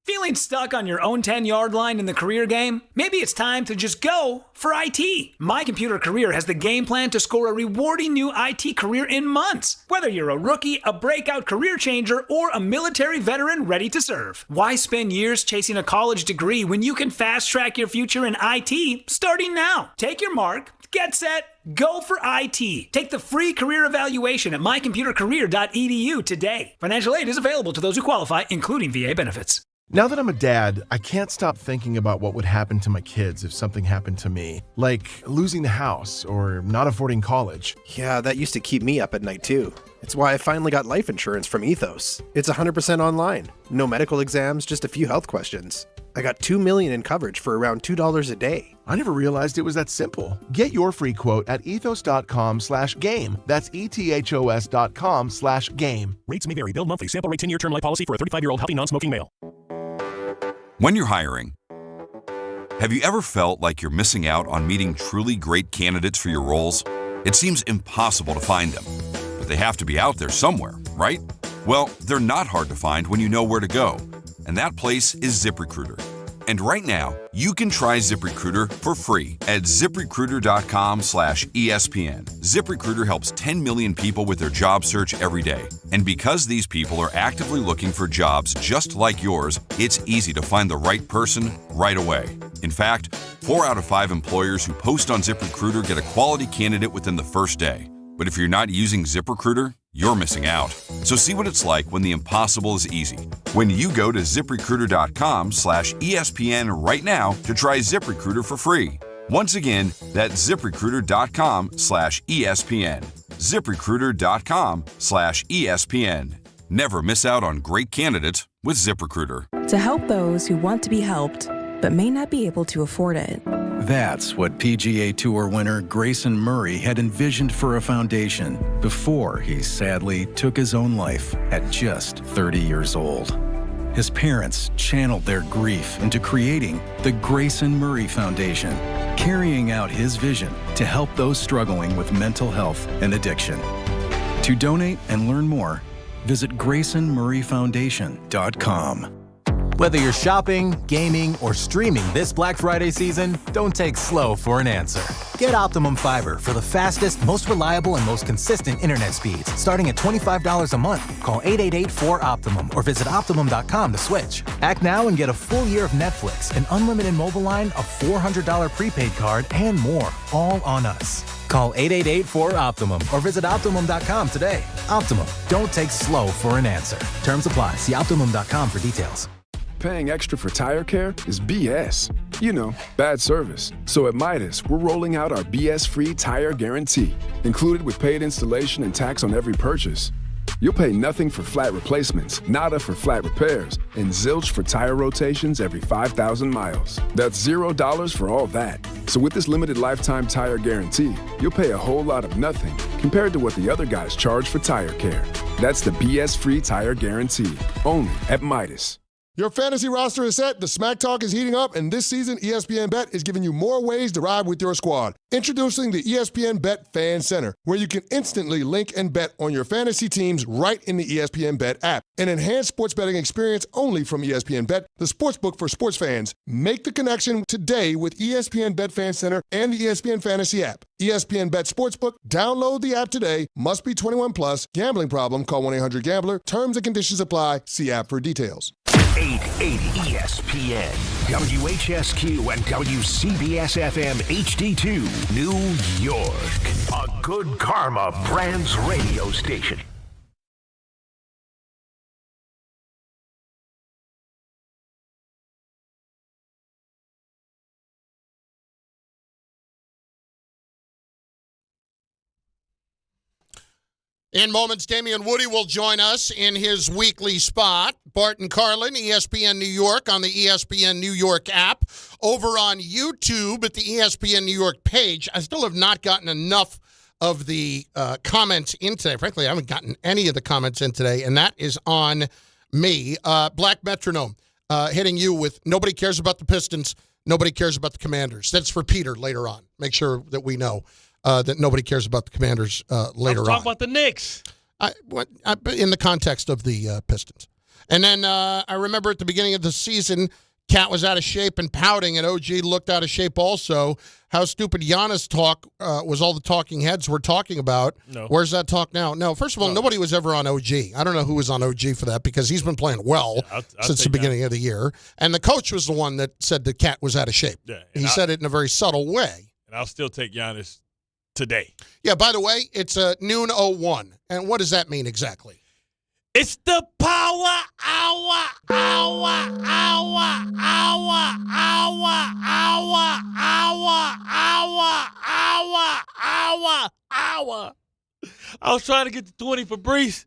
Feeling stuck on your own 10-yard line in the career game? Maybe it's time to just go for IT. My Computer Career has the game plan to score a rewarding new IT career in months. Whether you're a rookie, a breakout career changer, or a military veteran ready to serve. Why spend years chasing a college degree when you can fast-track your future in IT starting now? Take your mark, get set, go for IT. Take the free career evaluation at mycomputercareer.edu today. Financial aid is available to those who qualify, including VA benefits. Now that I'm a dad, I can't stop thinking about what would happen to my kids if something happened to me, like losing the house or not affording college. Yeah, that used to keep me up at night too. It's why I finally got life insurance from Ethos. It's 100% online. No medical exams, just a few health questions. I got $2 million in coverage for around $2 a day. I never realized it was that simple. Get your free quote at ethos.com/game. That's ethos.com/game. Rates may vary. Bill monthly. Sample rate 10-year term life policy for a 35-year-old healthy non-smoking male. When you're hiring, have you ever felt like you're missing out on meeting truly great candidates for your roles? It seems impossible to find them, but they have to be out there somewhere, right? Well, they're not hard to find when you know where to go, and that place is ZipRecruiter. And right now, you can try ZipRecruiter for free at ZipRecruiter.com/ESPN. ZipRecruiter helps 10 million people with their job search every day. And because these people are actively looking for jobs just like yours, it's easy to find the right person right away. In fact, 4 out of 5 employers who post on ZipRecruiter get a quality candidate within the first day. But if you're not using ZipRecruiter, you're missing out. So see what it's like when the impossible is easy. When you go to ZipRecruiter.com/ESPN right now to try ZipRecruiter for free. Once again, that's ZipRecruiter.com/ESPN. ZipRecruiter.com/ESPN. Never miss out on great candidates with ZipRecruiter. To help those who want to be helped, but may not be able to afford it. That's what PGA Tour winner Grayson Murray had envisioned for a foundation before he sadly took his own life at just 30 years old. His parents channeled their grief into creating the Grayson Murray Foundation, carrying out his vision to help those struggling with mental health and addiction. To donate and learn more, visit GraysonMurrayFoundation.com. Whether you're shopping, gaming, or streaming this Black Friday season, don't take slow for an answer. Get Optimum Fiber for the fastest, most reliable, and most consistent internet speeds, starting at $25 a month. Call 888-4OPTIMUM or visit Optimum.com to switch. Act now and get a full year of Netflix, an unlimited mobile line, a $400 prepaid card, and more, all on us. Call 888-4OPTIMUM or visit Optimum.com today. Optimum, don't take slow for an answer. Terms apply. See Optimum.com for details. Paying extra for tire care is BS. You know, bad service. So at Midas, we're rolling out our BS-free tire guarantee, included with paid installation and tax on every purchase. you'll pay nothing for flat replacements, nada for flat repairs, and zilch for tire rotations every 5,000 miles. That's $0 for all that. So with this limited lifetime tire guarantee, you'll pay a whole lot of nothing compared to what the other guys charge for tire care. That's the BS-free tire guarantee, only at Midas. Your fantasy roster is set, the smack talk is heating up, and this season ESPN Bet is giving you more ways to ride with your squad. Introducing the ESPN Bet Fan Center, where you can instantly link and bet on your fantasy teams right in the ESPN Bet app. An enhanced sports betting experience only from ESPN Bet, the sportsbook for sports fans. Make the connection today with ESPN Bet Fan Center and the ESPN Fantasy app. ESPN Bet Sportsbook, download the app today. Must be 21 plus. Gambling problem, call 1-800-GAMBLER. Terms and conditions apply. See app for details. 880 ESPN, WHSQ, and WCBS-FM HD2, New York. A Good Karma Brands radio station. In moments, Damien Woody will join us in his weekly spot. Bart and Carlin, ESPN New York, on the ESPN New York app. Over on YouTube at the ESPN New York page. I still have not gotten enough of the comments in today. Frankly, I haven't gotten any of the comments in today, and that is on me. Black Metronome hitting you with nobody cares about the Pistons, nobody cares about the Commanders. That's for Peter later on. Make sure that we know. That nobody cares about the Commanders later on. Talk about the Knicks. In the context of the Pistons. And then I remember at the beginning of the season, Cat was out of shape and pouting, and OG looked out of shape also. How stupid Giannis talk was all the talking heads were talking about. No. Where's that talk now? No, first of all, nobody was ever on OG. I don't know who was on OG for that because he's been playing well since the beginning of the year. And the coach was the one that said the Cat was out of shape. Yeah, he said it in a very subtle way. And I'll still take Giannis today. Yeah, by the way, it's noon 01. And what does that mean exactly? It's the power hour. I was trying to get to 20 for Breece,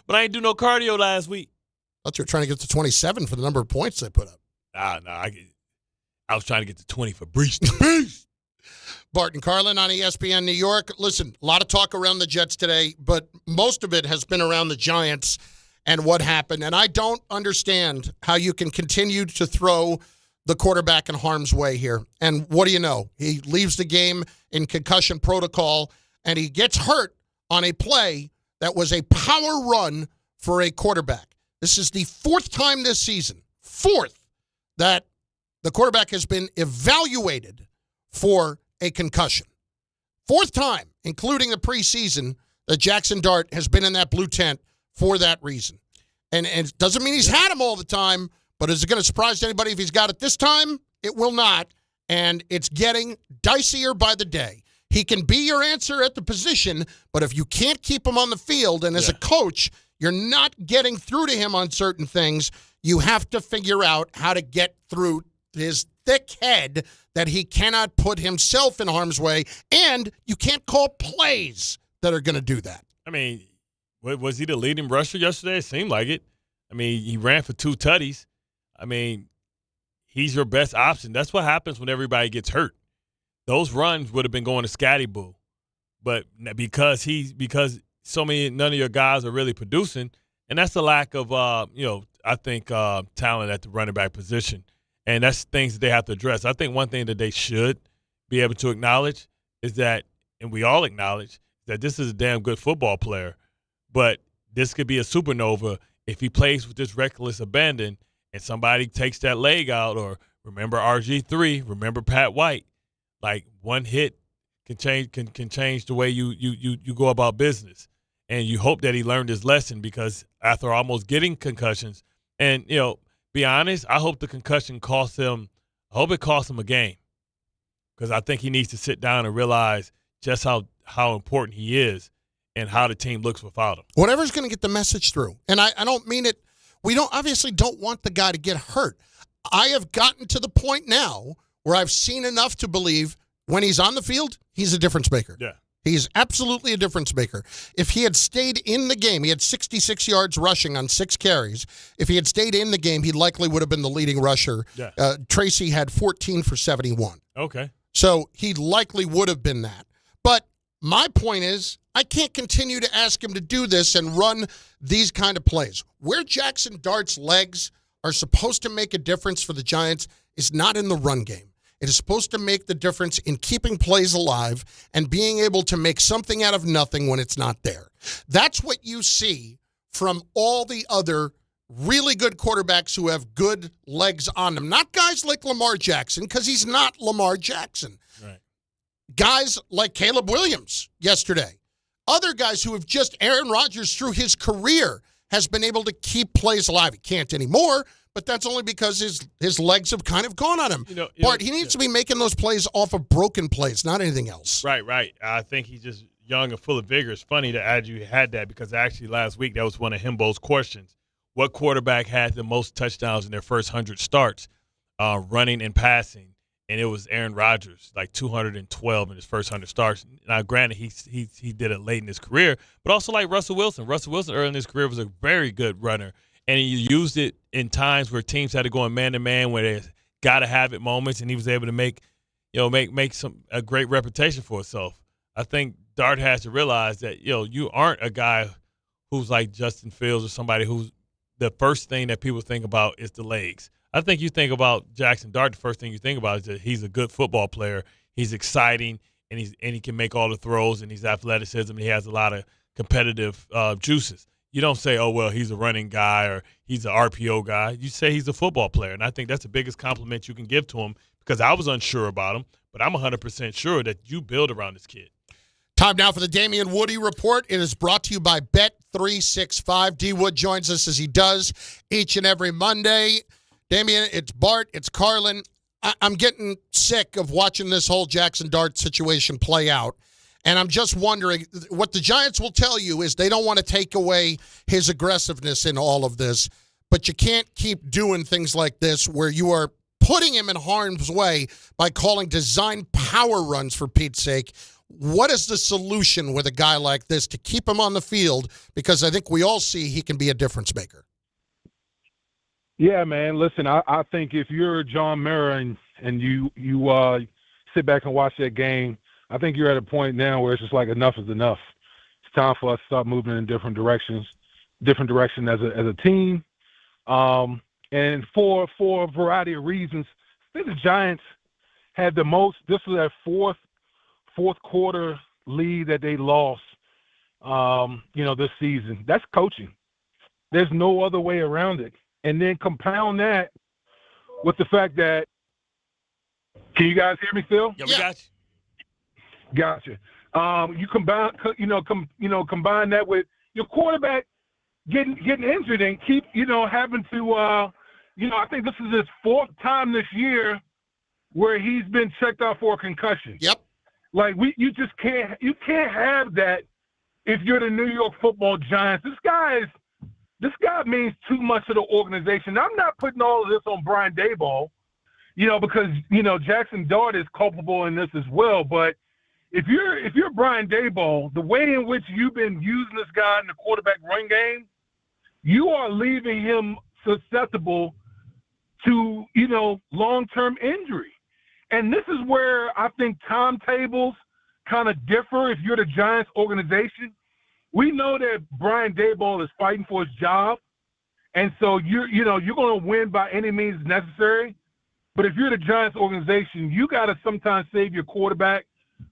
but I ain't do no cardio last week. I thought you were trying to get to 27 for the number of points they put up. I was trying to get to 20 for Breece. Bart and Carlin on ESPN New York. Listen, a lot of talk around the Jets today, but most of it has been around the Giants and what happened. And I don't understand how you can continue to throw the quarterback in harm's way here. And what do you know? He leaves the game in concussion protocol, and he gets hurt on a play that was a power run for a quarterback. This is the fourth time this season, that the quarterback has been evaluated for a concussion. Fourth time, including the preseason, that Jackson Dart has been in that blue tent for that reason. And it doesn't mean he's had them all the time, but is it going to surprise anybody if he's got it this time? It will not, and it's getting dicier by the day. He can be your answer at the position, but if you can't keep him on the field, and as a coach, you're not getting through to him on certain things, you have to figure out how to get through his thick head that he cannot put himself in harm's way, and you can't call plays that are going to do that. I mean, was he the leading rusher yesterday? It seemed like it. I mean, he ran for 2 tutties. I mean, he's your best option. That's what happens when everybody gets hurt. Those runs would have been going to Scotty Boo, but because none of your guys are really producing, and that's the lack of I think talent at the running back position. And that's things that they have to address. I think one thing that they should be able to acknowledge is that, and we all acknowledge, that this is a damn good football player, but this could be a supernova if he plays with this reckless abandon and somebody takes that leg out, or remember RG3, remember Pat White. Like, one hit can change the way you go about business. And you hope that he learned his lesson, because after almost getting concussions, and, be honest, I hope the concussion cost him. I hope it cost him a game, because I think he needs to sit down and realize just how important he is and how the team looks without him. Whatever's going to get the message through. And I don't mean it. We obviously don't want the guy to get hurt. I have gotten to the point now where I've seen enough to believe when he's on the field, he's a difference maker. Yeah. He's absolutely a difference maker. If he had stayed in the game, he had 66 yards rushing on 6 carries. If he had stayed in the game, he likely would have been the leading rusher. Yeah. Tracy had 14 for 71. Okay. So he likely would have been that. But my point is, I can't continue to ask him to do this and run these kind of plays. Where Jackson Dart's legs are supposed to make a difference for the Giants is not in the run game. It is supposed to make the difference in keeping plays alive and being able to make something out of nothing when it's not there. That's what you see from all the other really good quarterbacks who have good legs on them. Not guys like Lamar Jackson, because he's not Lamar Jackson. Right. Guys like Caleb Williams yesterday. Other guys who have just, Aaron Rodgers through his career has been able to keep plays alive. He can't anymore, but that's only because his legs have kind of gone on him. Bart, he needs to be making those plays off of broken plays, not anything else. Right. I think he's just young and full of vigor. It's funny to add you had that because actually last week that was one of Himbo's questions. What quarterback had the most touchdowns in their first 100 starts, running and passing? And it was Aaron Rodgers, like 212 in his first 100 starts. Now, granted, he did it late in his career, but also like Russell Wilson. Russell Wilson early in his career was a very good runner, and he used it in times where teams had to go in man-to-man where they got to have it moments, and he was able to make a great reputation for himself. I think Dart has to realize that you aren't a guy who's like Justin Fields or somebody who's the first thing that people think about is the legs. I think you think about Jackson Dart, the first thing you think about is that he's a good football player. He's exciting, and he can make all the throws, and he's athleticism, and he has a lot of competitive juices. You don't say, oh, well, he's a running guy or he's an RPO guy. You say he's a football player, and I think that's the biggest compliment you can give to him because I was unsure about him, but I'm 100% sure that you build around this kid. Time now for the Damien Woody Report. It is brought to you by Bet365. D. Wood joins us as he does each and every Monday. Damien, it's Bart, it's Carlin. I'm getting sick of watching this whole Jackson Dart situation play out. And I'm just wondering, what the Giants will tell you is they don't want to take away his aggressiveness in all of this. But you can't keep doing things like this where you are putting him in harm's way by calling design power runs, for Pete's sake. What is the solution with a guy like this to keep him on the field? Because I think we all see he can be a difference maker. Yeah, man. Listen, I think if you're John Mara and you sit back and watch that game, I think you're at a point now where it's just like enough is enough. It's time for us to start moving in different direction as a team. And for a variety of reasons, I think the Giants had the most. This was their fourth quarter lead that they lost, this season. That's coaching. There's no other way around it. And then compound that with the fact that, can you guys hear me still? Yeah, we got you. Gotcha. You combine that with your quarterback getting injured and keep, having to, I think this is his 4th time this year where he's been checked out for a concussion. Yep. Like you can't have that if you're the New York Football Giants. This guy means too much to the organization. I'm not putting all of this on Brain Daboll, because Jackson Dart is culpable in this as well. But if you're Brain Daboll, the way in which you've been using this guy in the quarterback run game, you are leaving him susceptible to long-term injury. And this is where I think timetables kind of differ if you're the Giants organization. We know that Brain Daboll is fighting for his job, and so you're going to win by any means necessary. But if you're the Giants organization, you got to sometimes save your quarterback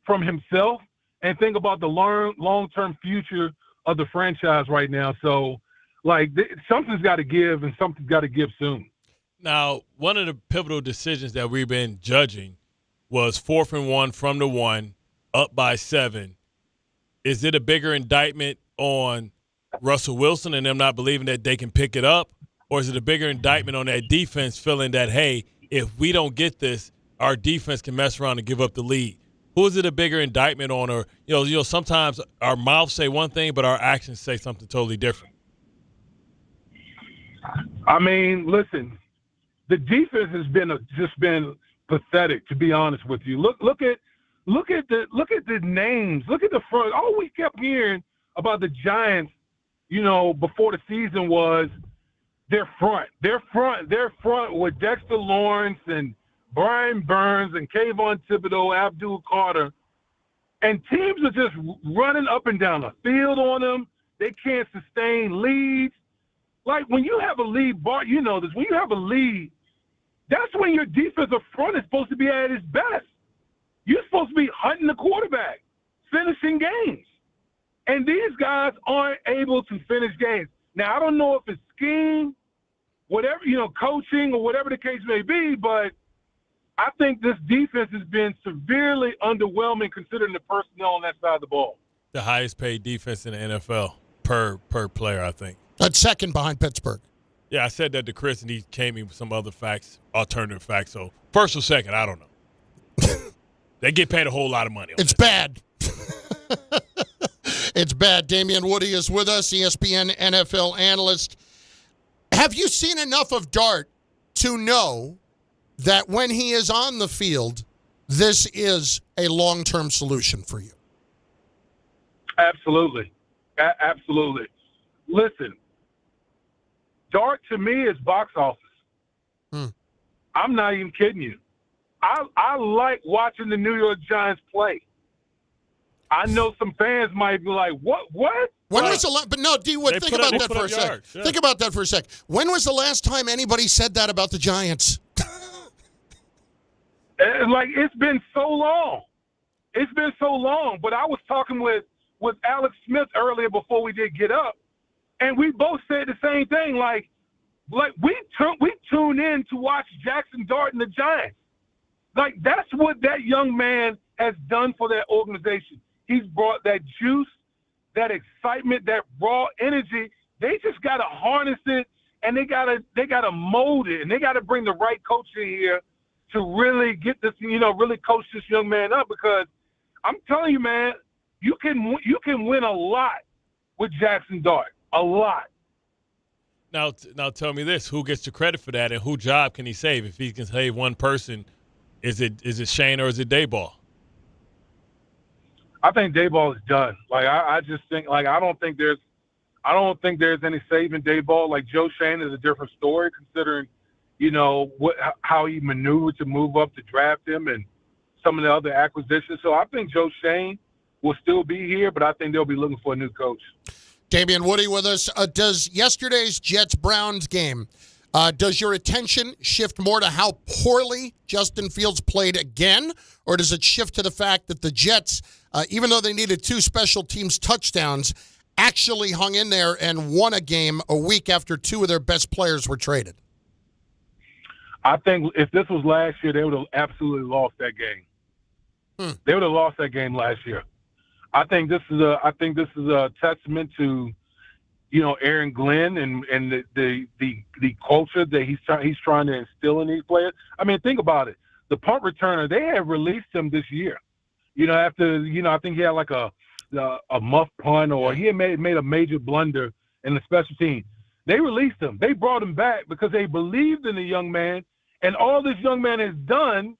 from himself and think about the long-term future of the franchise right now. So, something's got to give, and something's got to give soon. Now, one of the pivotal decisions that we've been judging was 4th and 1 from the 1, up by 7. Is it a bigger indictment on Russell Wilson and them not believing that they can pick it up? Or is it a bigger indictment on that defense feeling that, hey, if we don't get this, our defense can mess around and give up the lead? Who is it a bigger indictment on? Or, sometimes our mouths say one thing, but our actions say something totally different. I mean, listen, the defense has been just been pathetic, to be honest with you. Look look at the names. Look at the front. All we kept hearing about the Giants, before the season was their front. Their front with Dexter Lawrence and Brian Burns and Kayvon Thibodeau, Abdul Carter. And teams are just running up and down the field on them. They can't sustain leads. Like when you have a lead, Bart, you know this. When you have a lead, that's when your defensive front is supposed to be at its best. You're supposed to be hunting the quarterback, finishing games. And these guys aren't able to finish games. Now, I don't know if it's scheme, whatever, coaching or whatever the case may be, but I think this defense has been severely underwhelming considering the personnel on that side of the ball. The highest paid defense in the NFL per player, I think. That's second behind Pittsburgh. Yeah, I said that to Chris, and he came in with some other facts, alternative facts. So first or second, I don't know. They get paid a whole lot of money. It's bad. It's bad. Damien Woody is with us, ESPN NFL analyst. Have you seen enough of Dart to know that when he is on the field, this is a long-term solution for you? Absolutely. Absolutely. Listen, Dart to me is box office. I'm not even kidding you. I like watching the New York Giants play. I know some fans might be like, what? When was the last? But no, D Wood, think about that for a second. Yeah. Think about that for a sec. When was the last time anybody said that about the Giants? It's been so long. It's been so long. But I was talking with Alex Smith earlier before we did Get Up, and we both said the same thing. Like we tune in to watch Jackson Dart and the Giants. Like that's what that young man has done for that organization. He's brought that juice, that excitement, that raw energy. They just got to harness it, and they got to mold it, and they got to bring the right coach in here to really get this, really coach this young man up. Because I'm telling you, man, you can win a lot with Jackson Dart, a lot. Now tell me this: who gets the credit for that, and whose job can he save? If he can save one person, is it Schoen or is it Daboll? I think Daboll is done. Like I just think I don't think there's any saving Daboll. Like Joe Schoen is a different story considering, how he maneuvered to move up to draft him and some of the other acquisitions. So I think Joe Schoen will still be here, but I think they'll be looking for a new coach. Damien Woody with us. Does yesterday's Jets-Browns game, does your attention shift more to how poorly Justin Fields played again, or does it shift to the fact that the Jets, even though they needed 2 special teams touchdowns, actually hung in there and won a game a week after 2 of their best players were traded? I think if this was last year, they would have absolutely lost that game. They would have lost that game last year. I think this is a testament to, Aaron Glenn and the culture that he's trying to instill in these players. I mean, think about it. The punt returner, they have released him this year. After I think he had like a muff punt or he had made a major blunder in the special team. They released him. They brought him back because they believed in the young man, and all this young man has done.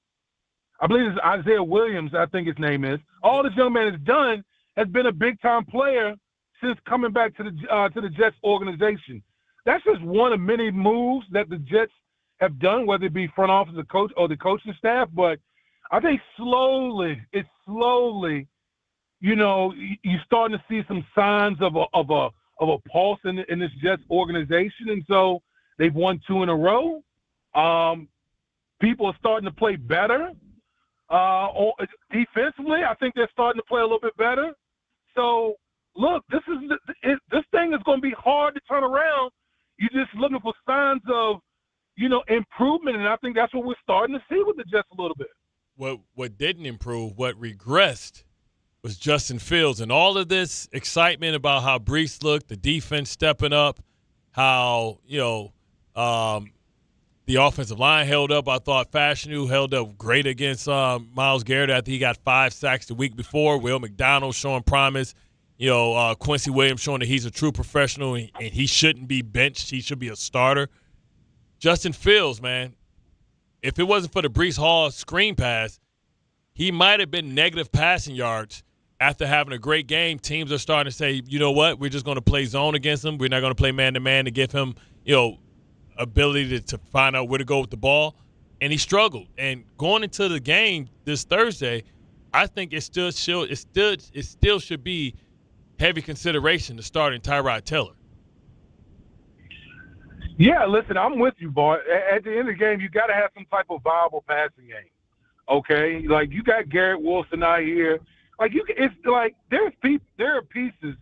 I believe it's Isaiah Williams, I think his name is. All this young man has done has been a big-time player since coming back to the Jets organization. That's just one of many moves that the Jets have done, whether it be front office or coach or the coaching staff. But I think slowly, you're starting to see some signs of a pulse in this Jets organization, and so they've won 2 in a row. People are starting to play better. Defensively, I think they're starting to play a little bit better. So, look, this thing is going to be hard to turn around. You're just looking for signs of, improvement, and I think that's what we're starting to see with the Jets a little bit. What didn't improve, what regressed, was Justin Fields. And all of this excitement about how Breece looked, the defense stepping up, how, the offensive line held up. I thought Fashanu held up great against Myles Garrett after he got 5 sacks the week before. Will McDonald showing promise. Quincy Williams showing that he's a true professional and he shouldn't be benched. He should be a starter. Justin Fields, man, if it wasn't for the Breece Hall screen pass, he might have been negative passing yards after having a great game. Teams are starting to say, you know what, we're just going to play zone against him. We're not going to play man-to-man to give him, ability to find out where to go with the ball. And he struggled. And going into the game this Thursday, I think it still should be heavy consideration to start in Tyrod Taylor. Yeah, listen, I'm with you, Bart. At the end of the game, you got to have some type of viable passing game. Okay, like you got Garrett Wilson out here. Like it's like there are pieces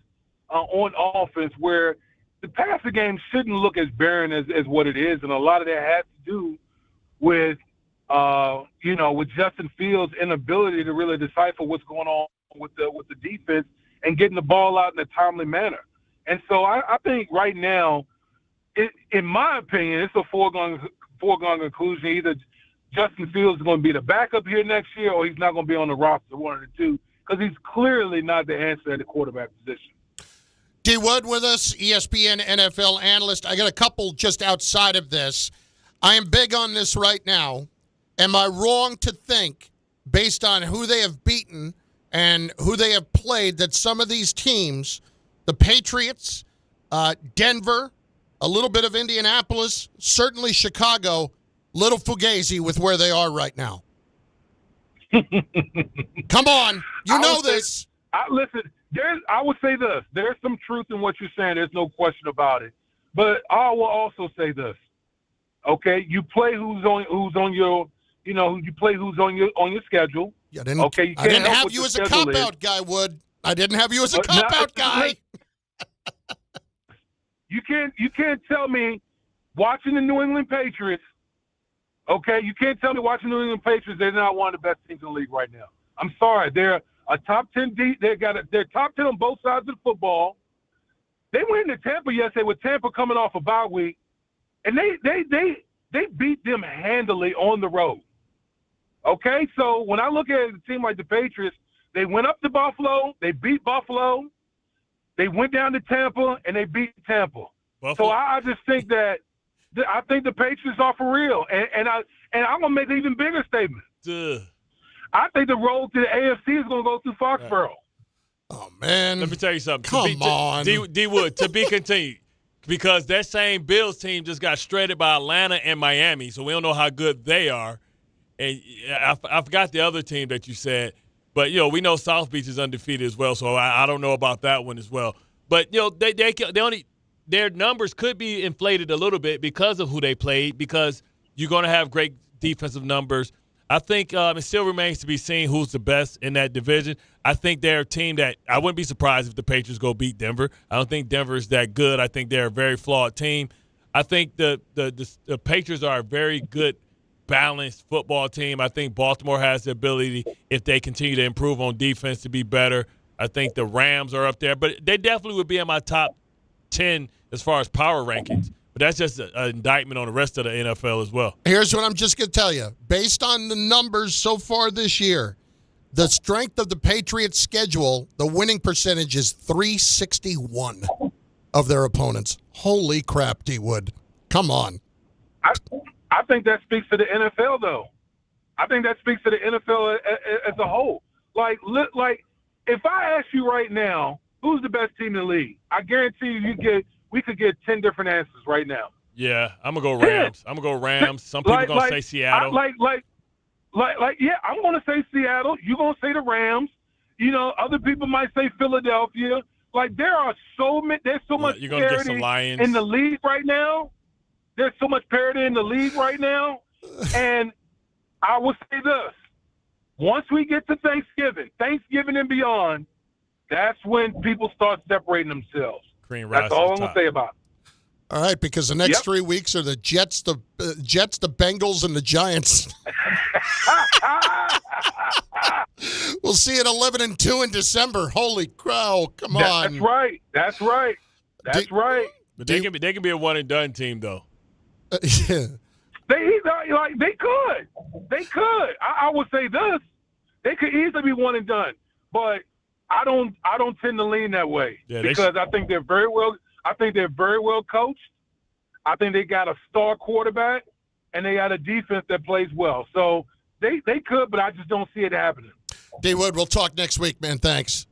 on offense where the passing game shouldn't look as barren as what it is, and a lot of that has to do with with Justin Fields' inability to really decipher what's going on with the defense and getting the ball out in a timely manner. And so I think right now, in my opinion, it's a foregone conclusion. Either Justin Fields is going to be the backup here next year, or he's not going to be on the roster, one of the two, because he's clearly not the answer at the quarterback position. D. Wood with us, ESPN NFL analyst. I got a couple just outside of this. I am big on this right now. Am I wrong to think, based on who they have beaten and who they have played, that some of these teams, the Patriots, Denver, a little bit of Indianapolis, certainly Chicago, little fugazi with where they are right now? Come on. You know this. Listen, I would say this. There's some truth in what you're saying. There's no question about it. But I will also say this. Okay, you play who's on your schedule. I didn't have you as a cop-out guy, Wood. I didn't have you as a cop-out guy. You can't tell me watching the New England Patriots. Okay, you can't tell me watching the New England Patriots they're not one of the best teams in the league right now. I'm sorry, they're a top 10 deep. They're top 10 on both sides of the football. They went into Tampa yesterday with Tampa coming off a bye week, and they beat them handily on the road. Okay, so when I look at a team like the Patriots, they went up to Buffalo, they beat Buffalo, they went down to Tampa, and they beat Tampa. Buffalo. So I just think that I think the Patriots are for real, and I'm gonna make an even bigger statement. I think the road to the AFC is gonna go through Foxborough. Oh man! Let me tell you something. Come on, D. Wood, to be continued, because that same Bills team just got shredded by Atlanta and Miami, so we don't know how good they are. And I forgot the other team that you said, but we know South Beach is undefeated as well, so I don't know about that one as well. But their numbers could be inflated a little bit because of who they played, because you're going to have great defensive numbers. I think it still remains to be seen who's the best in that division. I think they're a team that I wouldn't be surprised if the Patriots go beat Denver. I don't think Denver is that good. I think they're a very flawed team. I think the Patriots are a very good, balanced football team. I think Baltimore has the ability, if they continue to improve on defense, to be better. I think the Rams are up there, but they definitely would be in my top 10 as far as power rankings. But that's just an indictment on the rest of the NFL as well. Here's what I'm just going to tell you. Based on the numbers so far this year, the strength of the Patriots' schedule, the winning percentage is .361 of their opponents. Holy crap, D. Wood. Come on. I think that speaks to the NFL, though. I think that speaks to the NFL as a whole. Like, if I ask you right now, who's the best team in the league? I guarantee we could get 10 different answers right now. Yeah, I'm gonna go Rams. I'm gonna go Rams. Some people gonna say Seattle. Yeah, I'm gonna say Seattle. You're gonna say the Rams. Other people might say Philadelphia. Like, there are so many. There's so much you're gonna get some Lions in the league right now. There's so much parity in the league right now. And I will say this. Once we get to Thanksgiving and beyond, that's when people start separating themselves. That's all I'm going to say about it. All right, because the next 3 weeks are the Jets, the Bengals, and the Giants. We'll see it 11-2 in December. Holy cow! Come on. That's right. But they can be a one and done team though. Yeah. They could. I would say this. They could easily be one and done, but I don't tend to lean that way because I think they're very well. I think they're very well coached. I think they got a star quarterback, and they got a defense that plays well. So they could, but I just don't see it happening. D. Wood, we'll talk next week, man. Thanks.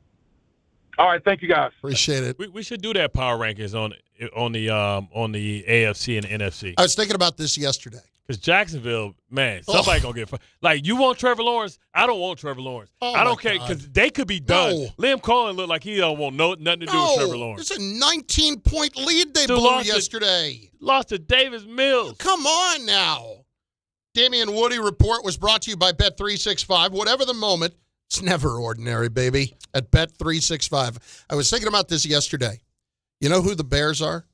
All right, thank you guys. Appreciate it. We should do that power rankings on the AFC and NFC. I was thinking about this yesterday. Because Jacksonville, man, somebody going to get – like, you want Trevor Lawrence? I don't want Trevor Lawrence. I don't care because they could be done. No. Liam Cohen looked like he don't want nothing to do with Trevor Lawrence. It's a 19-point lead they blew yesterday. Lost to Davis Mills. Come on now. Damien Woody Report was brought to you by Bet365. Whatever the moment, it's never ordinary, baby, at Bet365. I was thinking about this yesterday. You know who the Bears are?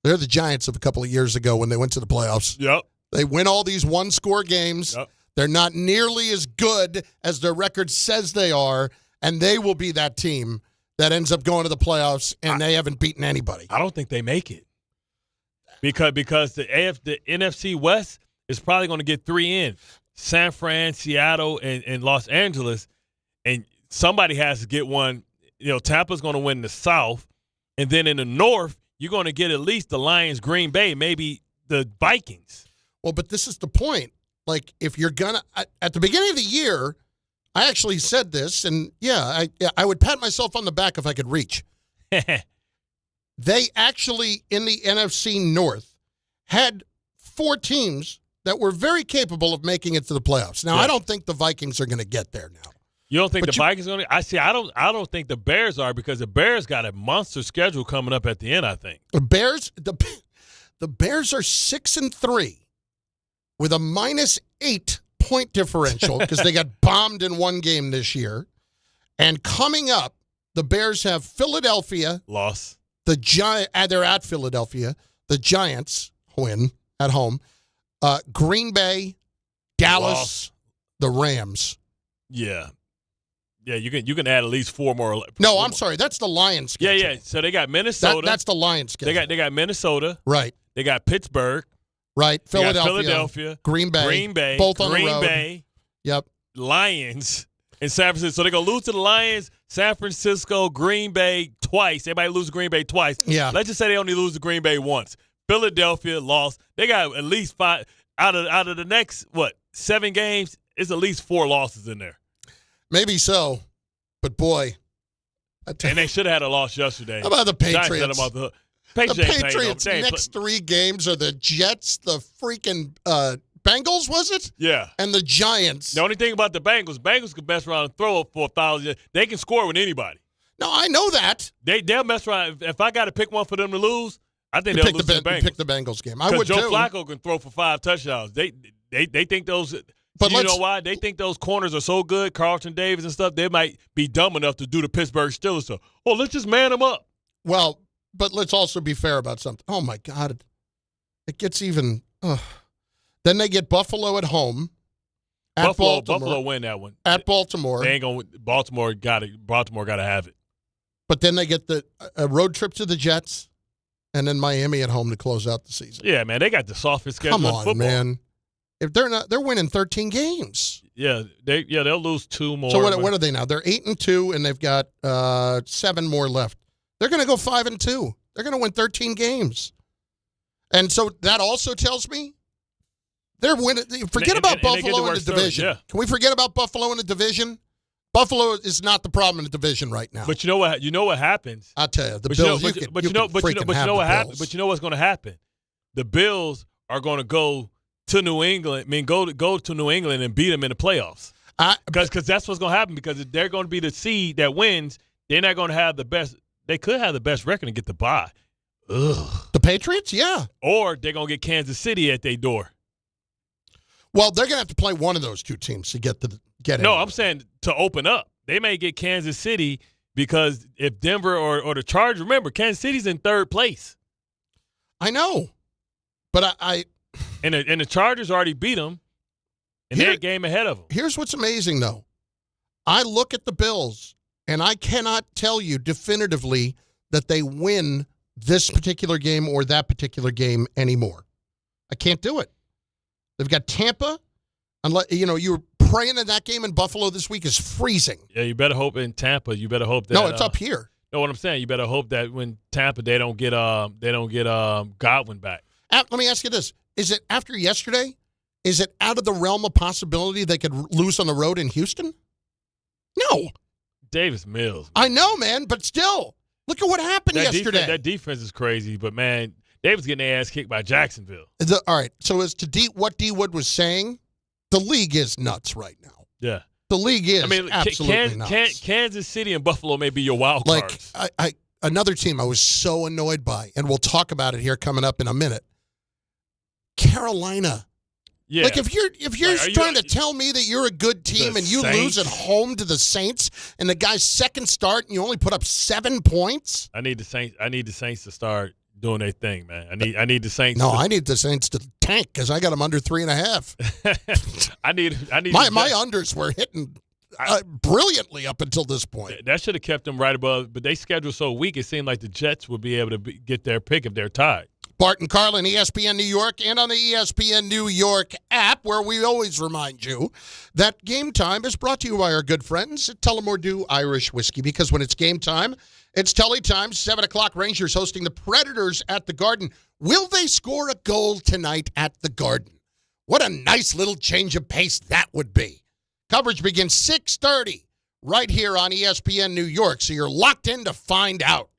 They're the Giants of a couple of years ago when they went to the playoffs. Yep. They win all these one-score games. Yep. They're not nearly as good as their record says they are, and they will be that team that ends up going to the playoffs, and they haven't beaten anybody. I don't think they make it because the NFC West is probably going to get 3 in. San Fran, Seattle, and Los Angeles, and somebody has to get one. Tampa's going to win the South, and then in the North, you're going to get at least the Lions, Green Bay, maybe the Vikings. Well, but this is the point. Like, if you're going to – at the beginning of the year, I actually said this, and, I would pat myself on the back if I could reach. They actually, in the NFC North, had 4 teams that were very capable of making it to the playoffs. Now, I don't think the Vikings are going to get there now. You don't think Vikings are going to? I don't think the Bears are because the Bears got a monster schedule coming up at the end, I think. The Bears are 6-3 with a -8 point differential because they got bombed in one game this year. And coming up, the Bears have Philadelphia. Loss. They're at Philadelphia. The Giants win at home. Green Bay, Dallas, Loss. The Rams. Yeah. Yeah, you can add at least 4 more. No, I'm sorry. That's the Lions schedule. Yeah. So they got Minnesota. That's the Lions schedule. They got Minnesota. Right. They got Pittsburgh. Right. Philadelphia. Green Bay. Both on the road. Green Bay. Yep. Lions and San Francisco. So they're going to lose to the Lions, San Francisco, Green Bay twice. Everybody lose to Green Bay twice. Yeah. Let's just say they only lose to Green Bay once. Philadelphia lost. They got at least 5 out of the next 7 games. It's at least 4 losses in there. Maybe so, but boy, and they should have had a loss yesterday. How about the Patriots? The Patriots' next 3 games are the Jets, the freaking Bengals, was it? Yeah. And the Giants. The only thing about the Bengals can mess around and throw it for 1,000. They can score with anybody. No, I know that. They'll mess around. If I got to pick one for them to lose, I think they'll lose to the Bengals. Pick the Bengals game. I would Joe too. Flacco can throw for 5 touchdowns. They think those. But you know why? They think those corners are so good, Carlton Davis and stuff, they might be dumb enough to do the Pittsburgh Steelers. So, let's just man them up. Well, but let's also be fair about something. Oh, my God. It gets even Then they get Buffalo at home. Buffalo win that one. At Baltimore. They ain't going to – Baltimore got to have it. But then they get a road trip to the Jets and then Miami at home to close out the season. Yeah, man. They got the softest schedule in football. Come on, man. If they're winning 13 games. Yeah, they'll lose 2 more. So what are they now? They're 8-2, and they've got 7 more left. They're going to go 5-2. They're going to win 13 games, and so that also tells me they're winning. Forget about Buffalo in the division. Yeah. Can we forget about Buffalo in the division? Buffalo is not the problem in the division right now. But you know what happens. I'll tell you, the Bills. But you know what happens. But you know what's going to happen. The Bills are going to go to New England. I mean, go to New England and beat them in the playoffs. Because that's what's going to happen. Because if they're going to be the seed that wins, they're not going to have the best. They could have the best record and get the bye. Ugh. The Patriots, yeah. Or they're going to get Kansas City at their door. Well, they're going to have to play one of those 2 teams to get in. No, I'm saying to open up. They may get Kansas City because if Denver or the Chargers, remember, Kansas City's in 3rd place. I know. But I And the Chargers already beat them, and they're a game ahead of them. Here's what's amazing, though. I look at the Bills, and I cannot tell you definitively that they win this particular game or that particular game anymore. I can't do it. They've got Tampa. Unless you were praying that that game in Buffalo this week is freezing. Yeah, you better hope in Tampa. You better hope that. No, it's up here. No, what I'm saying, you better hope that when Tampa they don't get Godwin back. Let me ask you this. Is it after yesterday? Is it out of the realm of possibility they could lose on the road in Houston? No. Davis Mills. I know, man, but still. Look at what happened yesterday. That defense is crazy, but, man, Davis getting their ass kicked by Jacksonville. All right, so as to what D. Wood was saying, the league is nuts right now. Yeah. The league is absolutely nuts. Kansas City and Buffalo may be your wild cards. Another team I was so annoyed by, and we'll talk about it here coming up in a minute. Carolina. Yeah. Like if you're trying to tell me that you're a good team and you lose at home to the Saints and the guy's second start and you only put up 7 points. I need the Saints to start doing their thing, man. I need the Saints. No, I need the Saints to tank because I got them under 3.5. I need my unders were hitting brilliantly up until this point. That should have kept them right above, but they schedule so weak. It seemed like the Jets would be able to get their pick if they're tied. Bart and Carlin, ESPN New York, and on the ESPN New York app, where we always remind you that Game Time is brought to you by our good friends at Tullamore Dew Irish Whiskey, because when it's game time, it's Tully time. 7 o'clock, Rangers hosting the Predators at the Garden. Will they score a goal tonight at the Garden? What a nice little change of pace that would be. Coverage begins 6:30 right here on ESPN New York, so you're locked in to find out.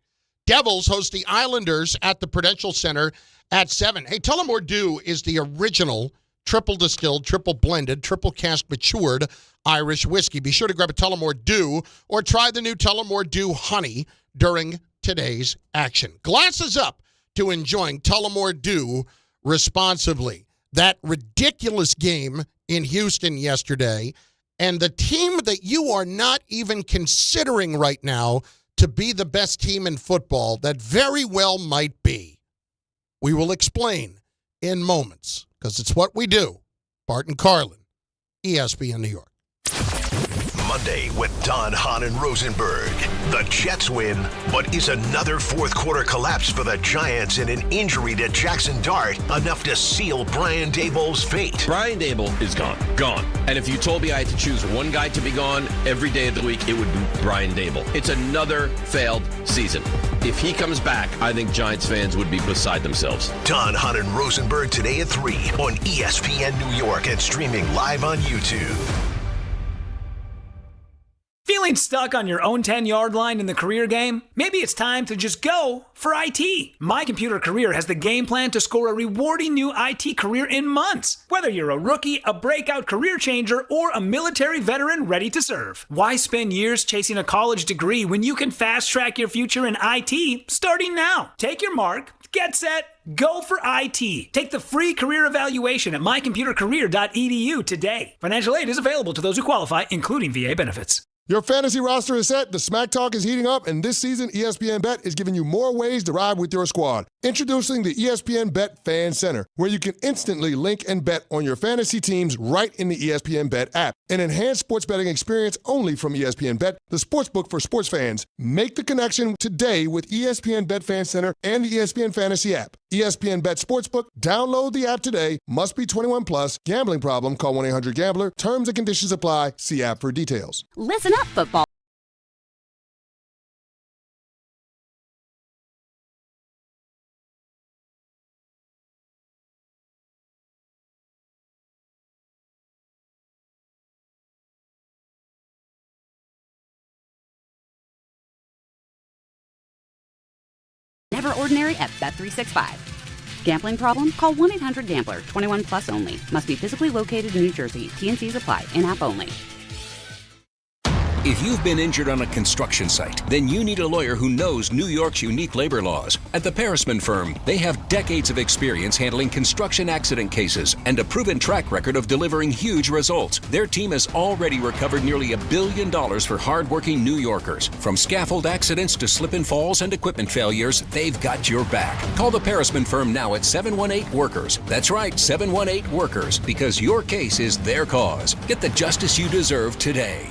Devils host the Islanders at the Prudential Center at 7. Hey, Tullamore Dew is the original triple distilled, triple blended, triple cask matured Irish whiskey. Be sure to grab a Tullamore Dew or try the new Tullamore Dew Honey during today's action. Glasses up to enjoying Tullamore Dew responsibly. That ridiculous game in Houston yesterday, and the team that you are not even considering right now to be the best team in football that very well might be. We will explain in moments, because it's what we do. Bart and Carlin, ESPN New York. Monday with Don, Hahn, and Rosenberg. The Jets win, but is another fourth quarter collapse for the Giants and an injury to Jackson Dart enough to seal Brian Daboll's fate? Brian Daboll is gone. And if you told me I had to choose one guy to be gone every day of the week, it would be Brian Daboll. It's another failed season. If he comes back, I think Giants fans would be beside themselves. Don, Hahn, and Rosenberg today at 3 on ESPN New York and streaming live on YouTube. Feeling stuck on your own 10-yard line in the career game? Maybe it's time to just go for IT. My Computer Career has the game plan to score a rewarding new IT career in months. Whether you're a rookie, a breakout career changer, or a military veteran ready to serve. Why spend years chasing a college degree when you can fast-track your future in IT starting now? Take your mark, get set, go for IT. Take the free career evaluation at mycomputercareer.edu today. Financial aid is available to those who qualify, including VA benefits. Your fantasy roster is set, the smack talk is heating up, and this season ESPN Bet is giving you more ways to ride with your squad. Introducing the ESPN Bet Fan Center, where you can instantly link and bet on your fantasy teams right in the ESPN Bet app. An enhanced sports betting experience only from ESPN Bet, the sportsbook for sports fans. Make the connection today with ESPN Bet Fan Center and the ESPN Fantasy app. ESPN Bet Sportsbook, download the app today. Must be 21 plus. Gambling problem, call 1-800-GAMBLER. Terms and conditions apply. See app for details. Listen up, football. Never ordinary at Bet365. Gambling problem? Call 1-800-GAMBLER. 21 plus only. Must be physically located in New Jersey. T&Cs apply. In-app only. If you've been injured on a construction site, then you need a lawyer who knows New York's unique labor laws. At the Parisman Firm, they have decades of experience handling construction accident cases and a proven track record of delivering huge results. Their team has already recovered nearly $1 billion for hardworking New Yorkers. From scaffold accidents to slip and falls and equipment failures, they've got your back. Call the Parisman Firm now at 718-WORKERS. That's right, 718-WORKERS, because your case is their cause. Get the justice you deserve today.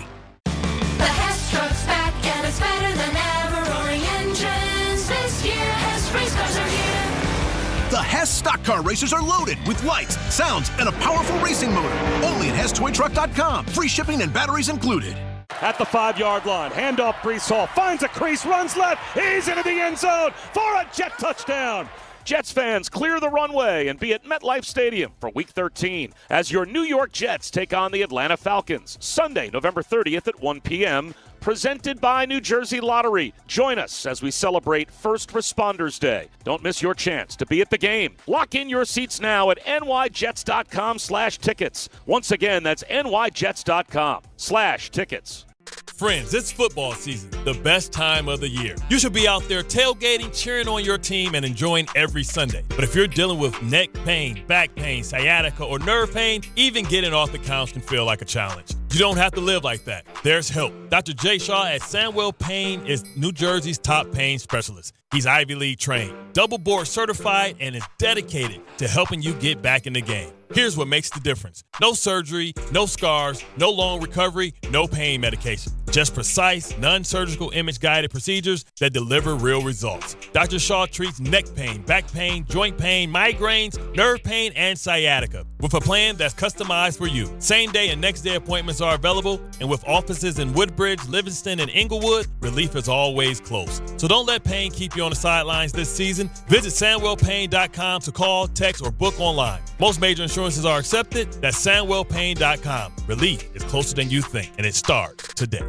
The Hess truck's back and it's better than ever. Roaring engines this year. Hess race cars are here. The Hess stock car racers are loaded with lights, sounds, and a powerful racing motor. Only at HessToyTruck.com. Free shipping and batteries included. At the 5-yard line, handoff Breece Hall, finds a crease, runs left, he's into the end zone for a Jet touchdown. Jets fans, clear the runway and be at MetLife Stadium for Week 13 as your New York Jets take on the Atlanta Falcons. Sunday, November 30th at 1 p.m., presented by New Jersey Lottery. Join us as we celebrate First Responders Day. Don't miss your chance to be at the game. Lock in your seats now at nyjets.com/tickets. Once again, that's nyjets.com/tickets. Friends, it's football season, the best time of the year. You should be out there tailgating, cheering on your team, and enjoying every Sunday. But if you're dealing with neck pain, back pain, sciatica, or nerve pain, even getting off the couch can feel like a challenge. You don't have to live like that. There's help. Dr. Jay Shaw at Sandwell Pain is New Jersey's top pain specialist. He's Ivy League trained, double board certified, and is dedicated to helping you get back in the game. Here's what makes the difference. No surgery, no scars, no long recovery, no pain medication. Just precise, non-surgical image-guided procedures that deliver real results. Dr. Shaw treats neck pain, back pain, joint pain, migraines, nerve pain, and sciatica with a plan that's customized for you. Same-day and next-day appointments are available, and with offices in Woodbridge, Livingston, and Inglewood, relief is always close. So don't let pain keep you on the sidelines this season. Visit SandwellPain.com to call, text, or book online. Most major insurances are accepted. That's SandwellPain.com. Relief is closer than you think, and it starts today.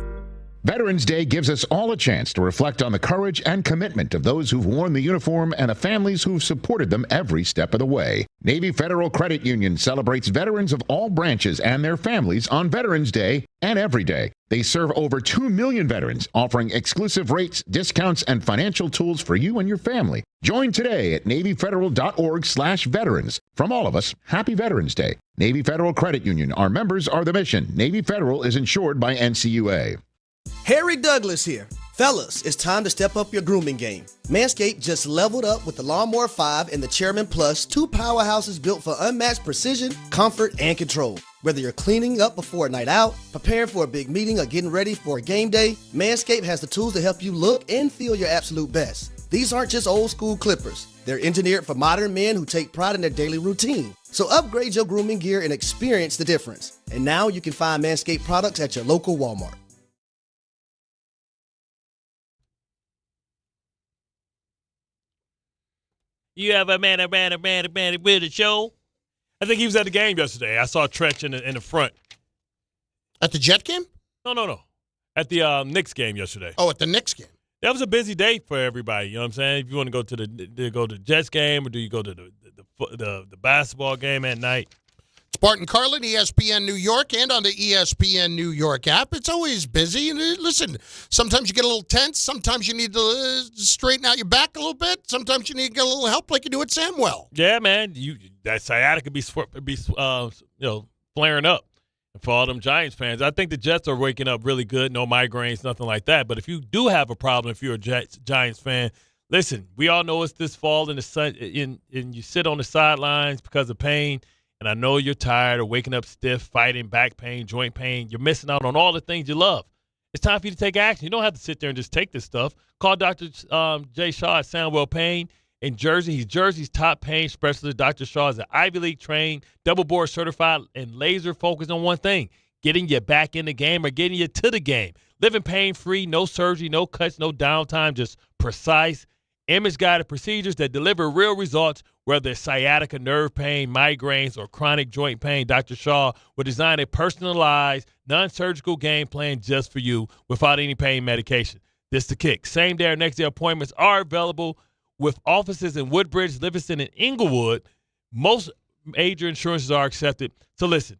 Veterans Day gives us all a chance to reflect on the courage and commitment of those who've worn the uniform and the families who've supported them every step of the way. Navy Federal Credit Union celebrates veterans of all branches and their families on Veterans Day and every day. They serve over 2 million veterans, offering exclusive rates, discounts, and financial tools for you and your family. Join today at NavyFederal.org/veterans. From all of us, happy Veterans Day. Navy Federal Credit Union. Our members are the mission. Navy Federal is insured by NCUA. Harry Douglas here. Fellas, it's time to step up your grooming game. Manscaped just leveled up with the Lawnmower 5 and the Chairman Plus, two powerhouses built for unmatched precision, comfort, and control. Whether you're cleaning up before a night out, preparing for a big meeting, or getting ready for a game day, Manscaped has the tools to help you look and feel your absolute best. These aren't just old school clippers. They're engineered for modern men who take pride in their daily routine. So upgrade your grooming gear and experience the difference. And now you can find Manscaped products at your local Walmart. You have a man with a show? I think he was at the game yesterday. I saw Tretch in the front. At the Jet game? No. At the Knicks game yesterday. Oh, at the Knicks game. That was a busy day for everybody. You know what I'm saying? If you want to go to the Jets game, or do you go to the basketball game at night? It's Bart and Carlin, ESPN New York, and on the ESPN New York app. It's always busy. And listen, sometimes you get a little tense. Sometimes you need to straighten out your back a little bit. Sometimes you need to get a little help like you do at Samwell. Yeah, man. That sciatica be flaring up. And for all them Giants fans, I think the Jets are waking up really good. No migraines, nothing like that. But if you do have a problem, if you're a Giants fan, listen, we all know it's this fall in the sun, and you sit on the sidelines because of pain. And I know you're tired of waking up stiff, fighting back pain, joint pain. You're missing out on all the things you love. It's time for you to take action. You don't have to sit there and just take this stuff. Call Dr. Jay Shaw at Sandwell Pain in Jersey. He's Jersey's top pain specialist. Dr. Shaw is an Ivy League trained, double board certified, and laser focused on one thing, getting you back in the game or getting you to the game. Living pain-free, no surgery, no cuts, no downtime, just precise, image-guided procedures that deliver real results. Whether it's sciatica, nerve pain, migraines, or chronic joint pain, Dr. Shaw will design a personalized, non-surgical game plan just for you without any pain medication. This is the kick. Same-day or next-day appointments are available with offices in Woodbridge, Livingston, and Inglewood. Most major insurances are accepted. So listen,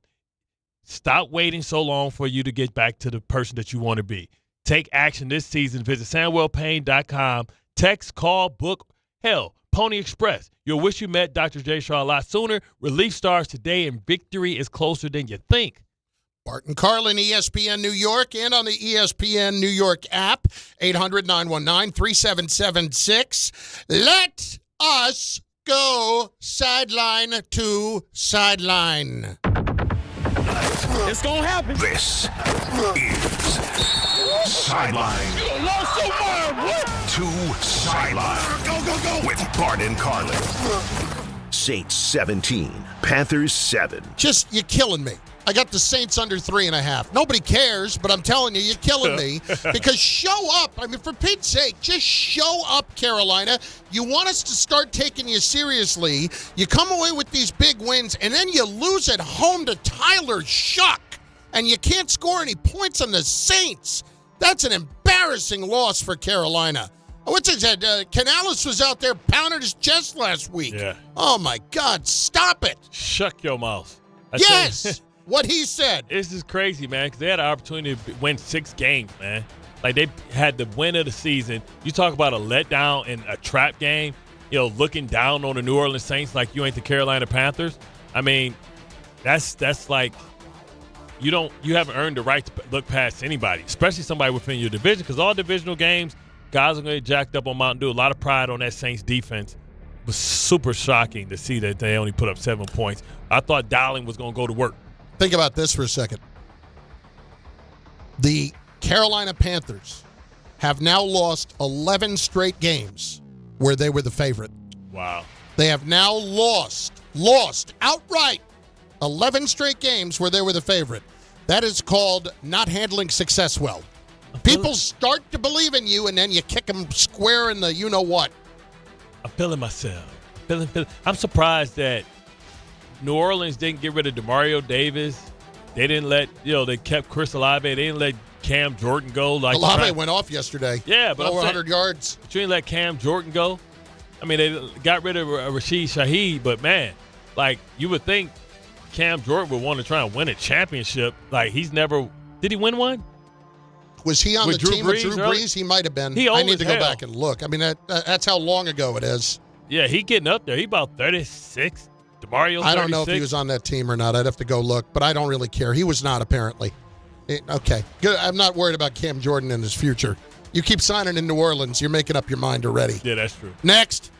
stop waiting so long for you to get back to the person that you want to be. Take action this season. Visit SandwellPain.com. Text, call, book, hell, Pony Express. You'll wish you met Dr. J. Shaw a lot sooner. Relief starts today, and victory is closer than you think. Bart and Carlin, ESPN New York, and on the ESPN New York app, 800-919-3776. Let us go sideline to sideline. It's going to happen. This is Sideline to Sideline. Go, go, go. With Bart and Carlin. Saints 17, Panthers 7. Just, you're killing me. I got the Saints under 3.5. Nobody cares, but I'm telling you, you're killing me. Because show up. I mean, for Pete's sake, just show up, Carolina. You want us to start taking you seriously. You come away with these big wins, and then you lose at home to Tyler Shuck, and you can't score any points on the Saints. That's an embarrassing loss for Carolina. What's it said? Canales was out there pounding his chest last week. Yeah. Oh, my God. Stop it. Shut your mouth. Yes. What he said. This is crazy, man, because they had an opportunity to win 6 games, man. Like, they had the win of the season. You talk about a letdown and a trap game, looking down on the New Orleans Saints like you ain't the Carolina Panthers. I mean, that's like you haven't earned the right to look past anybody, especially somebody within your division, because all divisional games, guys are going to get jacked up on Mountain Dew. A lot of pride on that Saints defense. It was super shocking to see that they only put up 7 points. I thought Dowling was going to go to work. Think about this for a second. The Carolina Panthers have now lost 11 straight games where they were the favorite. Wow. They have now lost outright 11 straight games where they were the favorite. That is called not handling success well. People start to believe in you, and then you kick them square in the you-know-what. I'm feeling myself. I'm surprised that New Orleans didn't get rid of DeMario Davis. They didn't let, they kept Chris Olave. They didn't let Cam Jordan go. Olave went off yesterday. Yeah, but over 100 yards. But you didn't let Cam Jordan go. I mean, they got rid of Rashid Shaheed, but, man, you would think Cam Jordan would want to try and win a championship. He's never – did he win one? Was he on the team with Drew Brees? He might have been. I need to go back and look. I mean, that's how long ago it is. Yeah, he getting up there. He about 36. DeMario, 36. I don't know if he was on that team or not. I'd have to go look, but I don't really care. He was not, apparently. Okay, good. I'm not worried about Cam Jordan and his future. You keep signing in New Orleans, you're making up your mind already. Yeah, that's true. Next.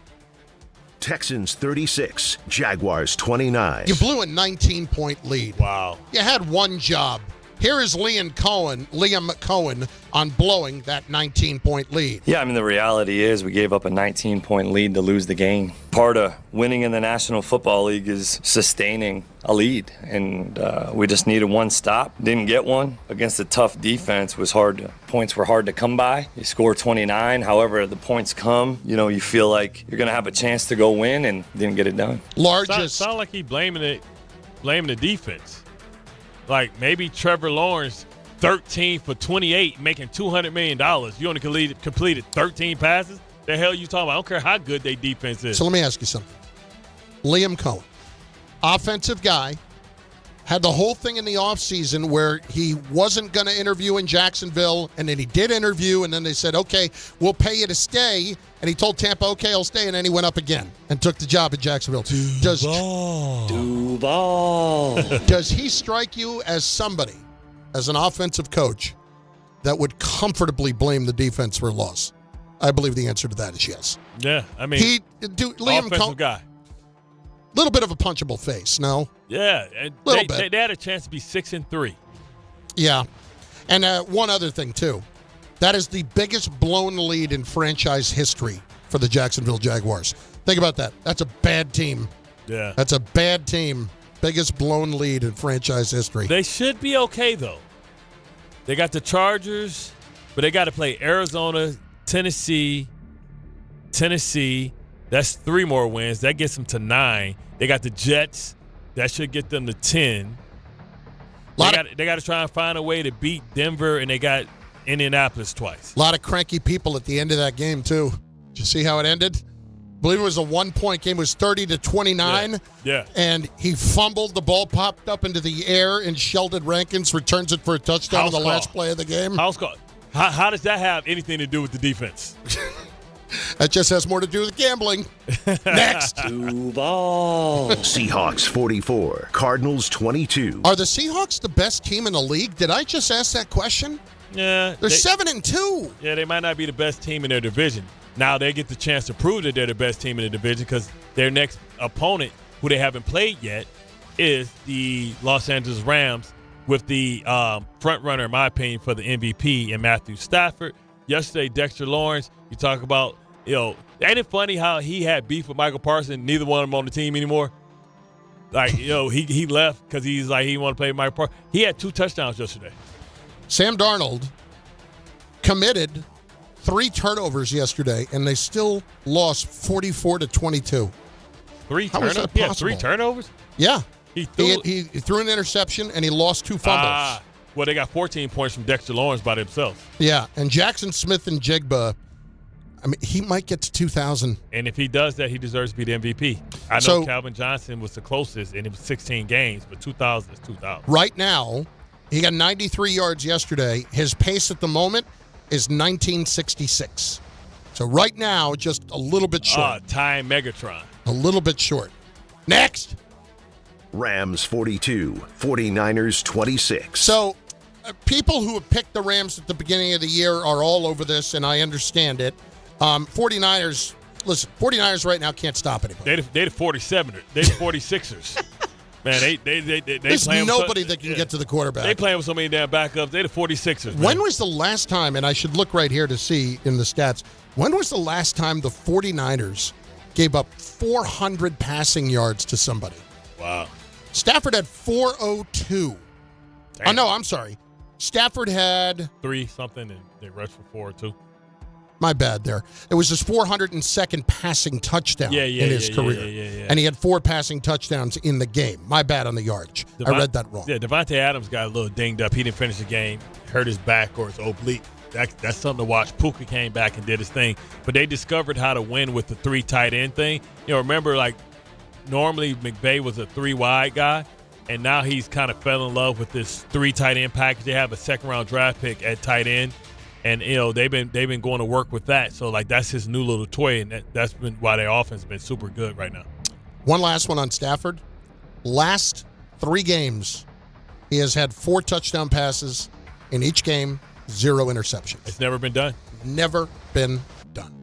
Texans 36, Jaguars 29. You blew a 19-point lead. Wow. You had one job. Here is Liam Cohen on blowing that 19-point lead. Yeah, I mean, the reality is we gave up a 19-point lead to lose the game. Part of winning in the National Football League is sustaining a lead, and we just needed one stop. Didn't get one. Against a tough defense, points were hard to come by. You score 29, however the points come, you feel like you're going to have a chance to go win, and didn't get it done. Sound like he blaming the defense. Like maybe Trevor Lawrence, 13 for 28, making $200 million. You only completed 13 passes? The hell you talking about? I don't care how good their defense is. So let me ask you something. Liam Cohen, offensive guy, had the whole thing in the offseason where he wasn't going to interview in Jacksonville, and then he did interview, and then they said, okay, we'll pay you to stay. And he told Tampa, okay, I'll stay, and then he went up again and took the job at Jacksonville. Duval. Does he strike you as somebody, as an offensive coach, that would comfortably blame the defense for a loss? I believe the answer to that is yes. Yeah, I mean, Liam offensive guy. Little bit of a punchable face, no? Yeah, little bit. They had a chance to be 6-3. Yeah, and one other thing too, that is the biggest blown lead in franchise history for the Jacksonville Jaguars. Think about that. That's a bad team. Yeah, that's a bad team. Biggest blown lead in franchise history. They should be okay though. They got the Chargers, but they got to play Arizona, Tennessee. That's 3 more wins. That gets them to 9. They got the Jets. That should get them to 10. They got to try and find a way to beat Denver, and they got Indianapolis twice. A lot of cranky people at the end of that game, too. Did you see how it ended? I believe it was a 1-point game. It was 30-29. Yeah. And he fumbled. The ball popped up into the air, and Sheldon Rankins returns it for a touchdown on the last play of the game. House call. How does that have anything to do with the defense? That just has more to do with gambling. Next. Duval. Seahawks 44, Cardinals 22. Are the Seahawks the best team in the league? Did I just ask that question? Yeah. They're 7-2. Yeah, they might not be the best team in their division. Now they get the chance to prove that they're the best team in the division because their next opponent, who they haven't played yet, is the Los Angeles Rams with the front runner, in my opinion, for the MVP in Matthew Stafford. Yesterday, Dexter Lawrence, you talk about, ain't it funny how he had beef with Michael Parsons, neither one of them on the team anymore? Like, he left because he's like he want to play Mike Park. He had 2 touchdowns yesterday. Sam Darnold committed 3 turnovers yesterday, and they still lost 44-22. 3 How was turnovers? that Yeah, possible? 3 turnovers? Yeah. He threw an interception, and he lost 2 fumbles. Well, they got 14 points from Dexter Lawrence by themselves. Yeah, and Jackson Smith and Jigba, I mean, he might get to 2,000. And if he does that, he deserves to be the MVP. I know Calvin Johnson was the closest, and it was 16 games, but 2,000 is 2,000. Right now, he got 93 yards yesterday. His pace at the moment is 1966. So right now, just a little bit short. Time Megatron. A little bit short. Next. Rams 42, 49ers 26. So people who have picked the Rams at the beginning of the year are all over this, and I understand it. 49ers, listen, 49ers right now can't stop anybody. They the 47ers. They the 46ers. Man, they There's playing nobody that can get to the quarterback. They playing with so many damn backups. They the 46ers. Man. When was the last time, and I should look right here to see in the stats, when was the last time the 49ers gave up 400 passing yards to somebody? Wow. Stafford had 402. Damn. Oh, no, I'm sorry. Stafford had 3 something, and they rushed for 4 or 2. My bad there. It was his 402nd passing touchdown in his career. Yeah. And he had 4 passing touchdowns in the game. My bad on the yardage. I read that wrong. Yeah, Devontae Adams got a little dinged up. He didn't finish the game, hurt his back or his oblique. That's something to watch. Puka came back and did his thing. But they discovered how to win with the 3 tight end thing. Remember, like, normally McVay was a 3 wide guy, and now he's kind of fell in love with this 3 tight end package. They have a 2nd-round draft pick at tight end. And they've been going to work with that, so like that's his new little toy, and that's been why their offense has been super good right now. One last one on Stafford. Last 3 games, he has had 4 touchdown passes in each game, 0 interceptions. It's never been done. Never been done.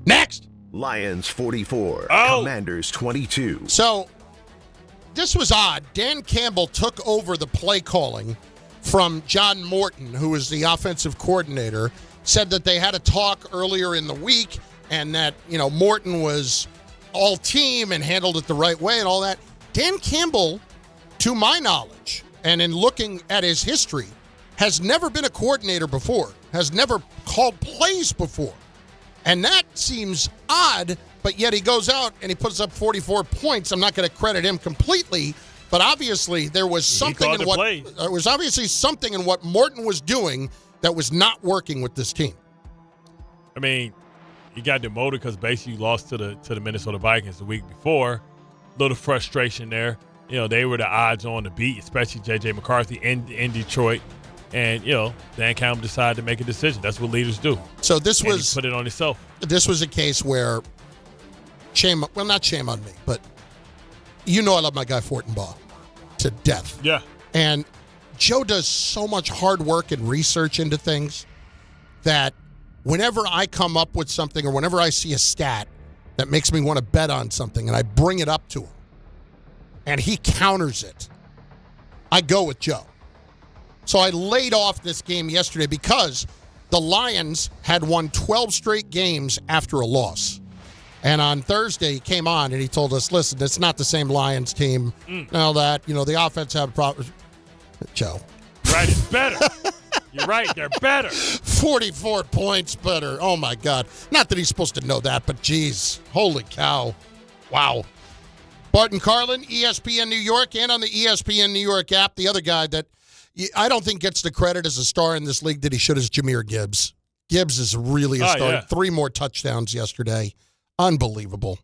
Next, Lions 44, Commanders 22. So this was odd. Dan Campbell took over the play calling from John Morton, who is the offensive coordinator, said that they had a talk earlier in the week and that, Morton was all team and handled it the right way and all that. Dan Campbell, to my knowledge, and in looking at his history, has never been a coordinator before, has never called plays before. And that seems odd, but yet he goes out and he puts up 44 points. I'm not going to credit him completely, but obviously there was something in what Morton was doing that was not working with this team. I mean, he got demoted because basically you lost to the Minnesota Vikings the week before. Little frustration there. They were the odds on to beat, especially J.J. McCarthy in Detroit. And, Dan Campbell decided to make a decision. That's what leaders do. So this and was he put it on himself. This was a case where not shame on me, but I love my guy Fortenbaugh to death. Yeah. And Joe does so much hard work and research into things that whenever I come up with something or whenever I see a stat that makes me want to bet on something and I bring it up to him and he counters it, I go with Joe. So I laid off this game yesterday because the Lions had won 12 straight games after a loss. And on Thursday, he came on and he told us, listen, it's not the same Lions team. Now that, the offense have problems. Joe. Right, it's better. You're right, they're better. 44 points better. Oh, my God. Not that he's supposed to know that, but geez. Holy cow. Wow. Bart and Carlin, ESPN New York, and on the ESPN New York app, the other guy that I don't think gets the credit as a star in this league that he should is Jahmyr Gibbs. Gibbs is really a star. Yeah. 3 more touchdowns yesterday. Unbelievable.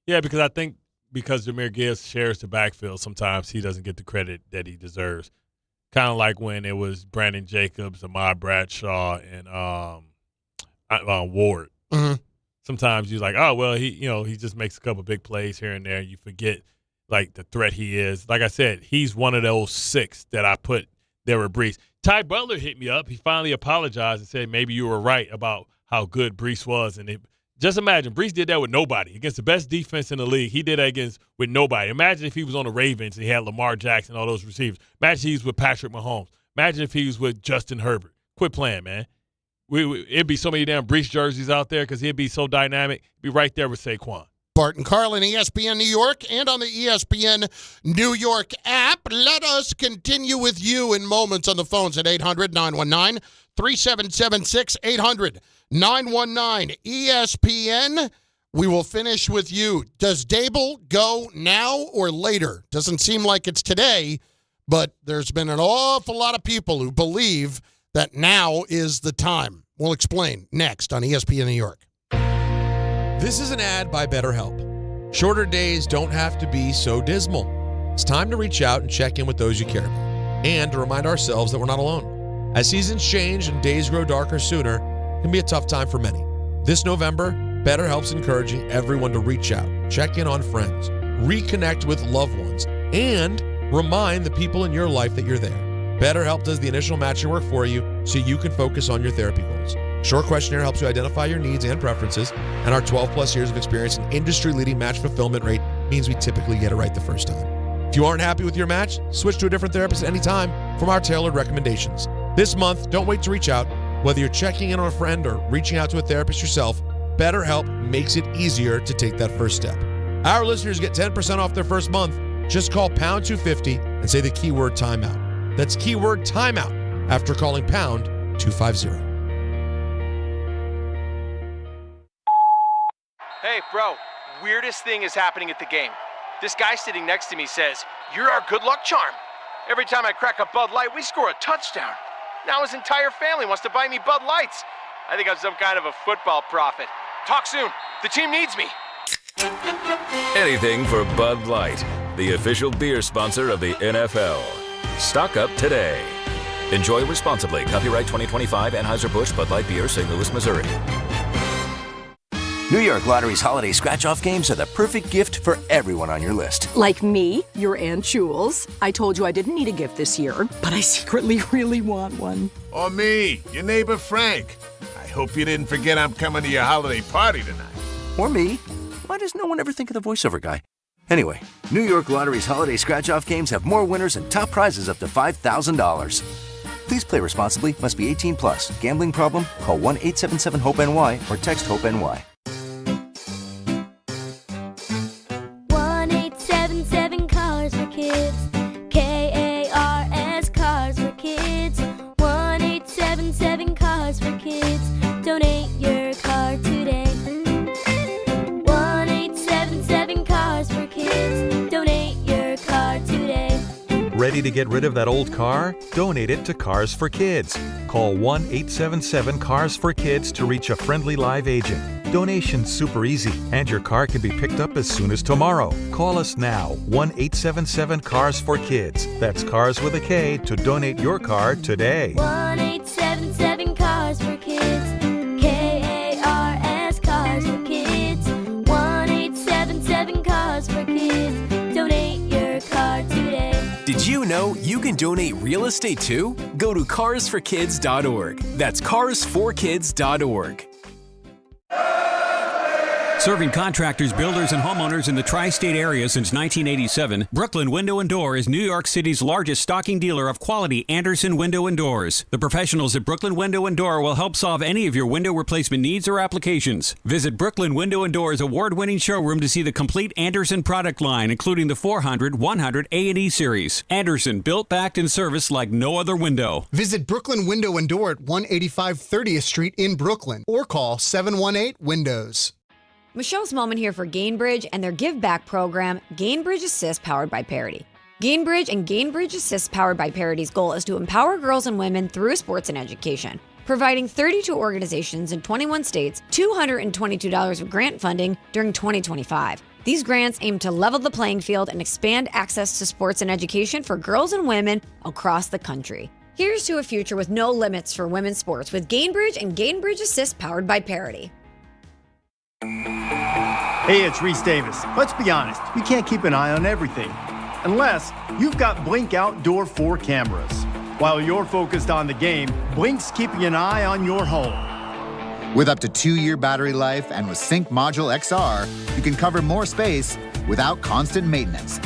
Yeah, because I think Jahmyr Gibbs shares the backfield, sometimes he doesn't get the credit that he deserves. Kind of like when it was Brandon Jacobs, Ahmad Bradshaw, and Ward. Mm-hmm. Sometimes you're like, oh, well, he just makes a couple big plays here and there. You forget, like, the threat he is. Like I said, he's one of those 6 that I put there with Breece. Ty Butler hit me up. He finally apologized and said, maybe you were right about how good Breece was. And just imagine, Breece did that with nobody. Against the best defense in the league, he did that with nobody. Imagine if he was on the Ravens and he had Lamar Jackson, all those receivers. Imagine he was with Patrick Mahomes. Imagine if he was with Justin Herbert. Quit playing, man. It'd be so many damn Breece jerseys out there because he'd be so dynamic. He'd be right there with Saquon. Bart and Carlin, ESPN New York, and on the ESPN New York app. Let us continue with you in moments on the phones at 800-919-3776, 800-919-ESPN. We will finish with you. Does Daboll go now or later? Doesn't seem like it's today, but there's been an awful lot of people who believe that now is the time. We'll explain next on ESPN New York. This is an ad by BetterHelp. Shorter days don't have to be so dismal. It's time to reach out and check in with those you care about, and to remind ourselves that we're not alone. As seasons change and days grow darker sooner, it can be a tough time for many. This November, BetterHelp's encouraging everyone to reach out, check in on friends, reconnect with loved ones, and remind the people in your life that you're there. BetterHelp does the initial matching work for you so you can focus on your therapy goals. Short questionnaire helps you identify your needs and preferences, and our 12-plus years of experience and industry-leading match fulfillment rate means we typically get it right the first time. If you aren't happy with your match, switch to a different therapist at any time from our tailored recommendations. This month, don't wait to reach out. Whether you're checking in on a friend or reaching out to a therapist yourself, BetterHelp makes it easier to take that first step. Our listeners get 10% off their first month. Just call pound 250 and say the keyword timeout. That's keyword timeout after calling pound 250. Hey, bro, weirdest thing is happening at the game. This guy sitting next to me says, "You're our good luck charm." Every time I crack a Bud Light, we score a touchdown. Now his entire family wants to buy me Bud Lights. I think I'm some kind of a football prophet. Talk soon. The team needs me. Anything for Bud Light, the official beer sponsor of the NFL. Stock up today. Enjoy responsibly. Copyright 2025 Anheuser-Busch Bud Light Beer, St. Louis, Missouri. New York Lottery's holiday scratch-off games are the perfect gift for everyone on your list. Like me, your Aunt Jules. I told you I didn't need a gift this year, but I secretly really want one. Or me, your neighbor Frank. I hope you didn't forget I'm coming to your holiday party tonight. Or me. Why does no one ever think of the voiceover guy? Anyway, New York Lottery's holiday scratch-off games have more winners and top prizes up to $5,000. Please play responsibly. Must be 18 plus. Gambling problem? Call 1-877-HOPE-NY or text HOPE-NY. 1-877-CARS for kids. K-A-R-S, Cars for kids. 1-877-CARS for kids. Donate your car today. 1-877-CARS for kids. Donate your car today. Ready to get rid of that old car? Donate it to Cars for Kids. Call 1-877-CARS for Kids to reach a friendly live agent. Donation's super easy, and your car can be picked up as soon as tomorrow. Call us now, 1-877-CARS for Kids. That's Cars with a K to donate your car today. 1-877-CARS for kids. K-A-R-S, Cars for kids. 1-877-CARS for kids. Donate your car today. Did you know you can donate real estate too? Go to carsforkids.org. That's carsforkids.org. Serving contractors, builders, and homeowners in the tri-state area since 1987, Brooklyn Window & Door is New York City's largest stocking dealer of quality Andersen window and doors. The professionals at Brooklyn Window & Door will help solve any of your window replacement needs or applications. Visit Brooklyn Window & Door's award-winning showroom to see the complete Andersen product line, including the 400, 100, A&E series. Andersen, built, backed, and serviced like no other window. Visit Brooklyn Window & Door at 185 30th Street in Brooklyn or call 718-WINDOWS. Michelle's Moment here for Gainbridge and their Give Back program, Gainbridge Assist, powered by Parity. Gainbridge and Gainbridge Assist, powered by Parity's goal is to empower girls and women through sports and education, providing 32 organizations in 21 states $222 of grant funding during 2025. These grants aim to level the playing field and expand access to sports and education for girls and women across the country. Here's to a future with no limits for women's sports with Gainbridge and Gainbridge Assist, powered by Parity. Hey, it's Reese Davis. Let's be honest, you can't keep an eye on everything unless you've got Blink Outdoor 4 cameras. While you're focused on the game, Blink's keeping an eye on your home. With up to 2-year battery life and with Sync Module XR, you can cover more space without constant maintenance.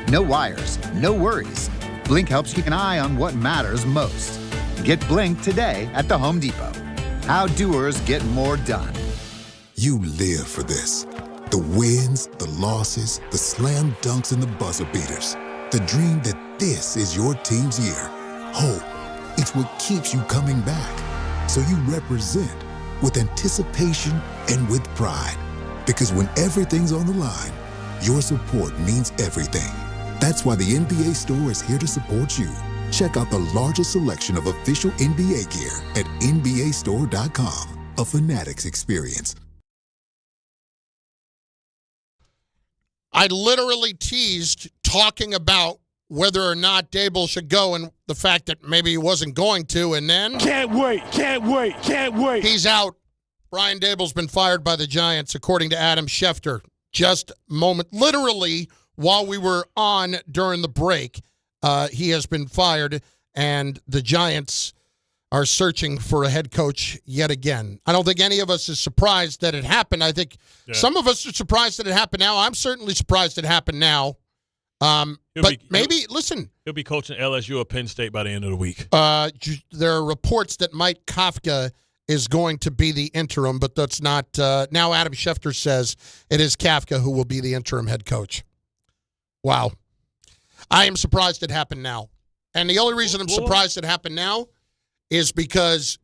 No wires, no worries. Blink helps keep an eye on what matters most. Get Blink today at the Home Depot. How doers get more done. You live for this. The wins, the losses, the slam dunks, and the buzzer beaters. The dream that this is your team's year. Hope, it's what keeps you coming back. So you represent with anticipation and with pride. Because when everything's on the line, your support means everything. That's why the NBA Store is here to support you. Check out the largest selection of official NBA gear at NBAstore.com. A Fanatics experience. I literally teased talking about whether or not Daboll should go and the fact that maybe he wasn't going to, and then... Can't wait. He's out. Brian Daboll's been fired by the Giants, according to Adam Schefter. Just literally while we were on during the break, he has been fired, and the Giants are searching for a head coach yet again. I don't think any of us is surprised that it happened. I think some of us are surprised that it happened now. I'm certainly surprised it happened now. Listen. He'll be coaching LSU or Penn State by the end of the week. There are reports that Mike Kafka is going to be the interim, but that's not. Now Adam Schefter says it is Kafka who will be the interim head coach. Wow. I am surprised it happened now. And the only reason I'm surprised it happened now is because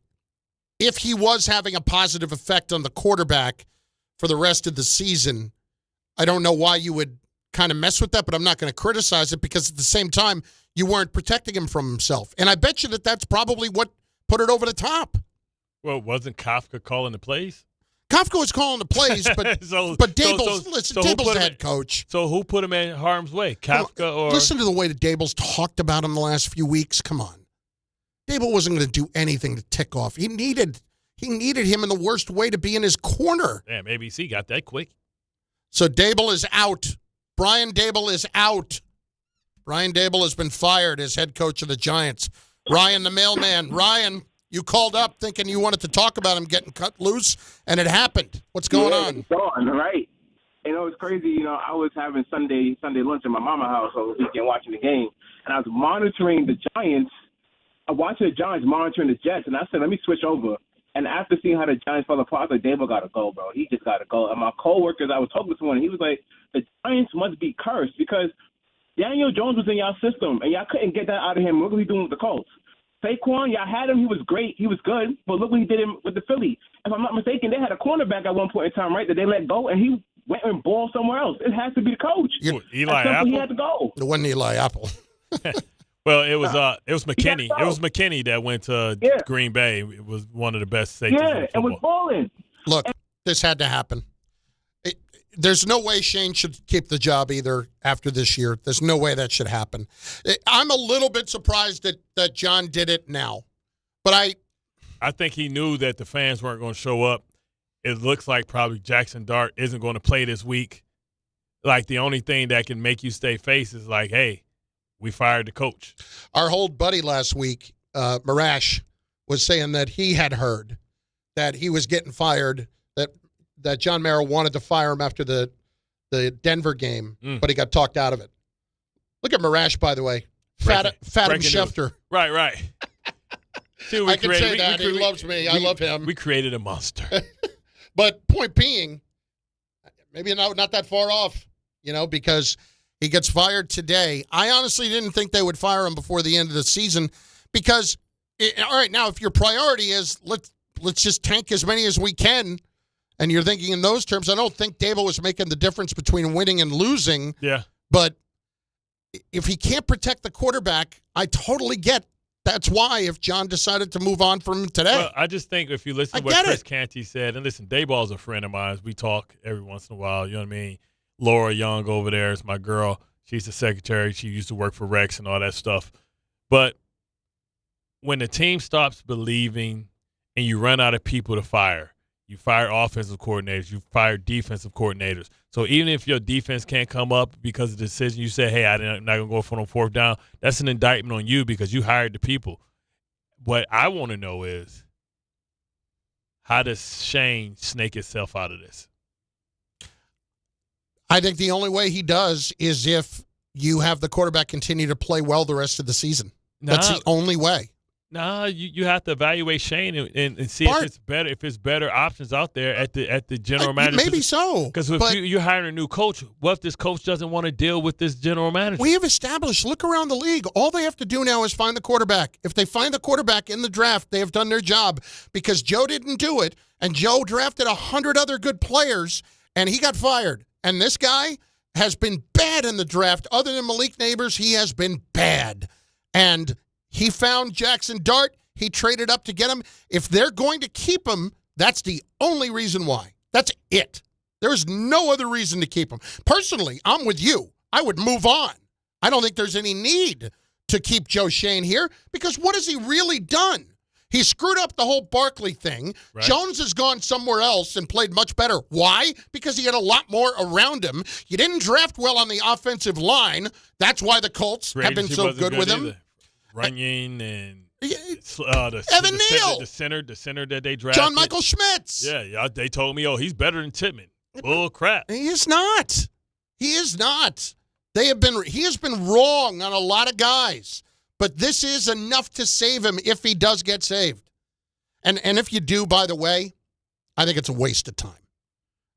if he was having a positive effect on the quarterback for the rest of the season, I don't know why you would kind of mess with that, but I'm not going to criticize it because at the same time, you weren't protecting him from himself. And I bet you that that's probably what put it over the top. Well, wasn't Kafka calling the plays? Kafka was calling the plays, but Daboll's Daboll's the head coach. So who put him in harm's way, Kafka or? Listen to the way that Daboll's talked about him the last few weeks. Come on. Daboll wasn't going to do anything to tick off. He needed him in the worst way to be in his corner. Yeah, maybe he got that quick. So Daboll is out. Brian Daboll is out. Brian Daboll has been fired as head coach of the Giants. Ryan, the mailman. Ryan, you called up thinking you wanted to talk about him getting cut loose, and it happened. What's going on? It's gone, right? It's crazy. I was having Sunday lunch at my mama's house over the weekend watching the game, and I was monitoring the Giants. I watched the Giants monitoring the Jets, and I said, let me switch over. And after seeing how the Giants fell apart, I was like, Daboll got to go, bro. He just got to go. And my coworkers, I was talking to one, he was like, the Giants must be cursed because Daniel Jones was in y'all system, and y'all couldn't get that out of him. Look what he's doing with the Colts. Saquon, y'all had him. He was great. He was good. But look what he did with the Philly. If I'm not mistaken, they had a cornerback at one point in time, right, that they let go, and he went and balled somewhere else. It has to be the coach. Eli Apple? He had to go. It wasn't Eli Apple. Well, it was McKinney. It was McKinney that went to Green Bay. It was one of the best safeties. Yeah, it was balling. Look, this had to happen. There's no way Shane should keep the job either after this year. There's no way that should happen. I'm a little bit surprised that John did it now. But I think he knew that the fans weren't going to show up. It looks like probably Jackson Dart isn't going to play this week. Like the only thing that can make you stay face is like, hey, we fired the coach. Our old buddy last week, Marash, was saying that he had heard that he was getting fired, that John Mara wanted to fire him after the Denver game, but he got talked out of it. Look at Marash, by the way. Fathom Schefter. Right. See, I can say that. He loves me. I love him. We created a monster. But point being, maybe not that far off, because he gets fired today. I honestly didn't think they would fire him before the end of the season because, all right, now if your priority is let's just tank as many as we can, and you're thinking in those terms, I don't think Daboll was making the difference between winning and losing. Yeah. But if he can't protect the quarterback, I totally get that's why if John decided to move on from him today. Well, I just think if you listen to what Chris Canty said, and listen, Daboll's a friend of mine. We talk every once in a while, you know what I mean? Laura Young over there is my girl. She's the secretary. She used to work for Rex and all that stuff. But when the team stops believing and you run out of people to fire, you fire offensive coordinators, you fire defensive coordinators. So even if your defense can't come up because of the decision, you say, hey, I'm not going to go for no fourth down, that's an indictment on you because you hired the people. What I want to know is, how does Shane snake himself out of this? I think the only way he does is if you have the quarterback continue to play well the rest of the season. That's the only way. Nah, you have to evaluate Schoen and see Bart, if it's better options out there at the general manager. Maybe so. Because if you're hiring a new coach, what if this coach doesn't want to deal with this general manager? We have established, look around the league. All they have to do now is find the quarterback. If they find the quarterback in the draft, they have done their job because Joe didn't do it, and Joe drafted 100 other good players, and he got fired. And this guy has been bad in the draft. Other than Malik Neighbors, he has been bad. And he found Jackson Dart. He traded up to get him. If they're going to keep him, that's the only reason why. That's it. There's no other reason to keep him. Personally, I'm with you. I would move on. I don't think there's any need to keep Joe Schoen here because what has he really done? He screwed up the whole Barkley thing. Right. Jones has gone somewhere else and played much better. Why? Because he had a lot more around him. You didn't draft well on the offensive line. That's why the Colts have been so good with him. Runyon and Evan Neal, the center that they drafted, John Michael Schmitz. Yeah, they told me, he's better than Tittman. Bull crap. He is not. He is not. He has been wrong on a lot of guys, but this is enough to save him if he does get saved. And if you do, by the way, I think it's a waste of time.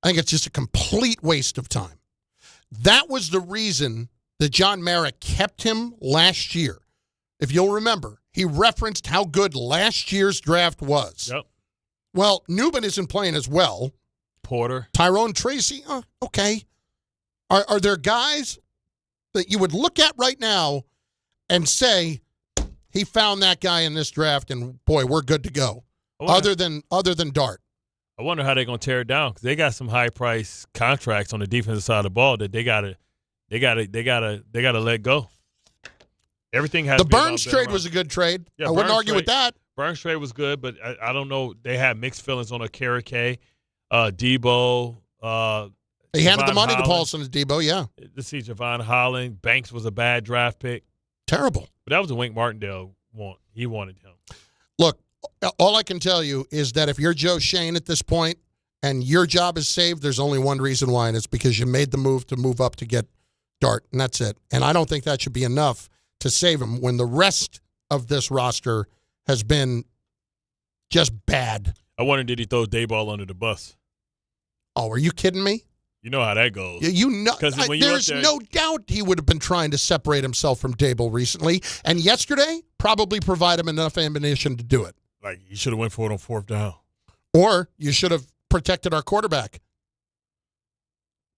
I think it's just a complete waste of time. That was the reason that John Mara kept him last year. If you'll remember, he referenced how good last year's draft was. Yep. Well, Newman isn't playing as well. Porter. Tyrone Tracy, okay. Are there guys that you would look at right now and say, he found that guy in this draft, and boy, we're good to go. Other than Dart. I wonder how they're going to tear it down because they got some high price contracts on the defensive side of the ball that they gotta let go. Everything has the Burns trade was a good trade. Yeah, I wouldn't argue with that. Burns trade was good, but I don't know. They had mixed feelings on Okereke, Debo. They handed the money to Paulson as Debo, yeah. To see Javon Holland. Banks was a bad draft pick. Terrible. But that was a Wink Martindale want. He wanted him. Look, all I can tell you is that if you're Joe Schoen at this point and your job is saved, there's only one reason why, and it's because you made the move to move up to get Dart, and that's it. And I don't think that should be enough to save him when the rest of this roster has been just bad. I wonder, did he throw Daboll under the bus? Oh, are you kidding me? You know how that goes. You know, there's no doubt he would have been trying to separate himself from Daboll recently, and yesterday probably provide him enough ammunition to do it. Like, you should have went for it on fourth down. Or you should have protected our quarterback.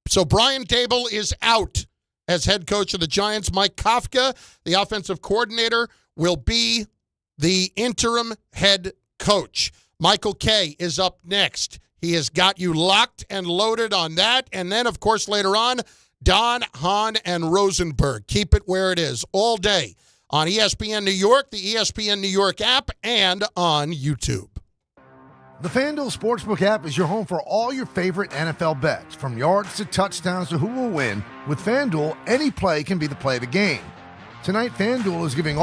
So Brain Daboll is out as head coach of the Giants. Mike Kafka, the offensive coordinator, will be the interim head coach. Michael Kay is up next. He has got you locked and loaded on that. And then, of course, later on, Don, Hahn, and Rosenberg. Keep it where it is all day on ESPN New York, the ESPN New York app, and on YouTube. The FanDuel Sportsbook app is your home for all your favorite NFL bets, from yards to touchdowns to who will win. With FanDuel, any play can be the play of the game. Tonight, FanDuel is giving all